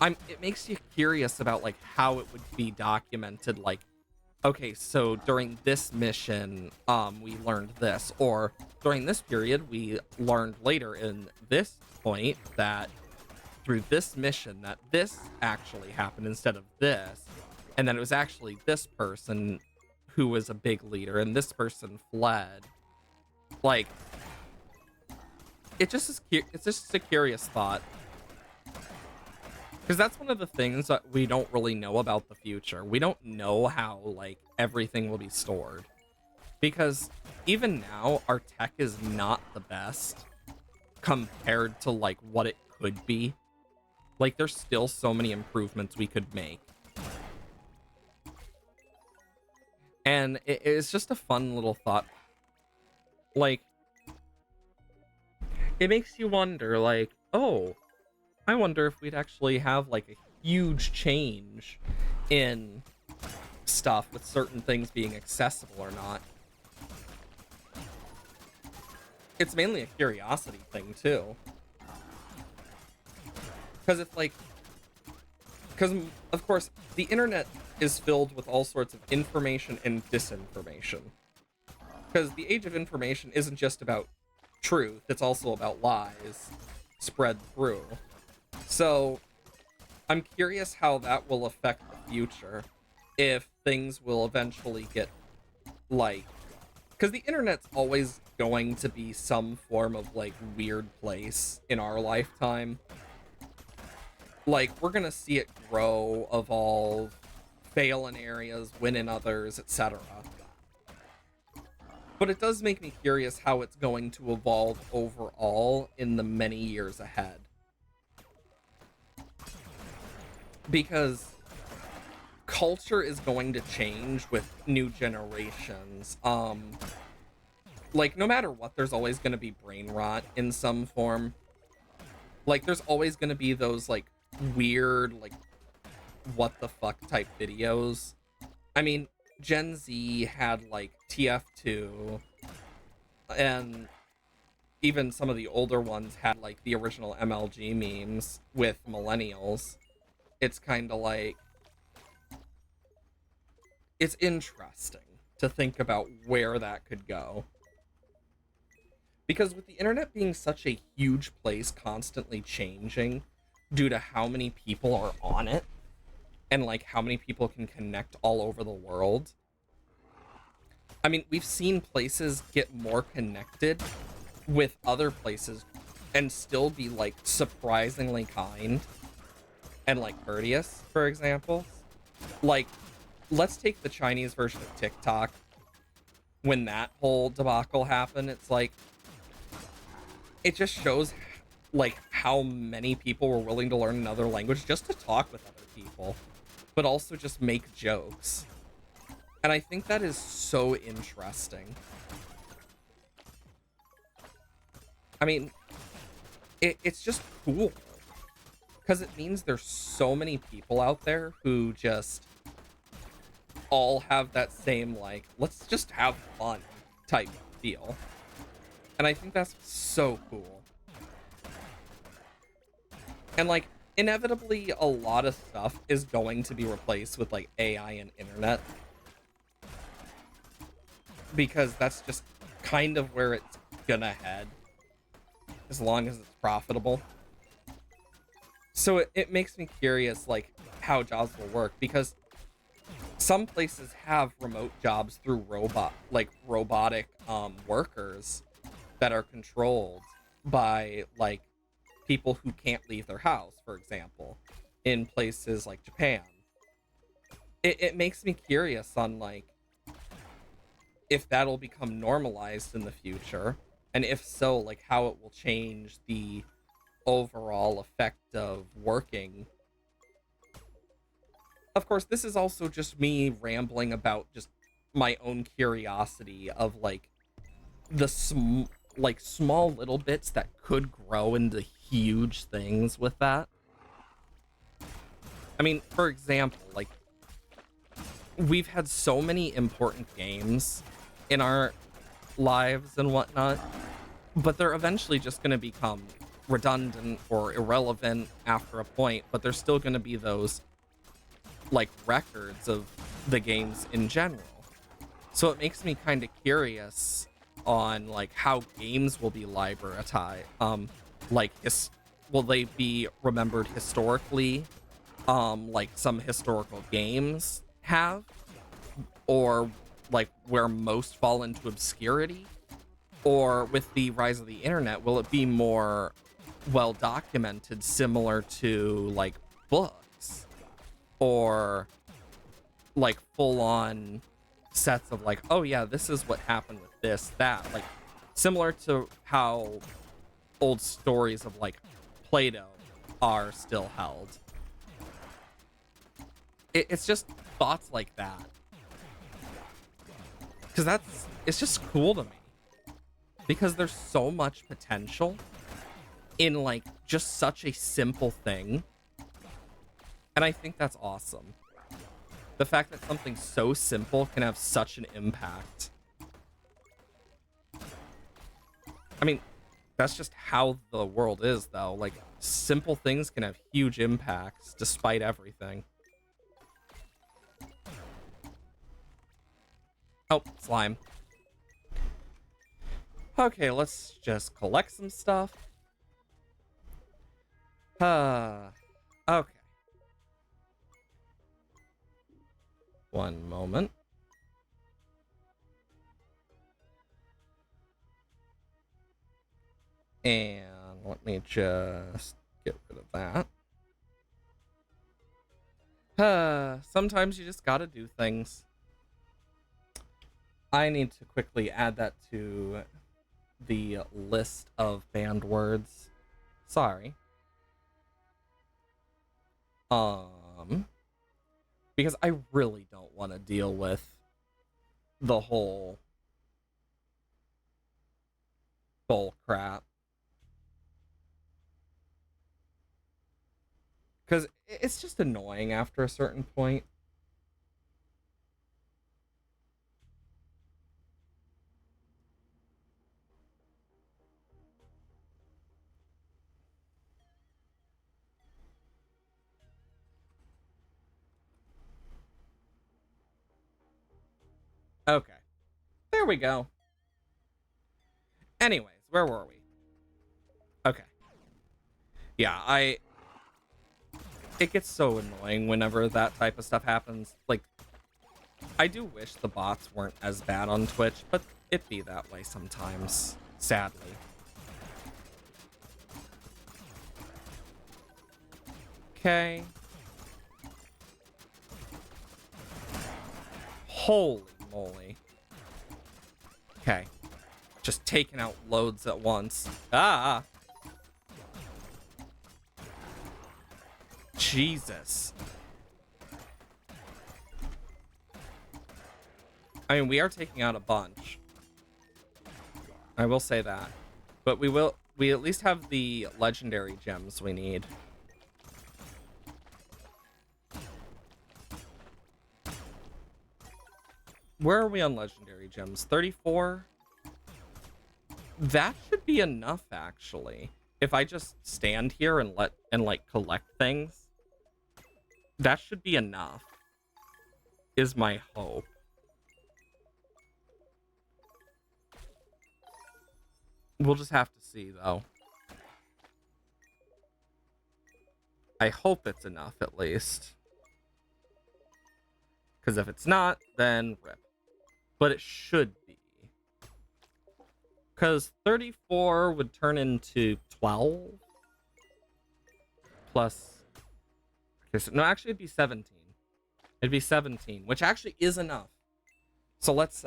it makes you curious about like how it would be documented. Like, okay, so during this mission, we learned this, or during this period, we learned later in this point that through this mission that this actually happened instead of this, and then it was actually this person who was a big leader, and this person fled. Like, it's just a curious thought. Because that's one of the things that we don't really know about the future. We don't know how, like, everything will be stored. Because even now, our tech is not the best compared to, like, what it could be. Like, there's still so many improvements we could make. And it's just a fun little thought. Like, it makes you wonder, like, oh, I wonder if we'd actually have like a huge change in stuff with certain things being accessible or not. It's mainly a curiosity thing too. Because it's like, because of course the internet is filled with all sorts of information and disinformation. Because the age of information isn't just about truth, it's also about lies spread through. So, I'm curious how that will affect the future, if things will eventually get, like... Because the internet's always going to be some form of, like, weird place in our lifetime. Like, we're gonna see it grow, evolve, fail in areas, win in others, etc. But it does make me curious how it's going to evolve overall in the many years ahead. Because culture is going to change with new generations. Like, no matter what, there's always going to be brain rot in some form. Like, there's always going to be those, like, weird, like, what the fuck type videos. I mean, Gen Z had, like, TF2, and even some of the older ones had, like, the original MLG memes with millennials. It's kind of like, it's interesting to think about where that could go. Because with the internet being such a huge place, constantly changing due to how many people are on it, and like how many people can connect all over the world. I mean, we've seen places get more connected with other places and still be like surprisingly kind and like courteous, for example. Like, let's take the Chinese version of TikTok. When that whole debacle happened, it's like, it just shows like how many people were willing to learn another language just to talk with other people, but also just make jokes. And I think that is so interesting. I mean, it's just cool because it means there's so many people out there who just all have that same, like, let's just have fun type feel. And I think that's so cool. And like, inevitably, a lot of stuff is going to be replaced with like AI and internet, because that's just kind of where it's gonna head, as long as it's profitable. So it makes me curious, like, how jobs will work, because some places have remote jobs through robotic workers that are controlled by like people who can't leave their house, for example, in places like Japan. It makes me curious on like if that'll become normalized in the future, and if so, like how it will change the overall effect of working. Of course, this is also just me rambling about just my own curiosity of like the small little bits that could grow into huge things with that. I mean, for example, like, we've had so many important games in our lives and whatnot, but they're eventually just going to become redundant or irrelevant after a point, but there's still going to be those like records of the games in general. So it makes me kind of curious on like how games will be libratized. Like will they be remembered historically, like some historical games have, or like where most fall into obscurity? Or with the rise of the internet, will it be more well documented, similar to like books, or like full on sets of like, oh yeah, this is what happened with this, that, like similar to how old stories of like Plato are still held. It's just thoughts like that, because it's just cool to me, because there's so much potential in like just such a simple thing. And I think that's awesome. The fact that something so simple can have such an impact. I mean, that's just how the world is, though. Like, simple things can have huge impacts despite everything. Oh, slime. Okay, let's just collect some stuff. Okay. One moment. And let me just get rid of that. Sometimes you just gotta do things. I need to quickly add that to the list of banned words. Sorry. Because I really don't want to deal with the whole bull crap. Because it's just annoying after a certain point. Okay. There we go. Anyways, where were we? Okay. Yeah, It gets so annoying whenever that type of stuff happens. Like, I do wish the bots weren't as bad on Twitch, but it be that way sometimes, sadly. Okay. Holy moly. Okay. Just taking out loads at once. Ah! Jesus. I mean, we are taking out a bunch. I will say that. But we at least have the legendary gems we need. Where are we on legendary gems? 34? That should be enough, actually. If I just stand here and like collect things, that should be enough. Is my hope. We'll just have to see, though. I hope it's enough, at least. Because if it's not, then rip. But it should be. Because 34 would turn into 12? Plus... Okay, so, no, actually it'd be 17. It'd be 17, which actually is enough. So let's,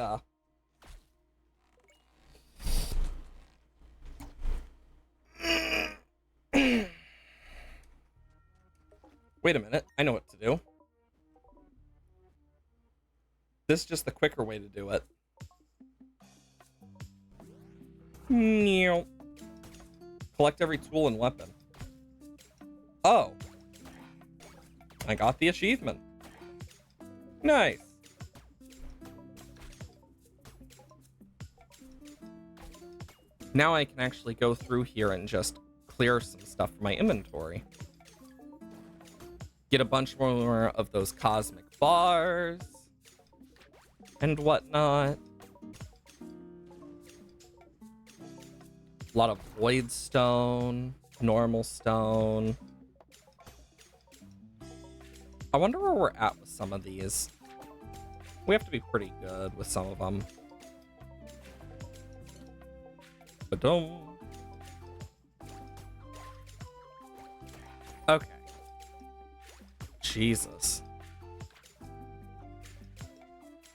Wait a minute, I know what to do. This is just the quicker way to do it. Collect every tool and weapon. Oh. I got the achievement. Nice. Now I can actually go through here and just clear some stuff from my inventory. Get a bunch more of those cosmic bars and whatnot. A lot of void stone, normal stone. I wonder where we're at with some of these. We have to be pretty good with some of them. Ba-dum. Okay. Jesus.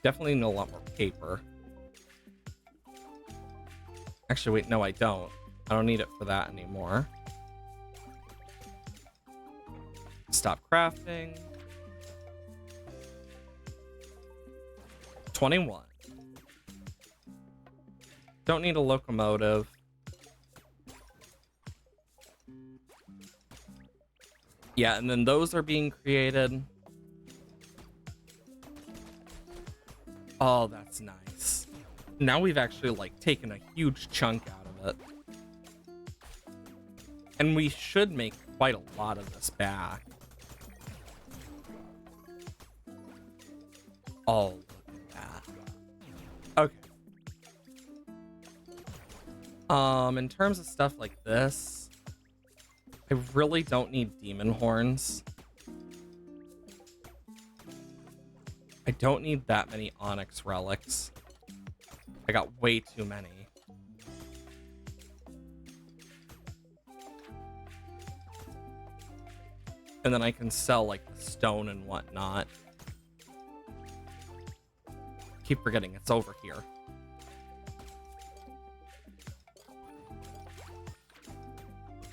Definitely need a lot more paper. Actually, wait, no, I don't. I don't need it for that anymore. Stop crafting. 21. Don't need a locomotive. Yeah, and then those are being created. Oh, that's nice. Now we've actually, like, taken a huge chunk out of it. And we should make quite a lot of this back. Oh, look at that. Okay. In terms of stuff like this, I really don't need demon horns. I don't need that many onyx relics. I got way too many. And then I can sell, like, the stone and whatnot. Keep forgetting it's over here.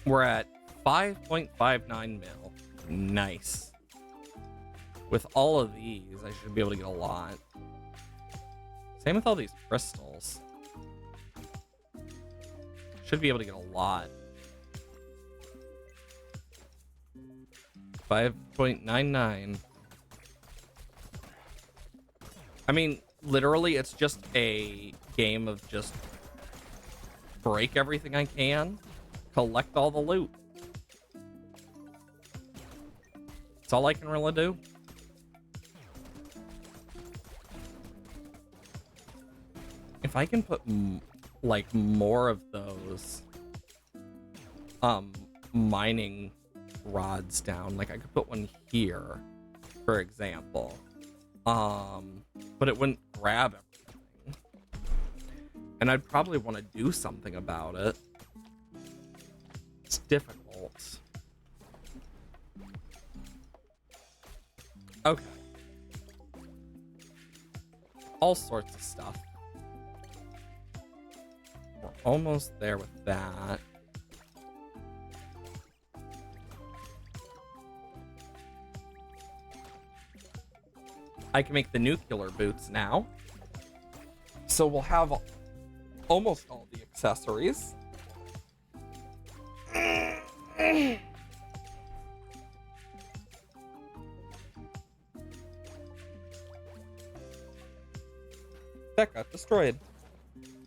We're at 5.59 mil. Nice. With all of these, I should be able to get a lot. Same with all these crystals. Should be able to get a lot. 5.99. I mean, literally, it's just a game of just break everything I can, collect all the loot. That's all I can really do. If I can put like more of those mining rods down. Like I could put one here, for example. But it wouldn't grab everything. And I'd probably want to do something about it. It's difficult. Okay. All sorts of stuff. We're almost there with that. I can make the nuclear boots now. So we'll have almost all the accessories. That got destroyed.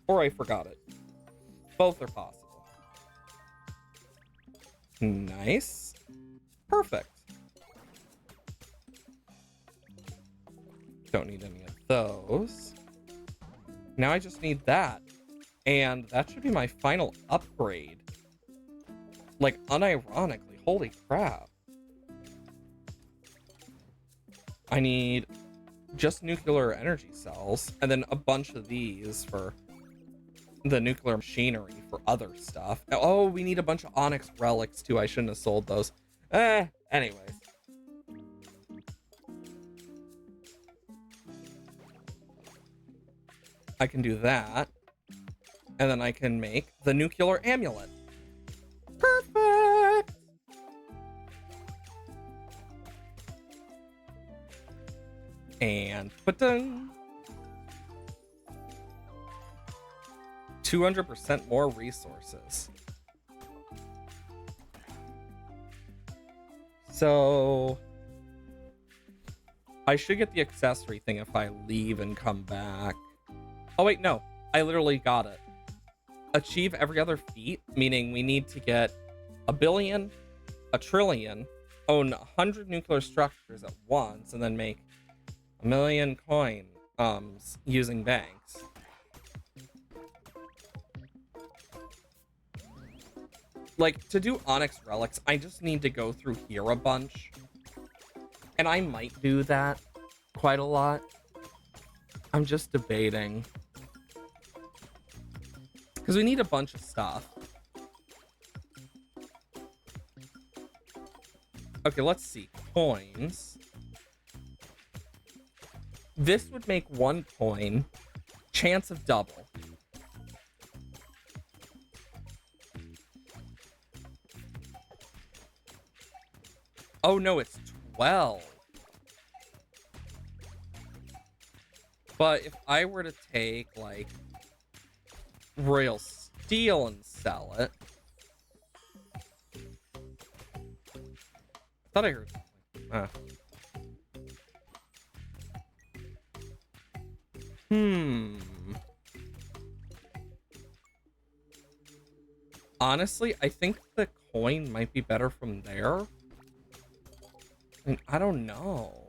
Or I forgot it. Both are possible. Nice. Perfect. Don't need any of those. Now I just need that. And that should be my final upgrade. Like, unironically. Holy crap. I need just nuclear energy cells. And then a bunch of these for the nuclear machinery for other stuff. Oh, we need a bunch of onyx relics too. I shouldn't have sold those. Anyways. I can do that. And then I can make the nuclear amulet. Perfect! And ba-dun! 200% more resources. So I should get the accessory thing if I leave and come back. Oh wait, no. I literally got it. Achieve every other feat, meaning we need to get 1 billion, 1 trillion, own 100 nuclear structures at once, and then make 1 million coins using banks. Like, to do onyx relics, I just need to go through here a bunch. And I might do that quite a lot. I'm just debating. Because we need a bunch of stuff. Okay, let's see. Coins. This would make 1 coin. Chance of double. Oh no, it's 12. But if I were to take, like, royal steel and sell it. I thought I heard something. Honestly, I think the coin might be better from there. I mean, I don't know.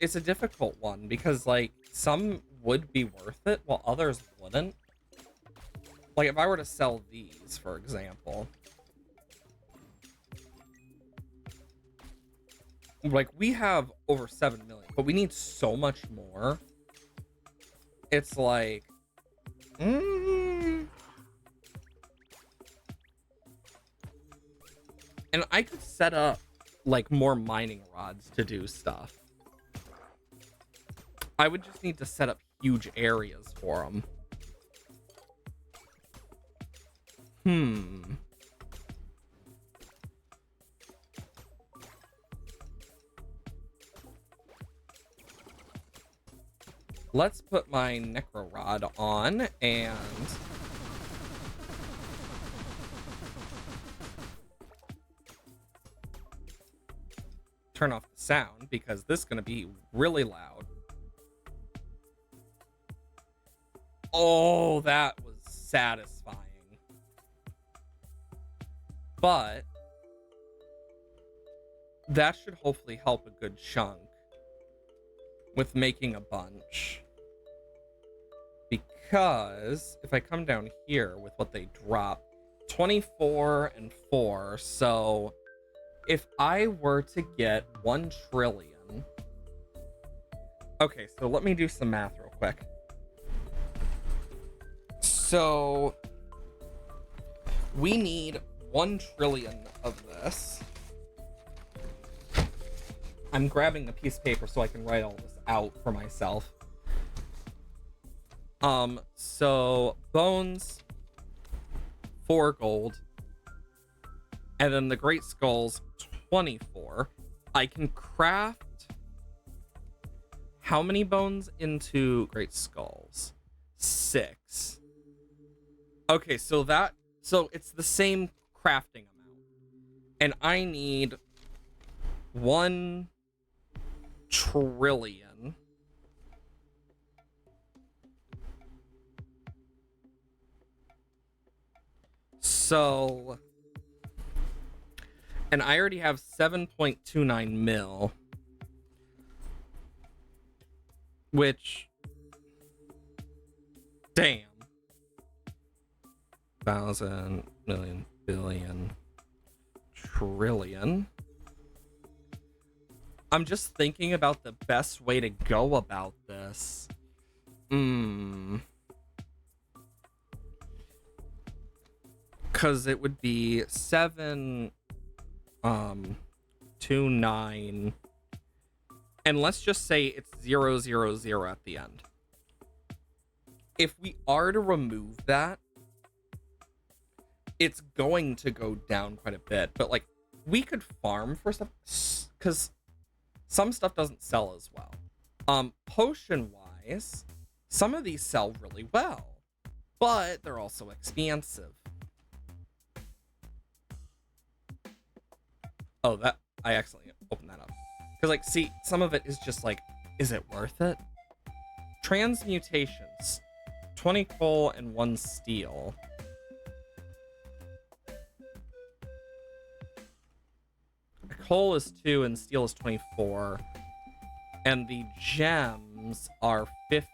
It's a difficult one because, like, some would be worth it while others wouldn't. Like, if I were to sell these, for example. Like, we have over 7 million, but we need so much more. It's like... And I could set up, like, more mining rods to do stuff. I would just need to set up huge areas for them. Let's put my necro rod on and turn off the sound because this is going to be really loud. Oh, that was satisfying. But that should hopefully help a good chunk with making a bunch. Because if I come down here with what they drop, 24 and 4. So if I were to get 1 trillion. Okay, so let me do some math real quick. So we need 1 trillion of this. I'm grabbing a piece of paper so I can write all this out for myself. So bones, 4 gold, and then the great skulls, 24. I can craft how many bones into great skulls? 6. Okay, so it's the same crafting amount, and I need 1 trillion. So, and I already have 7.29 mil, which, damn. 1,000 million billion trillion. I'm just thinking about the best way to go about this. Because it would be 729, and let's just say it's 000 at the end. If we are to remove that, it's going to go down quite a bit. But like, we could farm for stuff, because some stuff doesn't sell as well. Potion wise, some of these sell really well, but they're also expensive. Oh, that I accidentally opened that up. Because like, see, some of it is just like, is it worth it? Transmutations, 20 coal and 1 steel. Coal is 2 and steel is 24. And the gems are 50.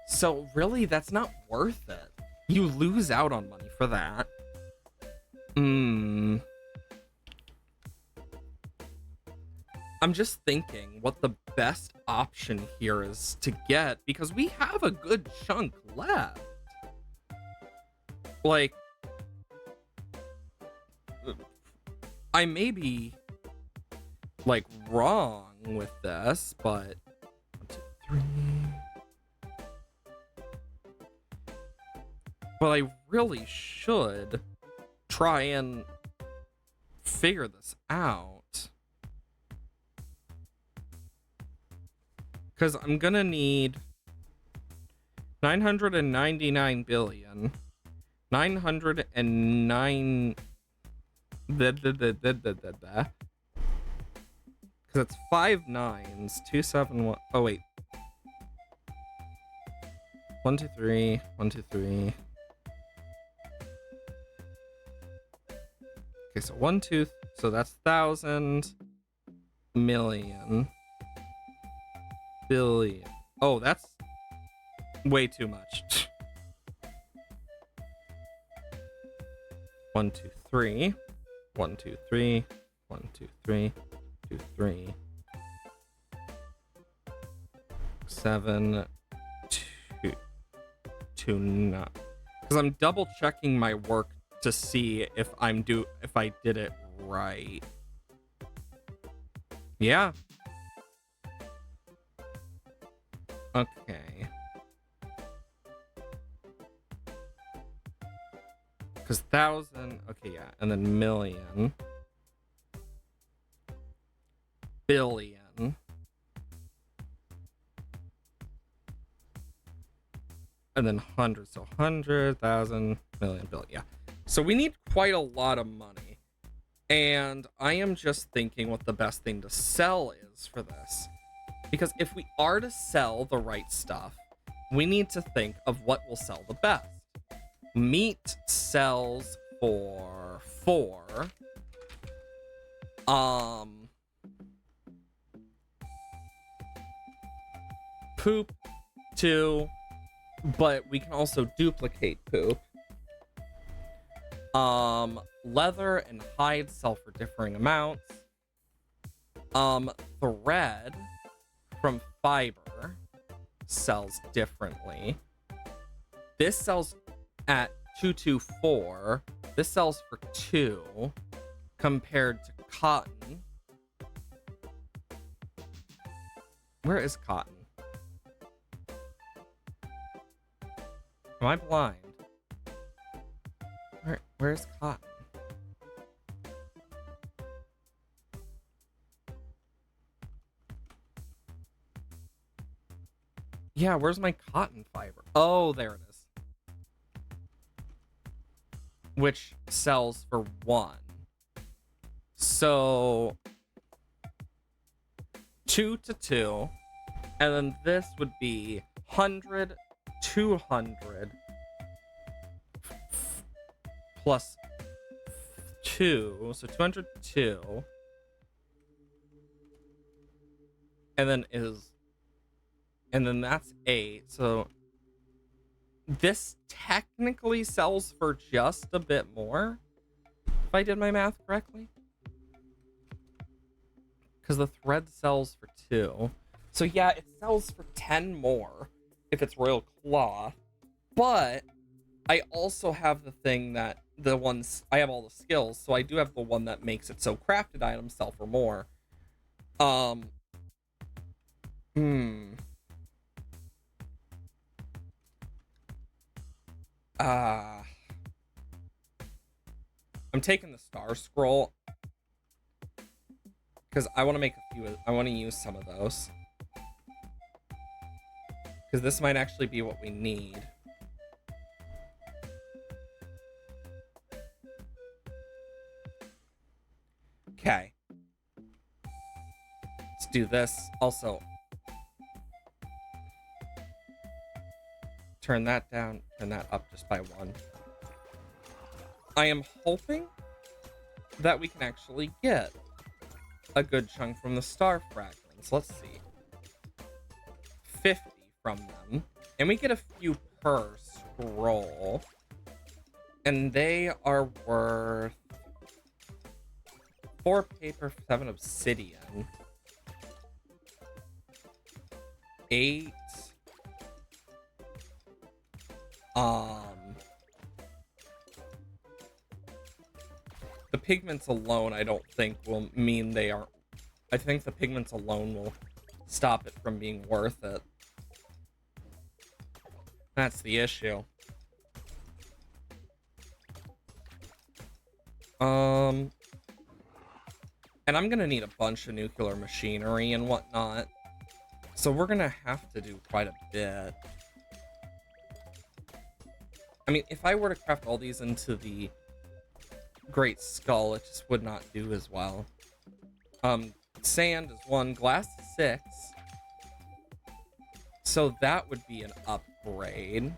So really, that's not worth it. You lose out on money for that. I'm just thinking what the best option here is to get, because we have a good chunk left. Like, I may be like wrong with this, but 1, 2, 3. But I really should try and figure this out. Because I'm gonna need 999 billion, 909. Because it's 5 9s, 2 7 1. Oh wait, 1 2 3, 1 2 3. Okay, so 1 2. So that's 1,000 million. Billion. Oh, that's way too much. 1 2 3, 1 2 3, 1 2 3, 2 3, 7 2 2 9. Because I'm double checking my work to see if I did it right. Yeah. Okay. Because 1,000, okay, yeah, and then million, billion, and then 100. So 100,000, million, billion. Yeah. So we need quite a lot of money, and I am just thinking what the best thing to sell is for this. Because if we are to sell the right stuff, we need to think of what will sell the best. Meat sells for 4. Poop 2, but we can also duplicate poop. Leather and hide sell for differing amounts. Thread from fiber sells differently. This sells at 224. This sells for 2 compared to cotton. Where is cotton? Am I blind? Where's cotton? Yeah, where's my cotton fiber? Oh, there it is. Which sells for 1. So 2 to 2. And then this would be 100, 200 plus 2. So 202. And then that's 8. So this technically sells for just a bit more, if I did my math correctly. Because the thread sells for 2. So yeah, it sells for 10 more if it's royal cloth. But I also have the thing that I have all the skills, so I do have the one that makes it so crafted items sell for more. I'm taking the star scroll because I want to make a few. I want to use some of those because this might actually be what we need. Okay. Let's do this. Also, turn that down, turn that up just by 1. I am hoping that we can actually get a good chunk from the star fragments. Let's see. 50 from them. And we get a few per scroll. And they are worth 4 paper, 7 obsidian. 8. The pigments alone, I don't think will mean they are. I think the pigments alone will stop it from being worth it. That's the issue. And I'm gonna need a bunch of nuclear machinery and whatnot. So we're gonna have to do quite a bit. I mean, if I were to craft all these into the Great Skull, it just would not do as well. Sand is 1, glass is 6. So that would be an upgrade.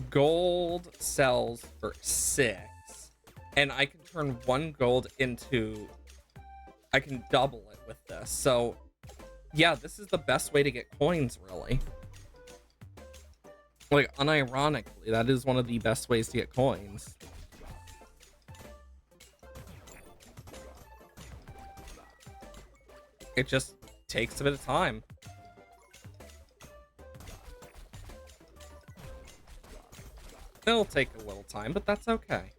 Gold sells for 6. And I can turn 1 gold into... I can double it with this. So, yeah, this is the best way to get coins, really. Like, unironically, that is one of the best ways to get coins. It just takes a bit of time. It'll take a little time, but that's okay.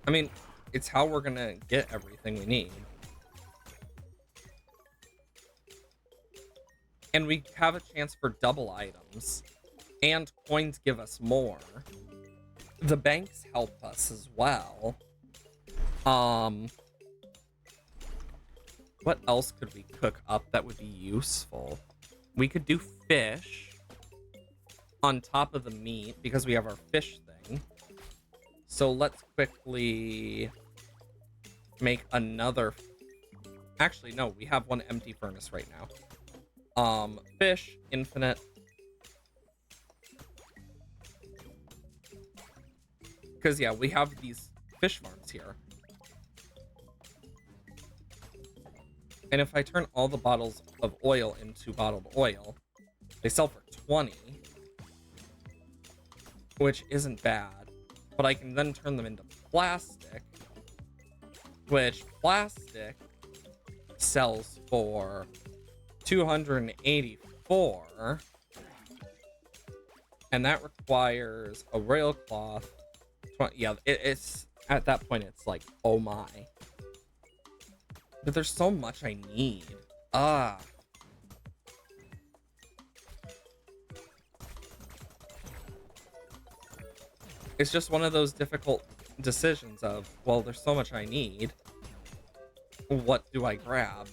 I mean, it's how we're gonna get everything we need. And we have a chance for double items. And coins give us more. The banks help us as well. What else could we cook up that would be useful? We could do fish on top of the meat because we have our fish thing. So let's quickly make another. Actually, no, we have 1 empty furnace right now. Fish, infinite. Because, yeah, we have these fish farms here. And if I turn all the bottles of oil into bottled oil, they sell for 20, which isn't bad. But I can then turn them into plastic, which plastic sells for 284, and that requires a railcloth. Yeah, it's at that point it's like, oh my. But there's so much I need. It's just one of those difficult decisions of, well, there's so much I need. What do I grab?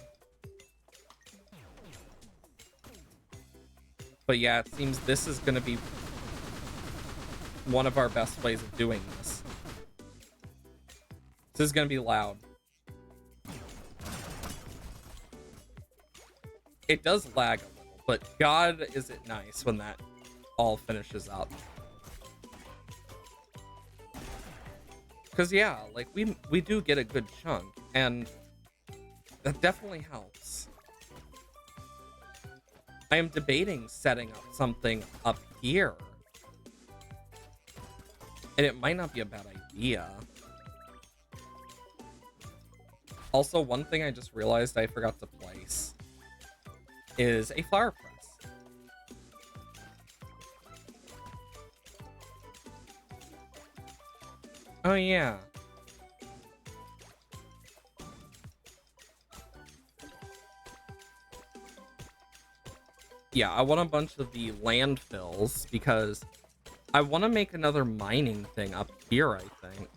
But yeah, it seems this is going to be one of our best ways of doing this. This is going to be loud. It does lag a little, but God, is it nice when that all finishes up. Because yeah, like we do get a good chunk, and that definitely helps. I am debating setting up something up here. And it might not be a bad idea. Also, one thing I just realized I forgot to place is a flower press. Oh yeah. Yeah, I want a bunch of the landfills because I want to make another mining thing up here, I think.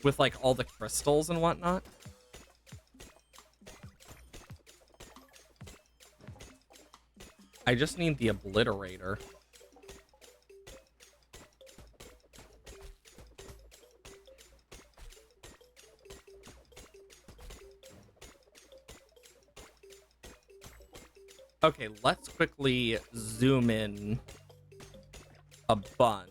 With like all the crystals and whatnot. I just need the obliterator. Okay, let's quickly zoom in a bunch.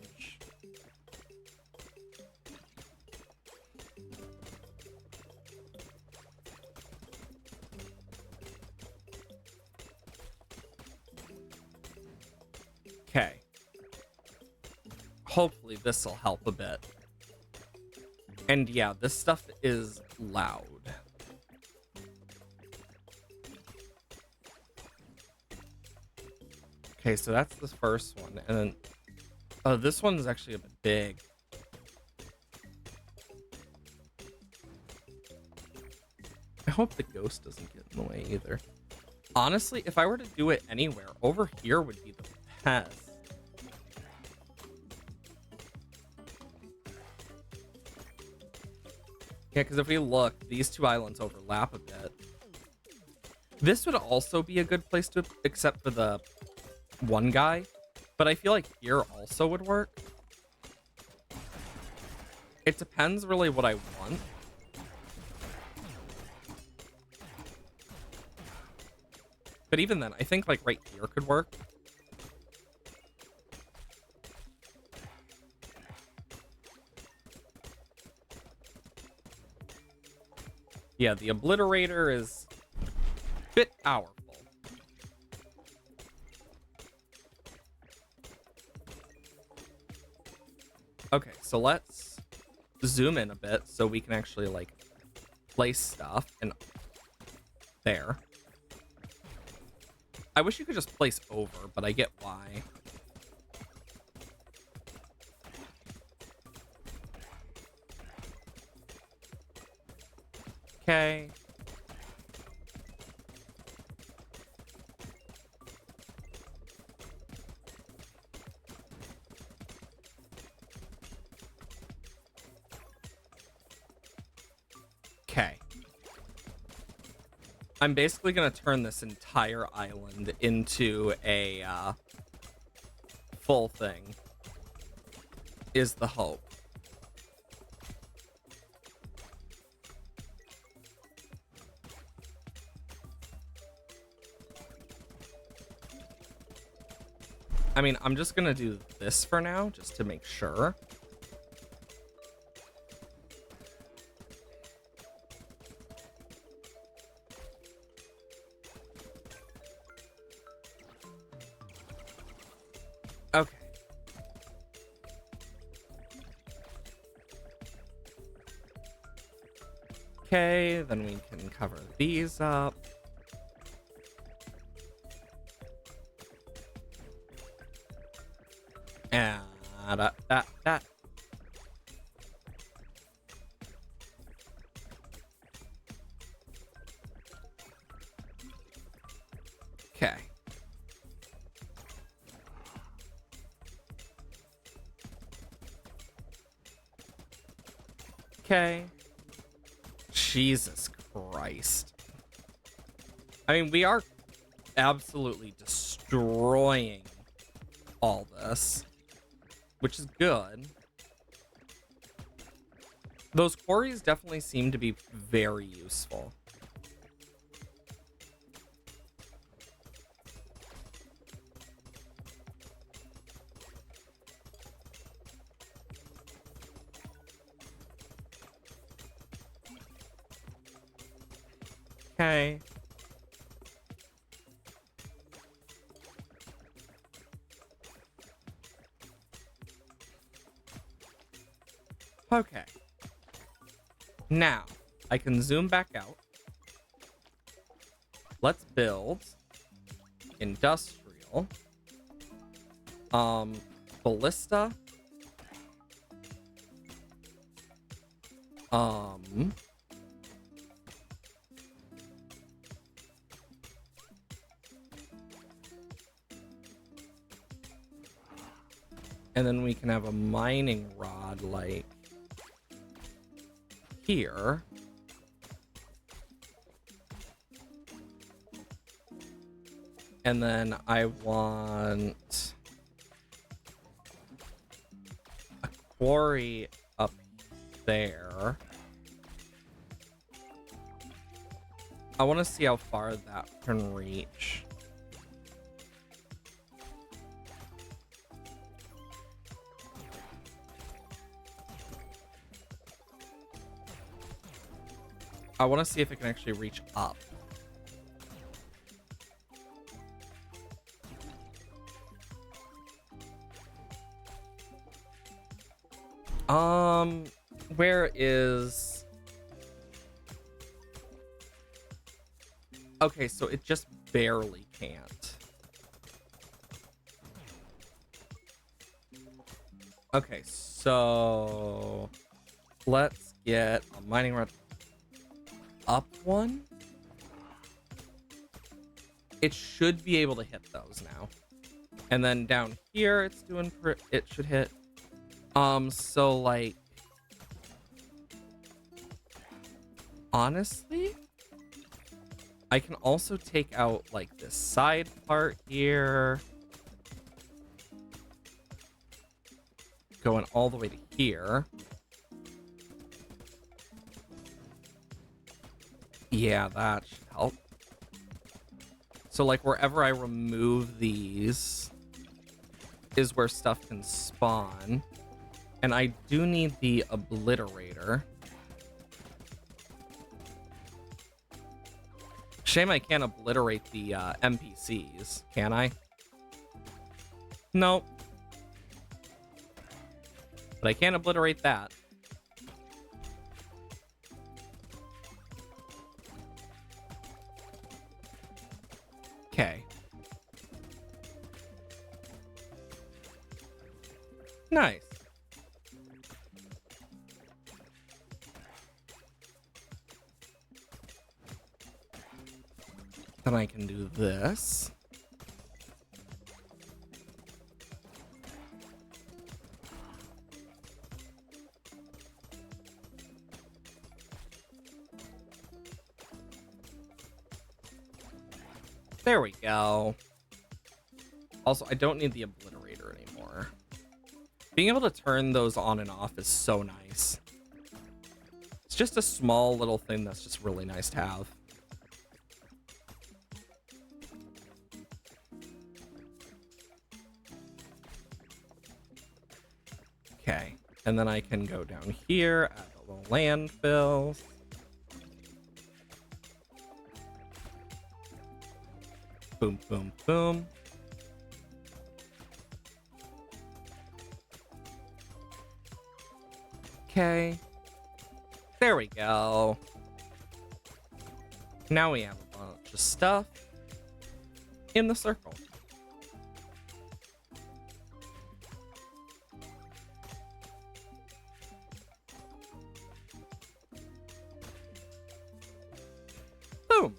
Okay. Hopefully this will help a bit. And yeah, this stuff is loud. Okay, so that's the first one. And then, oh, this one is actually a bit big. I hope the ghost doesn't get in the way either. Honestly, if I were to do it anywhere, over here would be the best. Yeah, because if we look, these two islands overlap a bit. This would also be a good place to, except for the one guy, but I feel like here also would work. It depends really what I want. But even then, I think like right here could work. Yeah, the obliterator is a bit powerful. Okay, so let's zoom in a bit so we can actually like place stuff and there. I wish you could just place over, but I get why. Okay. Okay. I'm basically going to turn this entire island into a full thing, is the hope. I mean, I'm just going to do this for now, just to make sure. Okay, then we can cover these up. And that. Okay. Okay. Jesus Christ. I mean, we are absolutely destroying all this, which is good. Those quarries definitely seem to be very useful. Okay. Okay. Now, I can zoom back out. Let's build industrial. Ballista. And then we can have a mining rod like here. And then I want a quarry up there. I want to see how far that can reach. I want to see if it can actually reach up. Where is... Okay, so it just barely can't. Okay, so let's get a mining rod up one. It should be able to hit those now. And then down here, it's doing it should hit. So like, honestly, I can also take out like this side part here, going all the way to here. Yeah, that should help. So like wherever I remove these is where stuff can spawn. And I do need the obliterator. Shame I can't obliterate the NPCs, can I? Nope. But I can't obliterate that. Okay. Nice. Then I can do this. There we go. Also, I don't need the obliterator anymore. Being able to turn those on and off is so nice. It's just a small little thing that's just really nice to have. Okay, and then I can go down here, add a little landfill. Boom, boom, boom. Okay. There we go. Now we have a bunch of stuff in the circle. Boom.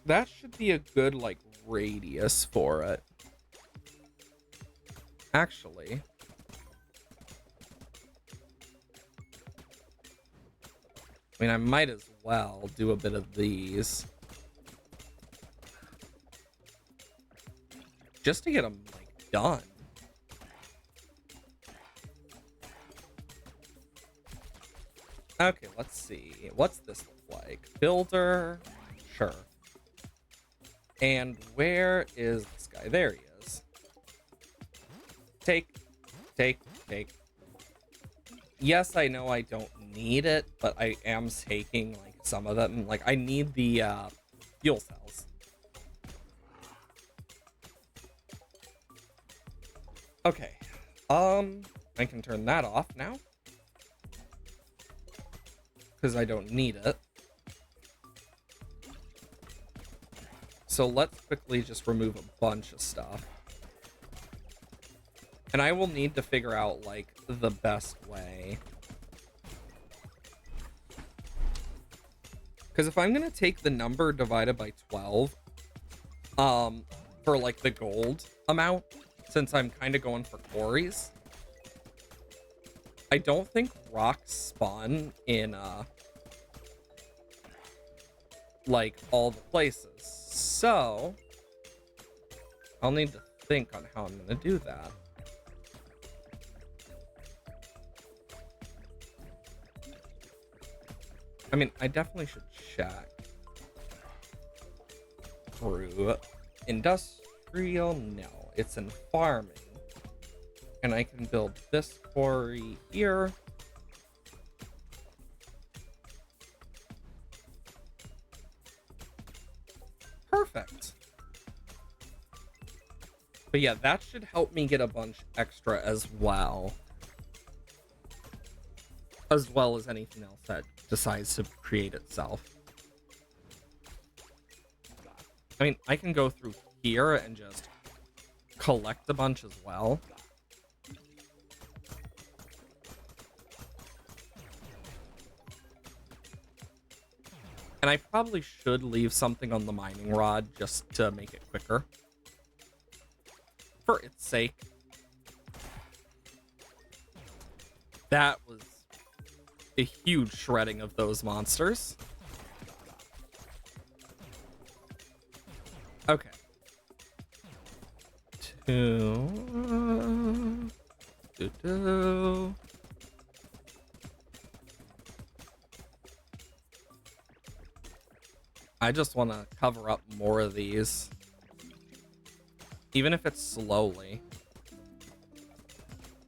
That should be a good, like, radius for it. Actually, I mean, I might as well do a bit of these. Just to get them, like, done. Okay, let's see. What's this look like? Builder? Sure. And where is this guy? There he is. Take. Yes, I know I don't need it, but I am taking, like, some of them. Like, I need the fuel cells. Okay. I can turn that off now. Because I don't need it. So let's quickly just remove a bunch of stuff. And I will need to figure out, like, the best way. Because if I'm going to take the number divided by 12, for, like, the gold amount, since I'm kind of going for quarries, I don't think rocks spawn in, like, all the places. So, I'll need to think on how I'm going to do that. I mean, I definitely should check through industrial. No, it's in farming. And I can build this quarry here. Perfect. But yeah, that should help me get a bunch extra as well. As well as anything else that decides to create itself. I mean, I can go through here and just collect a bunch as well. And I probably should leave something on the mining rod just to make it quicker. For its sake. That was a huge shredding of those monsters. Okay. I just want to cover up more of these. Even if it's slowly.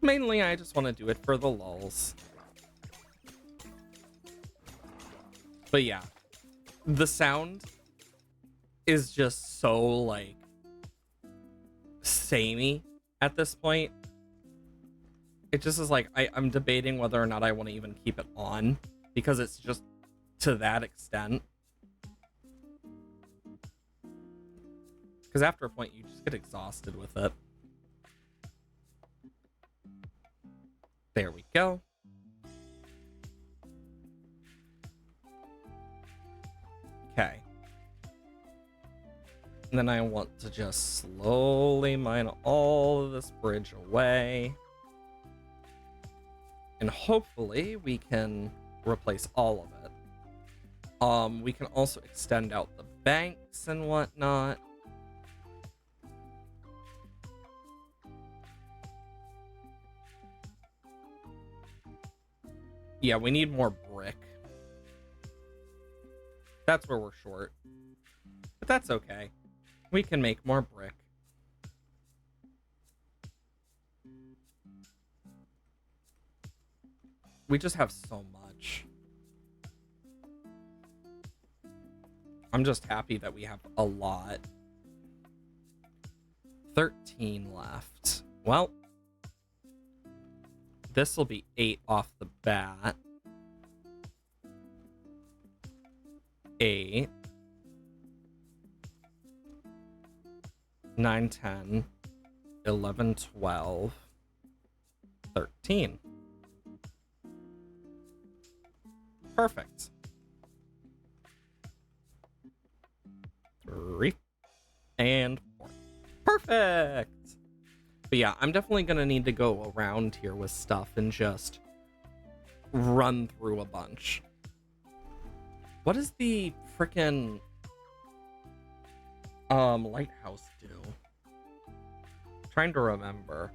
Mainly, I just want to do it for the lulz. But yeah, the sound is just so, like, samey at this point. It just is like, I'm debating whether or not I want to even keep it on, because it's just to that extent. Because after a point, you just get exhausted with it. There we go. Okay. And then I want to just slowly mine all of this bridge away. And hopefully we can replace all of it. We can also extend out the banks and whatnot. Yeah, we need more brick. That's where we're short. But that's okay. We can make more brick. We just have so much. I'm just happy that we have a lot. 13 left. Well, this will be 8 off the bat. 8. 9, 10, 11, 12, 13. Perfect. 3 and 4. Perfect. But yeah, I'm definitely gonna need to go around here with stuff and just run through a bunch. What does the frickin' lighthouse do? Trying to remember.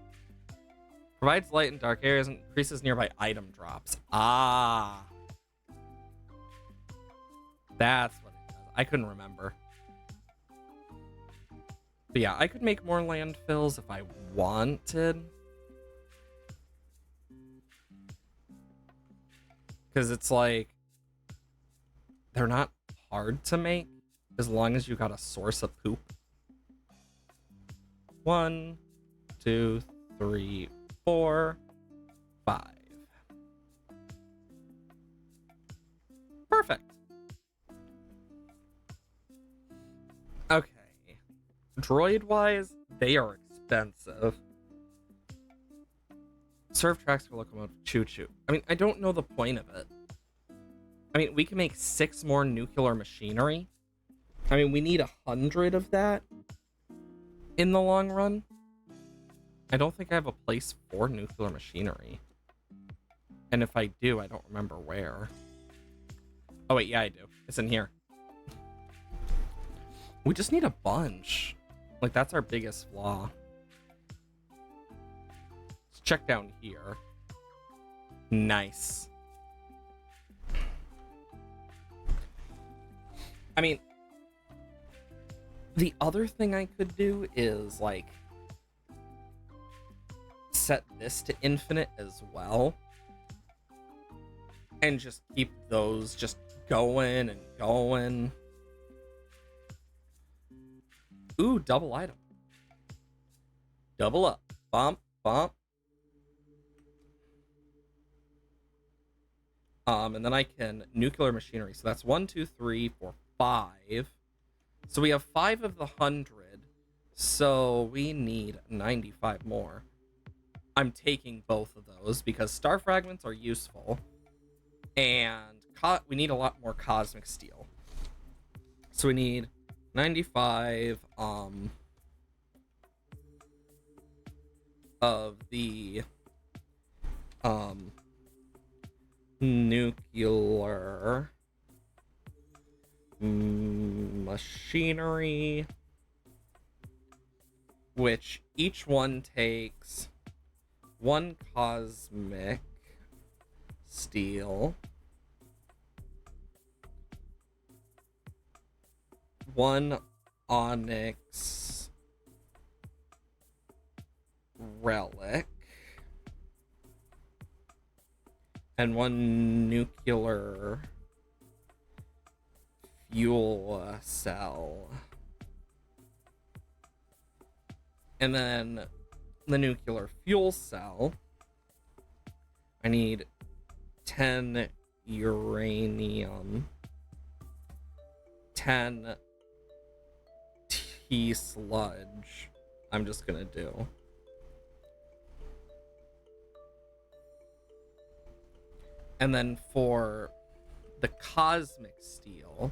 Provides light in dark areas and increases nearby item drops. Ah. That's what it does. I couldn't remember. But yeah, I could make more landfills if I wanted. Because it's like, they're not hard to make as long as you got a source of poop. 1, 2, 3, 4, 5. Perfect. Okay. Droid-wise, they are expensive. Serve tracks for locomotive choo-choo. I mean, I don't know the point of it. I mean, we can make 6 more nuclear machinery. I mean, we need 100 of that in the long run. I don't think I have a place for nuclear machinery. And if I do, I don't remember where. Oh, wait, yeah, I do. It's in here. We just need a bunch. Like, that's our biggest flaw. Let's check down here. Nice. I mean, the other thing I could do is, like, set this to infinite as well. And just keep those just going and going. Ooh, double item. Double up. Bump, bump. And then I can nuclear machinery. So that's 1, 2, 3, 4, 5. So we have 5 of the 100. So we need 95 more. I'm taking both of those because star fragments are useful. And we need a lot more cosmic steel. So we need 95 of the nuclear machinery, which each one takes 1 cosmic steel, 1 onyx relic, and 1 nuclear fuel cell. And then the nuclear fuel cell, I need 10 uranium, 10 T sludge. I'm just gonna do. And then for the cosmic steel,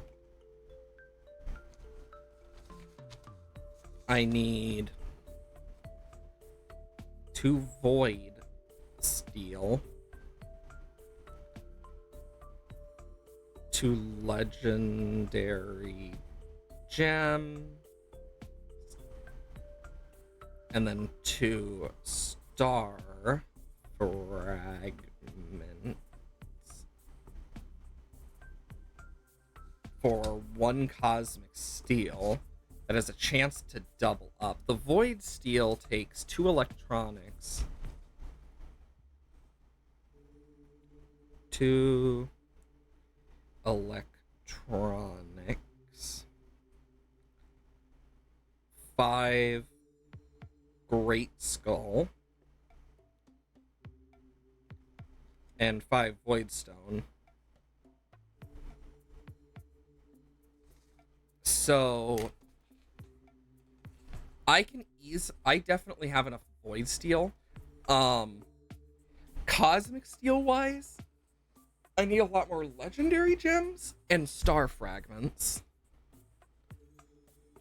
I need 2 void steel, 2 legendary gem, and then 2 star fragments for 1 cosmic steel that has a chance to double up. The void steel takes 2 electronics, 2 electronics, 5 Great Skull, and 5 Voidstone. So I definitely have enough Void Steel. Cosmic Steel wise, I need a lot more legendary gems and star fragments.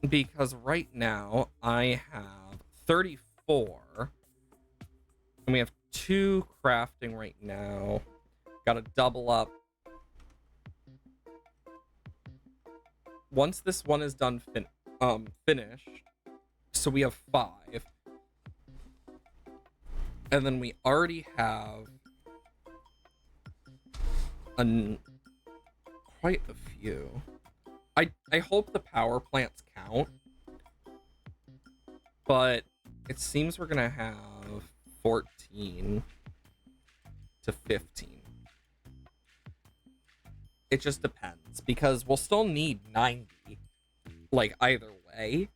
Because right now I have 34. And we have 2 crafting right now. Gotta double up. Once this one is done finished, so we have 5. And then we already have quite a few. I hope the power plants count, but it seems we're gonna have 14 to 15. It just depends, because we'll still need 90, like either way,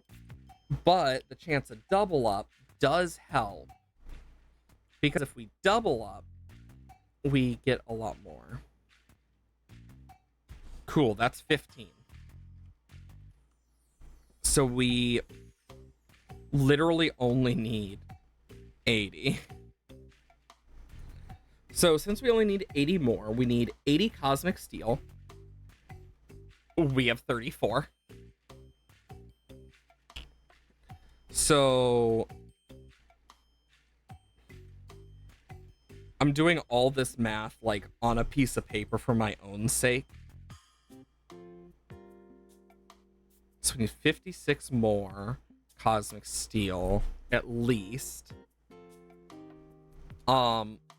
but the chance of double up does help, because if we double up, we get a lot more. Cool, that's 15. So we literally only need 80. So since we only need 80 more, we need 80 Cosmic Steel. We have 34. So I'm doing all this math like on a piece of paper for my own sake. So we need 56 more Cosmic Steel at least.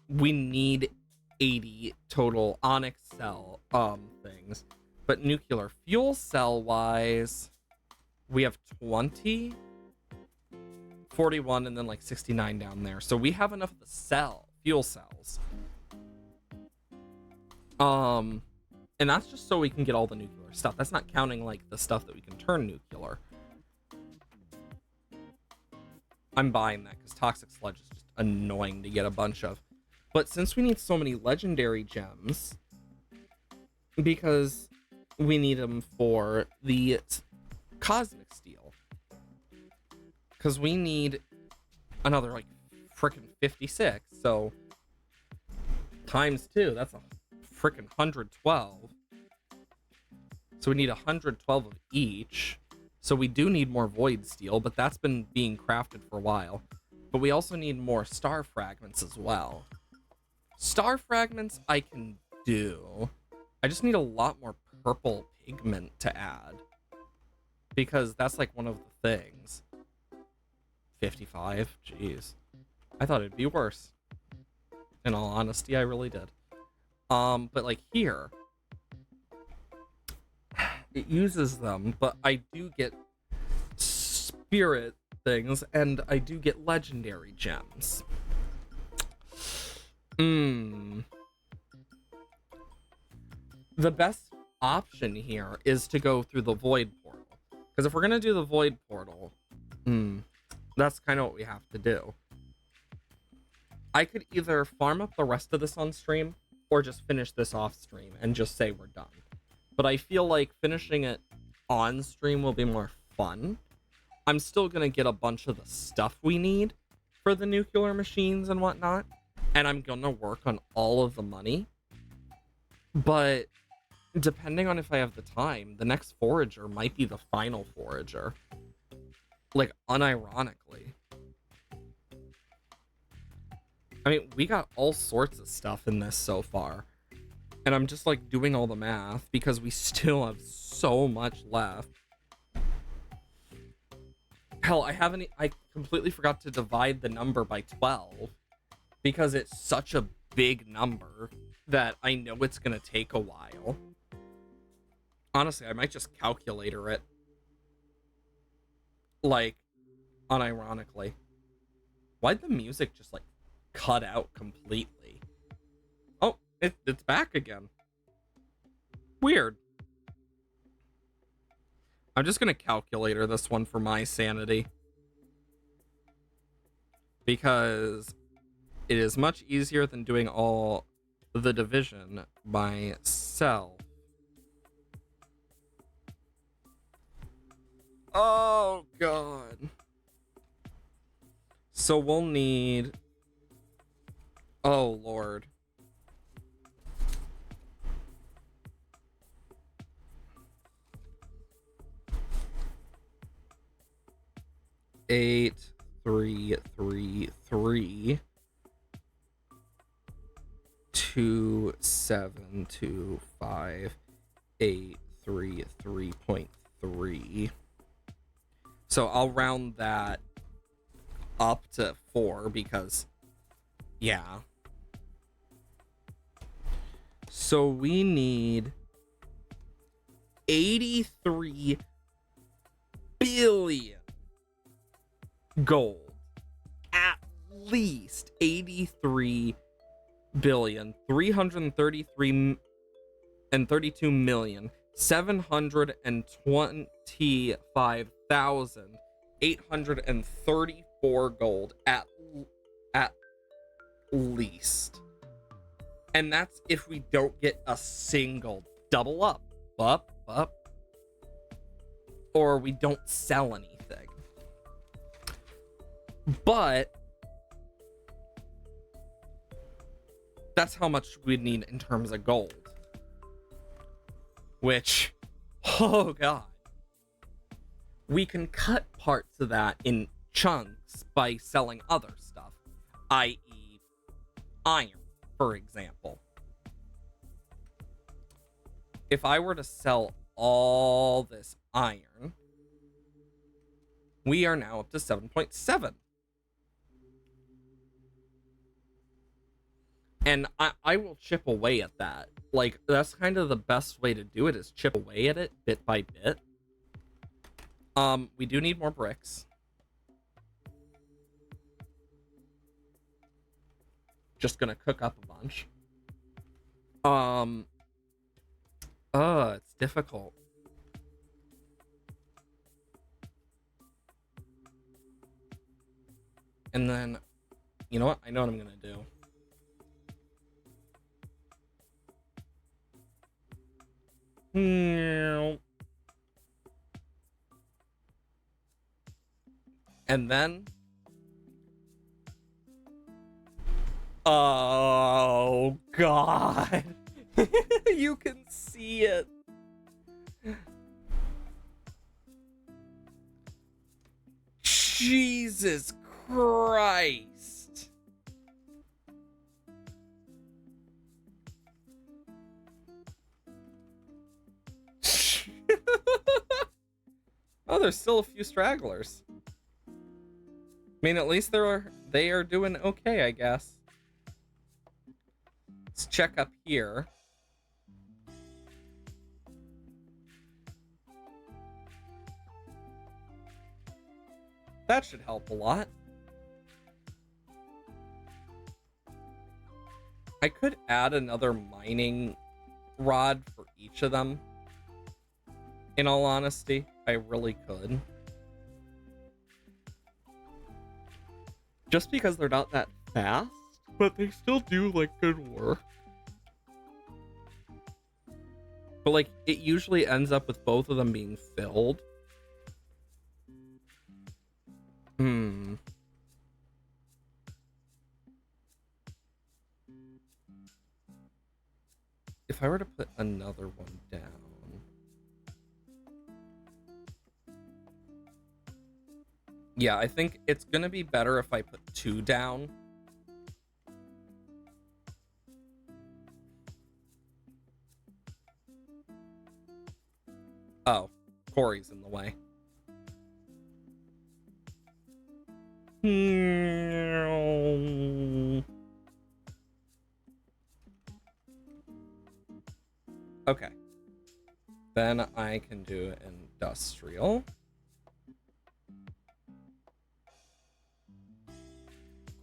We need 80 total Onyx Cell things. But nuclear fuel cell wise, we have 20, 41, and then like 69 down there. So we have enough of the fuel cells. And that's just so we can get all the nuclear stuff. That's not counting like the stuff that we can turn nuclear. I'm buying that because Toxic Sludge is just annoying to get a bunch of. But since we need so many legendary gems, because we need them for the Cosmic Steel, because we need another like freaking 56, so times 2, that's a freaking 112. So we need 112 of each. So we do need more Void Steel, but that's been being crafted for a while. But we also need more Star Fragments as well. Star Fragments I can do. I just need a lot more purple pigment to add, because that's like one of the things. 55? Jeez. I thought it'd be worse. In all honesty, I really did. But like here, it uses them, but I do get spirit things, and I do get legendary gems. The best option here is to go through the Void Portal. Because if we're going to do the Void Portal, that's kind of what we have to do. I could either farm up the rest of this on stream, or just finish this off stream and just say we're done. But I feel like finishing it on stream will be more fun. I'm still going to get a bunch of the stuff we need for the nuclear machines and whatnot. And I'm going to work on all of the money. But depending on if I have the time, the next forager might be the final forager. Like, unironically. I mean, we got all sorts of stuff in this so far. And I'm just like doing all the math because we still have so much left. Hell, I completely forgot to divide the number by 12 because it's such a big number that I know it's gonna take a while. Honestly, I might just calculator it. Like, unironically. Why'd the music just like cut out completely? Oh, it's back again. Weird. I'm just gonna calculator this one for my sanity. because it is much easier than doing all the division by self. Oh, God. So we'll need... Oh, Lord. Eight, 3, 3, 3. 2, 7, 2, 5, 8, 3, 3.3. So I'll round that up to 4 because, yeah. So we need 83 billion gold. At least 83 billion 333 and 32 million 725,834 gold at least. And that's if we don't get a single double up, or we don't sell anything. But that's how much we'd need in terms of gold. Which, oh God. We can cut parts of that in chunks by selling other stuff, i.e. iron, for example. If I were to sell all this iron, we are now up to 7.7. And I will chip away at that. Like, that's kind of the best way to do it, is chip away at it bit by bit. We do need more bricks. Just gonna cook up a bunch. It's difficult. And then, you know what? I know what I'm gonna do. And then, oh God, you can see it. Jesus Christ. Oh, there's still a few stragglers. I mean, at least they are doing okay, I guess. Let's check up here. That should help a lot. I could add another mining rod for each of them. In all honesty, I really could. Just because they're not that fast, but they still do, like, good work. But, like, it usually ends up with both of them being filled. If I were to put another one down... Yeah, I think it's gonna be better if I put 2 down. Oh, Corey's in the way. Okay. Then I can do industrial.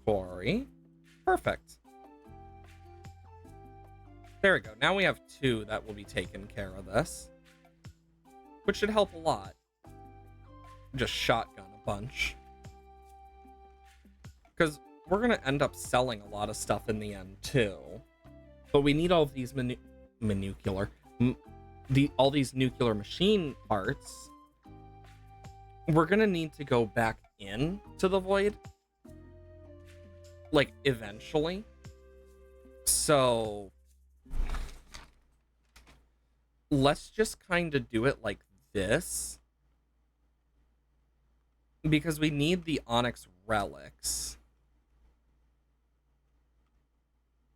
Quarry. Perfect. There we go. Now we have 2 that will be taking care of this, which should help a lot. Just shotgun a bunch. Because we're going to end up selling a lot of stuff in the end, too. But we need all of these all these nuclear machine parts. We're going to need to go back in to the void, like, eventually. So let's just kind of do it like this, because we need the Onyx relics.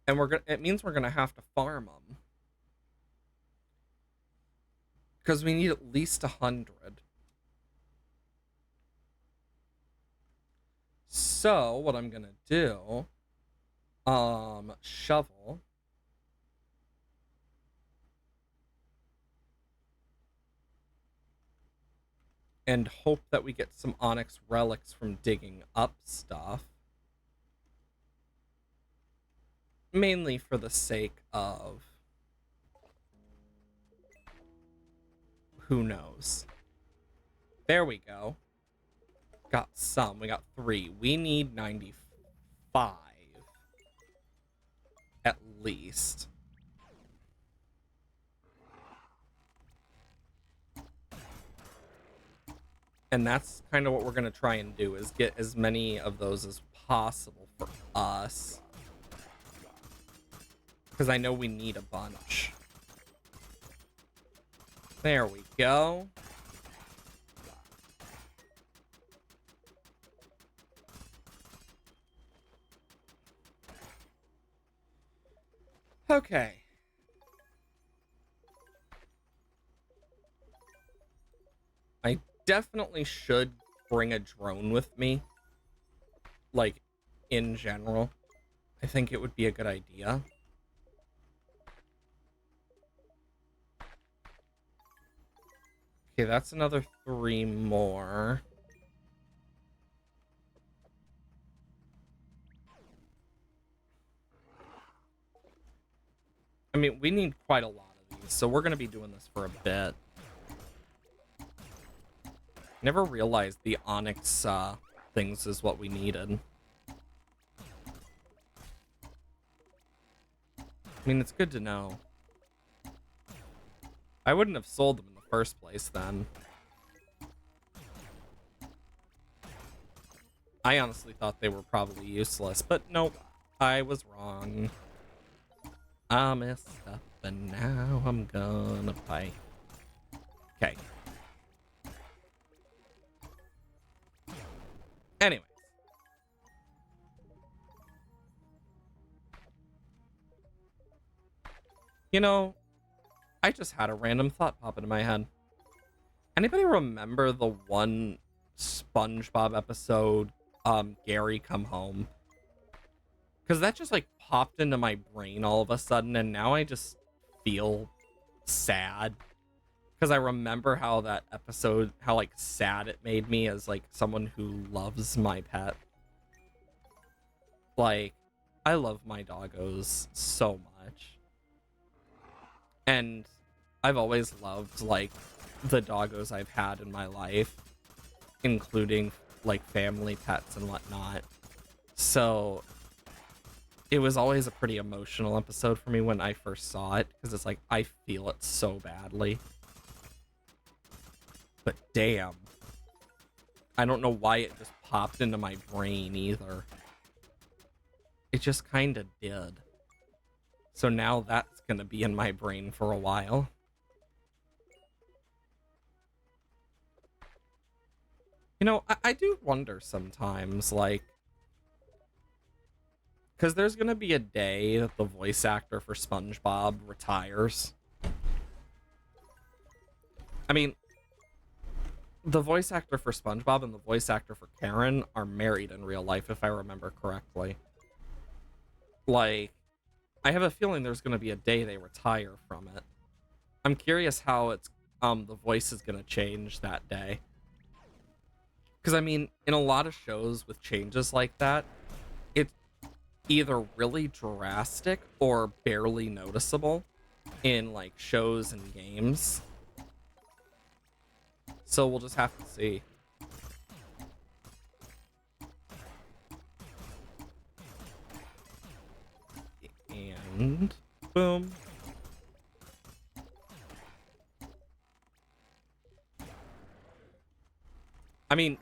And it means we're gonna have to farm them, because we need at least 100. So what I'm gonna do, shovel. And hope that we get some Onyx relics from digging up stuff. Mainly for the sake of... who knows? There we go. Got some. We got 3. We need 95. At least. And that's kind of what we're going to try and do, is get as many of those as possible for us. Because I know we need a bunch. There we go. Okay. I definitely should bring a drone with me. Like, in general. I think it would be a good idea. Okay, that's another 3 more. I mean, we need quite a lot of these, so we're going to be doing this for a bit. Never realized the Onyx things is what we needed. I mean, it's good to know. I wouldn't have sold them in the first place then. I honestly thought they were probably useless, but nope, I was wrong. I messed up and now I'm gonna pay. Okay. Anyways. You know, I just had a random thought pop into my head. Anybody remember the one SpongeBob episode, Gary Come Home? Because that just, like, popped into my brain all of a sudden, and now I just feel sad. Because I remember how that episode, how, like, sad it made me as, like, someone who loves my pet. Like, I love my doggos so much. And I've always loved, like, the doggos I've had in my life, including, like, family pets and whatnot. So it was always a pretty emotional episode for me when I first saw it, because it's like, I feel it so badly. But damn. I don't know why it just popped into my brain either. It just kind of did. So now that's going to be in my brain for a while. You know, I do wonder sometimes, like, because there's going to be a day that the voice actor for SpongeBob retires. I mean, the voice actor for SpongeBob and the voice actor for Karen are married in real life, if I remember correctly. Like, I have a feeling there's going to be a day they retire from it. I'm curious how it's, the voice is going to change that day. Because, I mean, in a lot of shows with changes like that, it's either really drastic or barely noticeable in, like, shows and games. So we'll just have to see. And boom. I mean,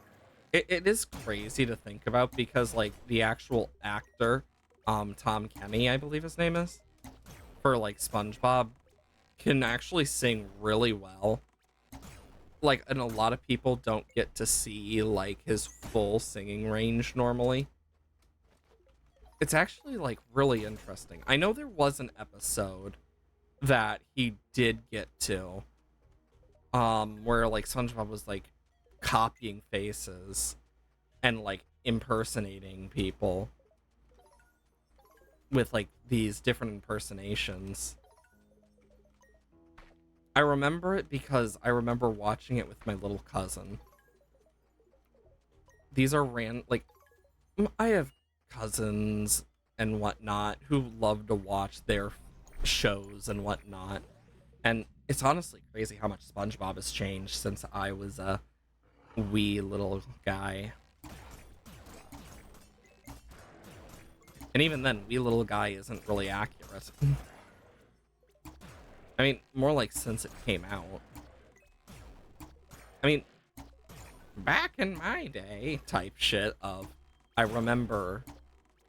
it is crazy to think about because like the actual actor, Tom Kenny, I believe his name is, for like SpongeBob, can actually sing really well. Like, and a lot of people don't get to see like his full singing range normally. It's actually like really interesting. I know there was an episode that he did get to, where like SpongeBob was like copying faces and like impersonating people with like these different impersonations. I remember it because I remember watching it with my little cousin. These are like I have cousins and whatnot who love to watch their shows and whatnot, and it's honestly crazy how much SpongeBob has changed since I was a wee little guy. And even then, wee little guy isn't really accurate. I mean, more like since it came out. I mean, back in my day type shit of, I remember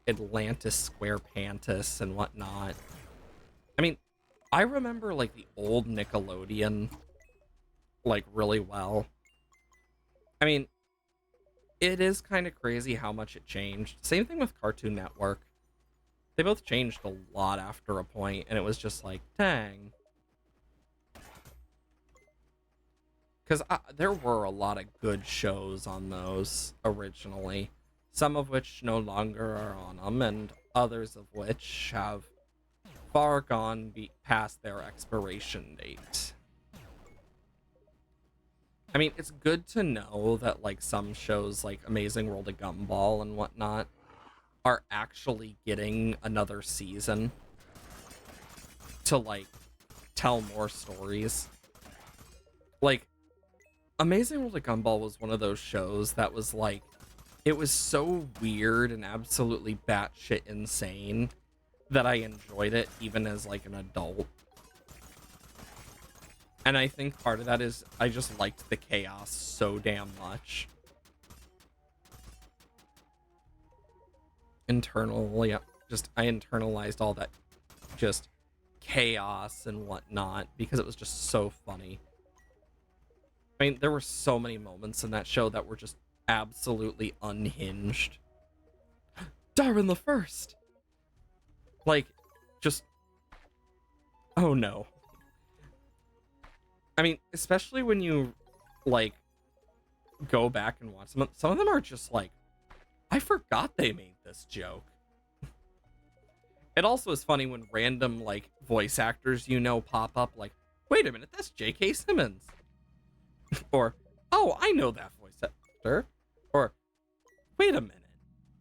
Atlantis SquarePantis and whatnot. I mean, I remember like the old Nickelodeon like really well. I mean, it is kind of crazy how much it changed. Same thing with Cartoon Network. They both changed a lot after a point, and it was just like, dang. Because there were a lot of good shows on those originally, some of which no longer are on them, and others of which have far gone past their expiration date. I mean, it's good to know that like some shows like Amazing World of Gumball and whatnot are actually getting another season to like tell more stories. Like, Amazing World of Gumball was one of those shows that was like, it was so weird and absolutely batshit insane that I enjoyed it even as like an adult. And I think part of that is I just liked the chaos so damn much. Internally, just I internalized all that just chaos and whatnot because it was just so funny. I mean, there were so many moments in that show that were just absolutely unhinged. Darwin the First! Like, just... oh no. I mean, especially when you, like, go back and watch them. Some of them are just like, I forgot they made this joke. It also is funny when random, like, voice actors you know pop up, like, wait a minute, that's J.K. Simmons. Or, oh, I know that voice actor. Or, wait a minute,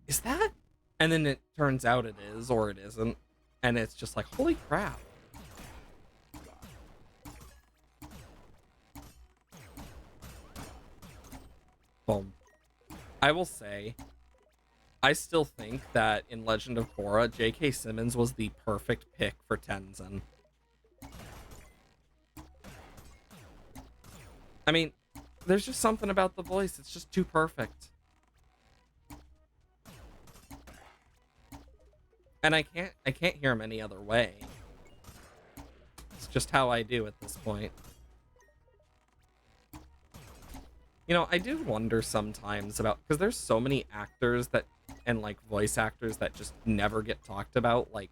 is that? And then it turns out it is, or it isn't. And it's just like, holy crap. Boom. I will say, I still think that in Legend of Korra, J.K. Simmons was the perfect pick for Tenzin. I mean, there's just something about the voice. It's just too perfect. And I can't hear him any other way. It's just how I do at this point. You know, I do wonder sometimes about, because there's so many actors that, and like voice actors that just never get talked about. Like,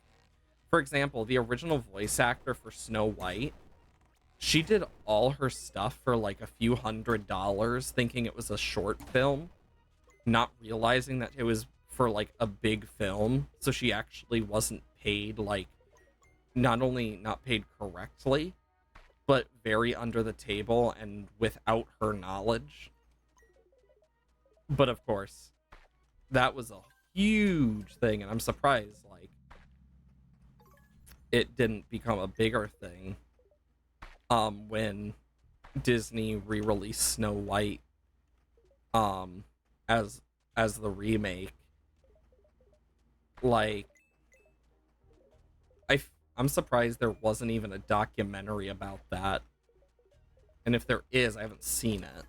for example, the original voice actor for Snow White, she did all her stuff for like a few $100s, thinking it was a short film, not realizing that it was for like a big film. So she actually wasn't paid, like, not only not paid correctly, but very under the table and without her knowledge. But of course, that was a huge thing, and I'm surprised like it didn't become a bigger thing when Disney re-released Snow White um as the remake. Like, I'm surprised there wasn't even a documentary about that. And if there is, I haven't seen it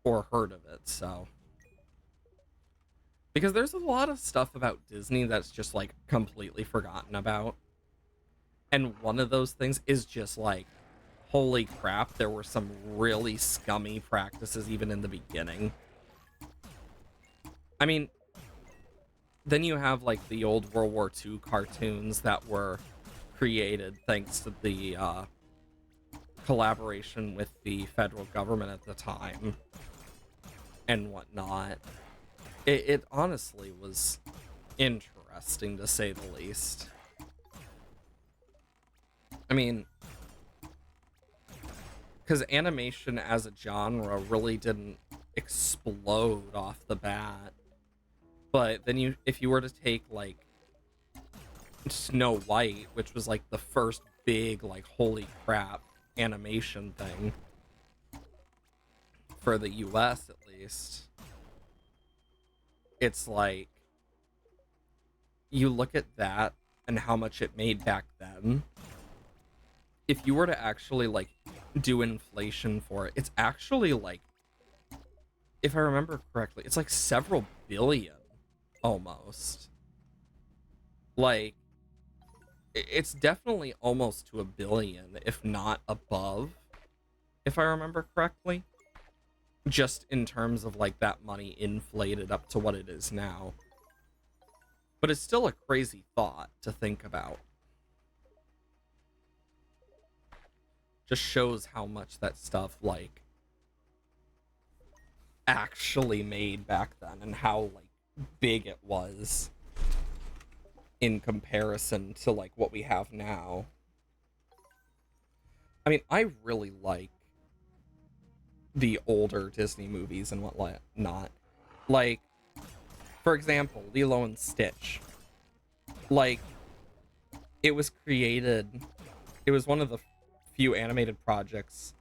or heard of it, so. Because there's a lot of stuff about Disney that's just like completely forgotten about. And one of those things is just like, holy crap, there were some really scummy practices even in the beginning. I mean, then you have like the old World War II cartoons that were created thanks to the collaboration with the federal government at the time and whatnot. It honestly was interesting, to say the least. I mean, because animation as a genre really didn't explode off the bat. But then if you were to take like Snow White, which was like the first big like holy crap animation thing for the US at least, it's like you look at that and how much it made back then. If you were to actually like do inflation for it, it's actually like, if I remember correctly, it's like several billion almost. Like, it's definitely almost to a billion, if not above, if I remember correctly. Just in terms of like that money inflated up to what it is now. But it's still a crazy thought to think about. Just shows how much that stuff like actually made back then and how like big it was in comparison to like what we have now. I mean, I really like the older Disney movies and whatnot. Like, for example, Lilo and Stitch. Like, it was one of the few animated projects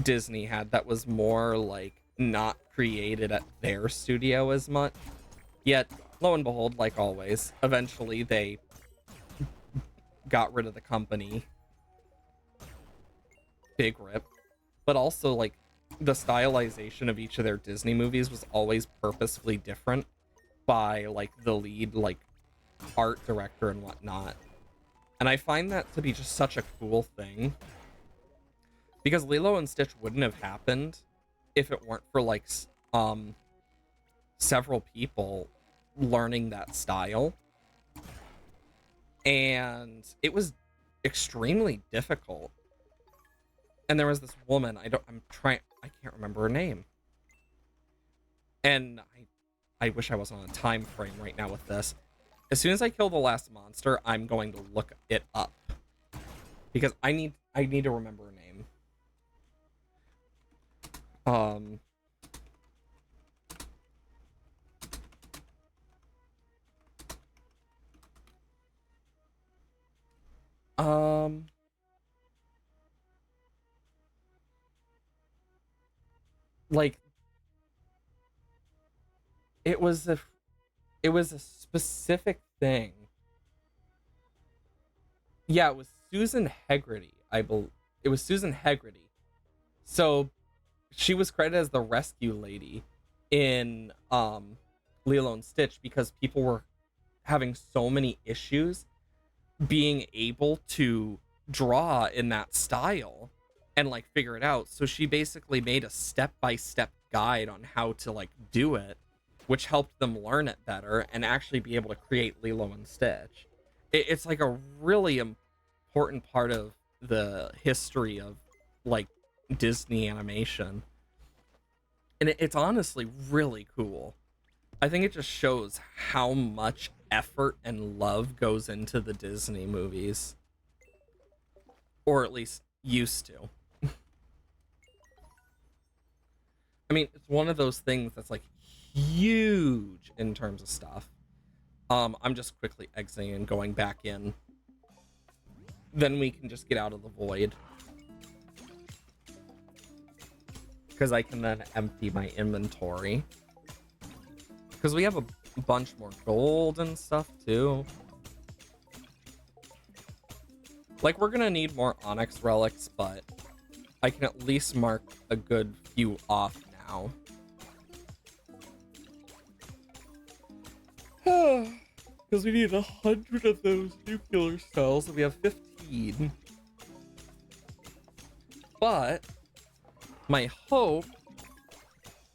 Disney had that was more like not created at their studio as much. Yet, lo and behold, like always, eventually they got rid of the company. Big rip. But also, like, the stylization of each of their Disney movies was always purposefully different by, like, the lead, like, art director and whatnot. And I find that to be just such a cool thing. Because Lilo and Stitch wouldn't have happened if it weren't for, like, several people learning that style. And it was extremely difficult. And there was this woman, I can't remember her name. And I wish I wasn't on a time frame right now with this. As soon as I kill the last monster, I'm going to look it up. Because I need to remember her name. Like, it was a specific thing. Yeah, it was Susan Hegarty. It was Susan Hegarty. So she was credited as the rescue lady in Lilo and Stitch because people were having so many issues being able to draw in that style and like figure it out. So she basically made a step-by-step guide on how to like do it, which helped them learn it better and actually be able to create Lilo and Stitch. It's like a really important part of the history of like Disney animation. And it's honestly really cool. I think it just shows how much effort and love goes into the Disney movies. Or at least used to. I mean, it's one of those things that's like huge in terms of stuff. I'm just quickly exiting and going back in. Then we can just get out of the void. Because I can then empty my inventory. Because we have a bunch more gold and stuff too. Like, we're gonna need more Onyx relics, but I can at least mark a good few off now. Because we need 100 of those nuclear cells, and we have 15. But my hope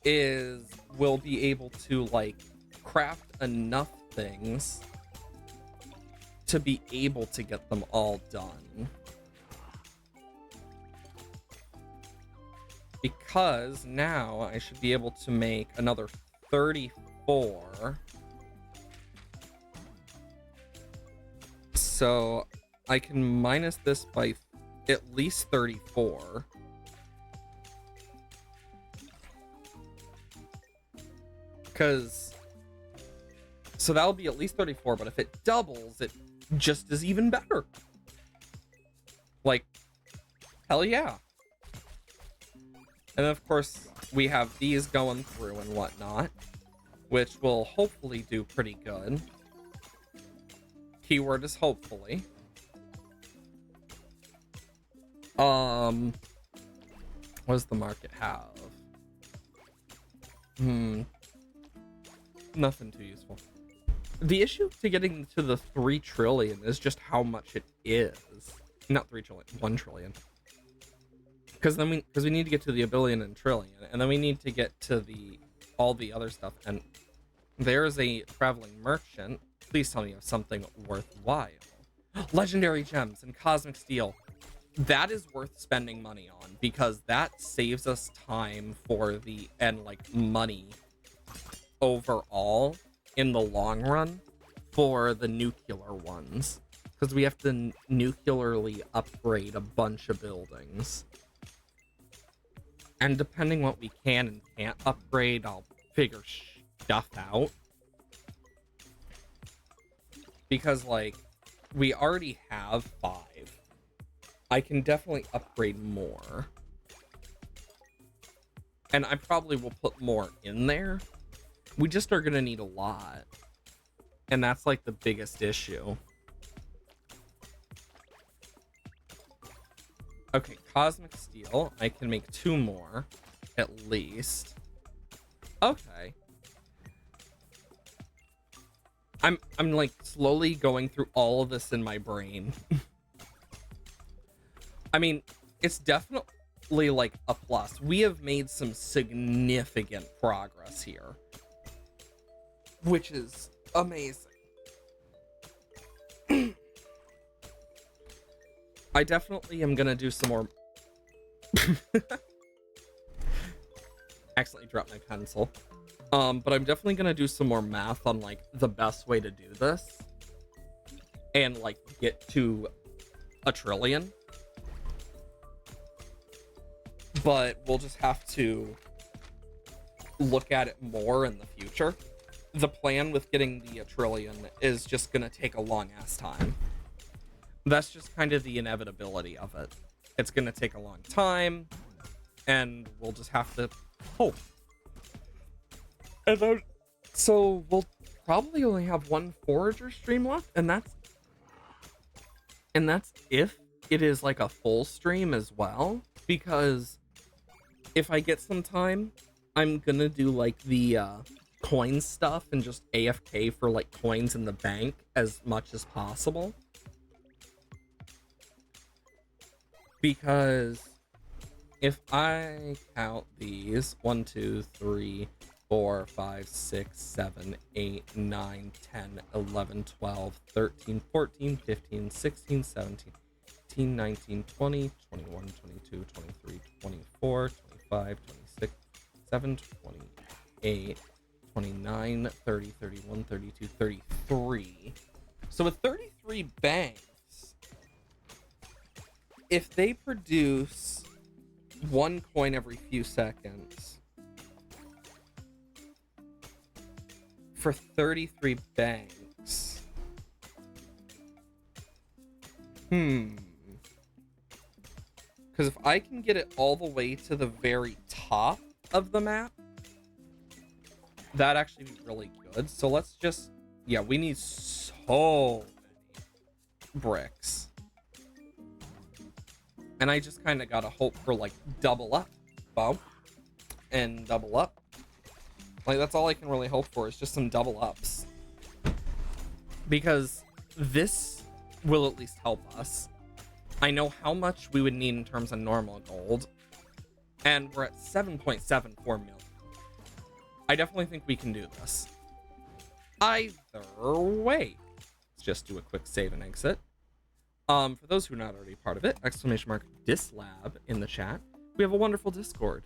is we'll be able to, like, craft enough things to be able to get them all done. Because now I should be able to make another 34. So I can minus this by at least 34. Because, so that'll be at least 34, but if it doubles, it just is even better. Like, hell yeah. And of course, we have these going through and whatnot, which will hopefully do pretty good. Keyword is hopefully. What does the market have? Nothing too useful. The issue to getting to the 3 trillion is just how much it is. Not 3 trillion, 1 trillion. Because we need to get to the billion and trillion, and then we need to get to all the other stuff. And there's a traveling merchant. Please tell me you have something worthwhile. Legendary gems and cosmic steel. That is worth spending money on, because that saves us time and like money overall in the long run for the nuclear ones, because we have to nuclearly upgrade a bunch of buildings. And depending what we can and can't upgrade, I'll figure stuff out. Because, like, we already have 5. I can definitely upgrade more. And I probably will put more in there. We just are going to need a lot. And that's, like, the biggest issue. Okay, cosmic steel. I can make 2 more, at least. Okay. I'm like slowly going through all of this in my brain. I mean, it's definitely like a plus. We have made some significant progress here, which is amazing. I definitely am gonna do some more. Accidentally dropped my pencil. But I'm definitely gonna do some more math on like the best way to do this and like get to 1 trillion. But we'll just have to look at it more in the future. The plan with getting the 1 trillion is just gonna take a long ass time. That's just kind of the inevitability of it. It's gonna take a long time, and we'll just have to hope. And then, so we'll probably only have 1 forager stream left, and that's if it is like a full stream as well. Because if I get some time, I'm gonna do like the coin stuff and just AFK for like coins in the bank as much as possible. Because if I count these 1, 2, 3, 4, 5, 6, 7, 8, 9, 10, 11, 12, 13, 14, 15, 16, 17, 18, 19, 20, 21, 22, 23, 24, 25, 26, 27, 28, 29, 30, 31, 32, 33. So with 33 banks, if they produce 1 coin every few seconds for 33 banks, because if I can get it all the way to the very top of the map, that'd actually be really good. So let's just, yeah, we need so many bricks. And I just kind of gotta hope for like double up, bump, and double up. Like that's all I can really hope for is just some double ups. Because this will at least help us. I know how much we would need in terms of normal gold, and we're at 7.74 million. I definitely think we can do this. Either way, let's just do a quick save and exit. For those who are not already part of it, !dislab in the chat. We have a wonderful Discord.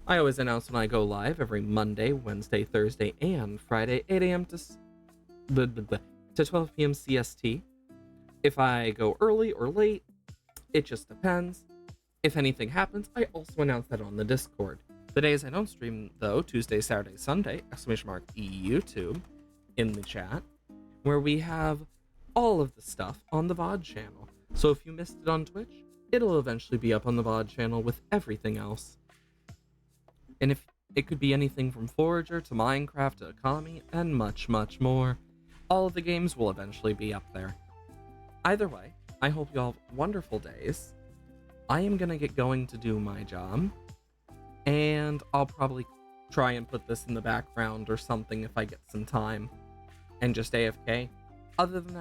I always announce when I go live every Monday, Wednesday, Thursday, and Friday, 8 a.m. to 12 p.m. CST. If I go early or late, it just depends. If anything happens, I also announce that on the Discord. The days I don't stream, though, Tuesday, Saturday, Sunday, !YouTube in the chat, where we have all of the stuff on the VOD channel. So if you missed it on Twitch, it'll eventually be up on the VOD channel with everything else. And if it could be anything from Forager to Minecraft to Akami and much, much more, all of the games will eventually be up there. Either way, I hope you all have wonderful days. I am gonna get going to do my job, and I'll probably try and put this in the background or something if I get some time, and just AFK. Other than that,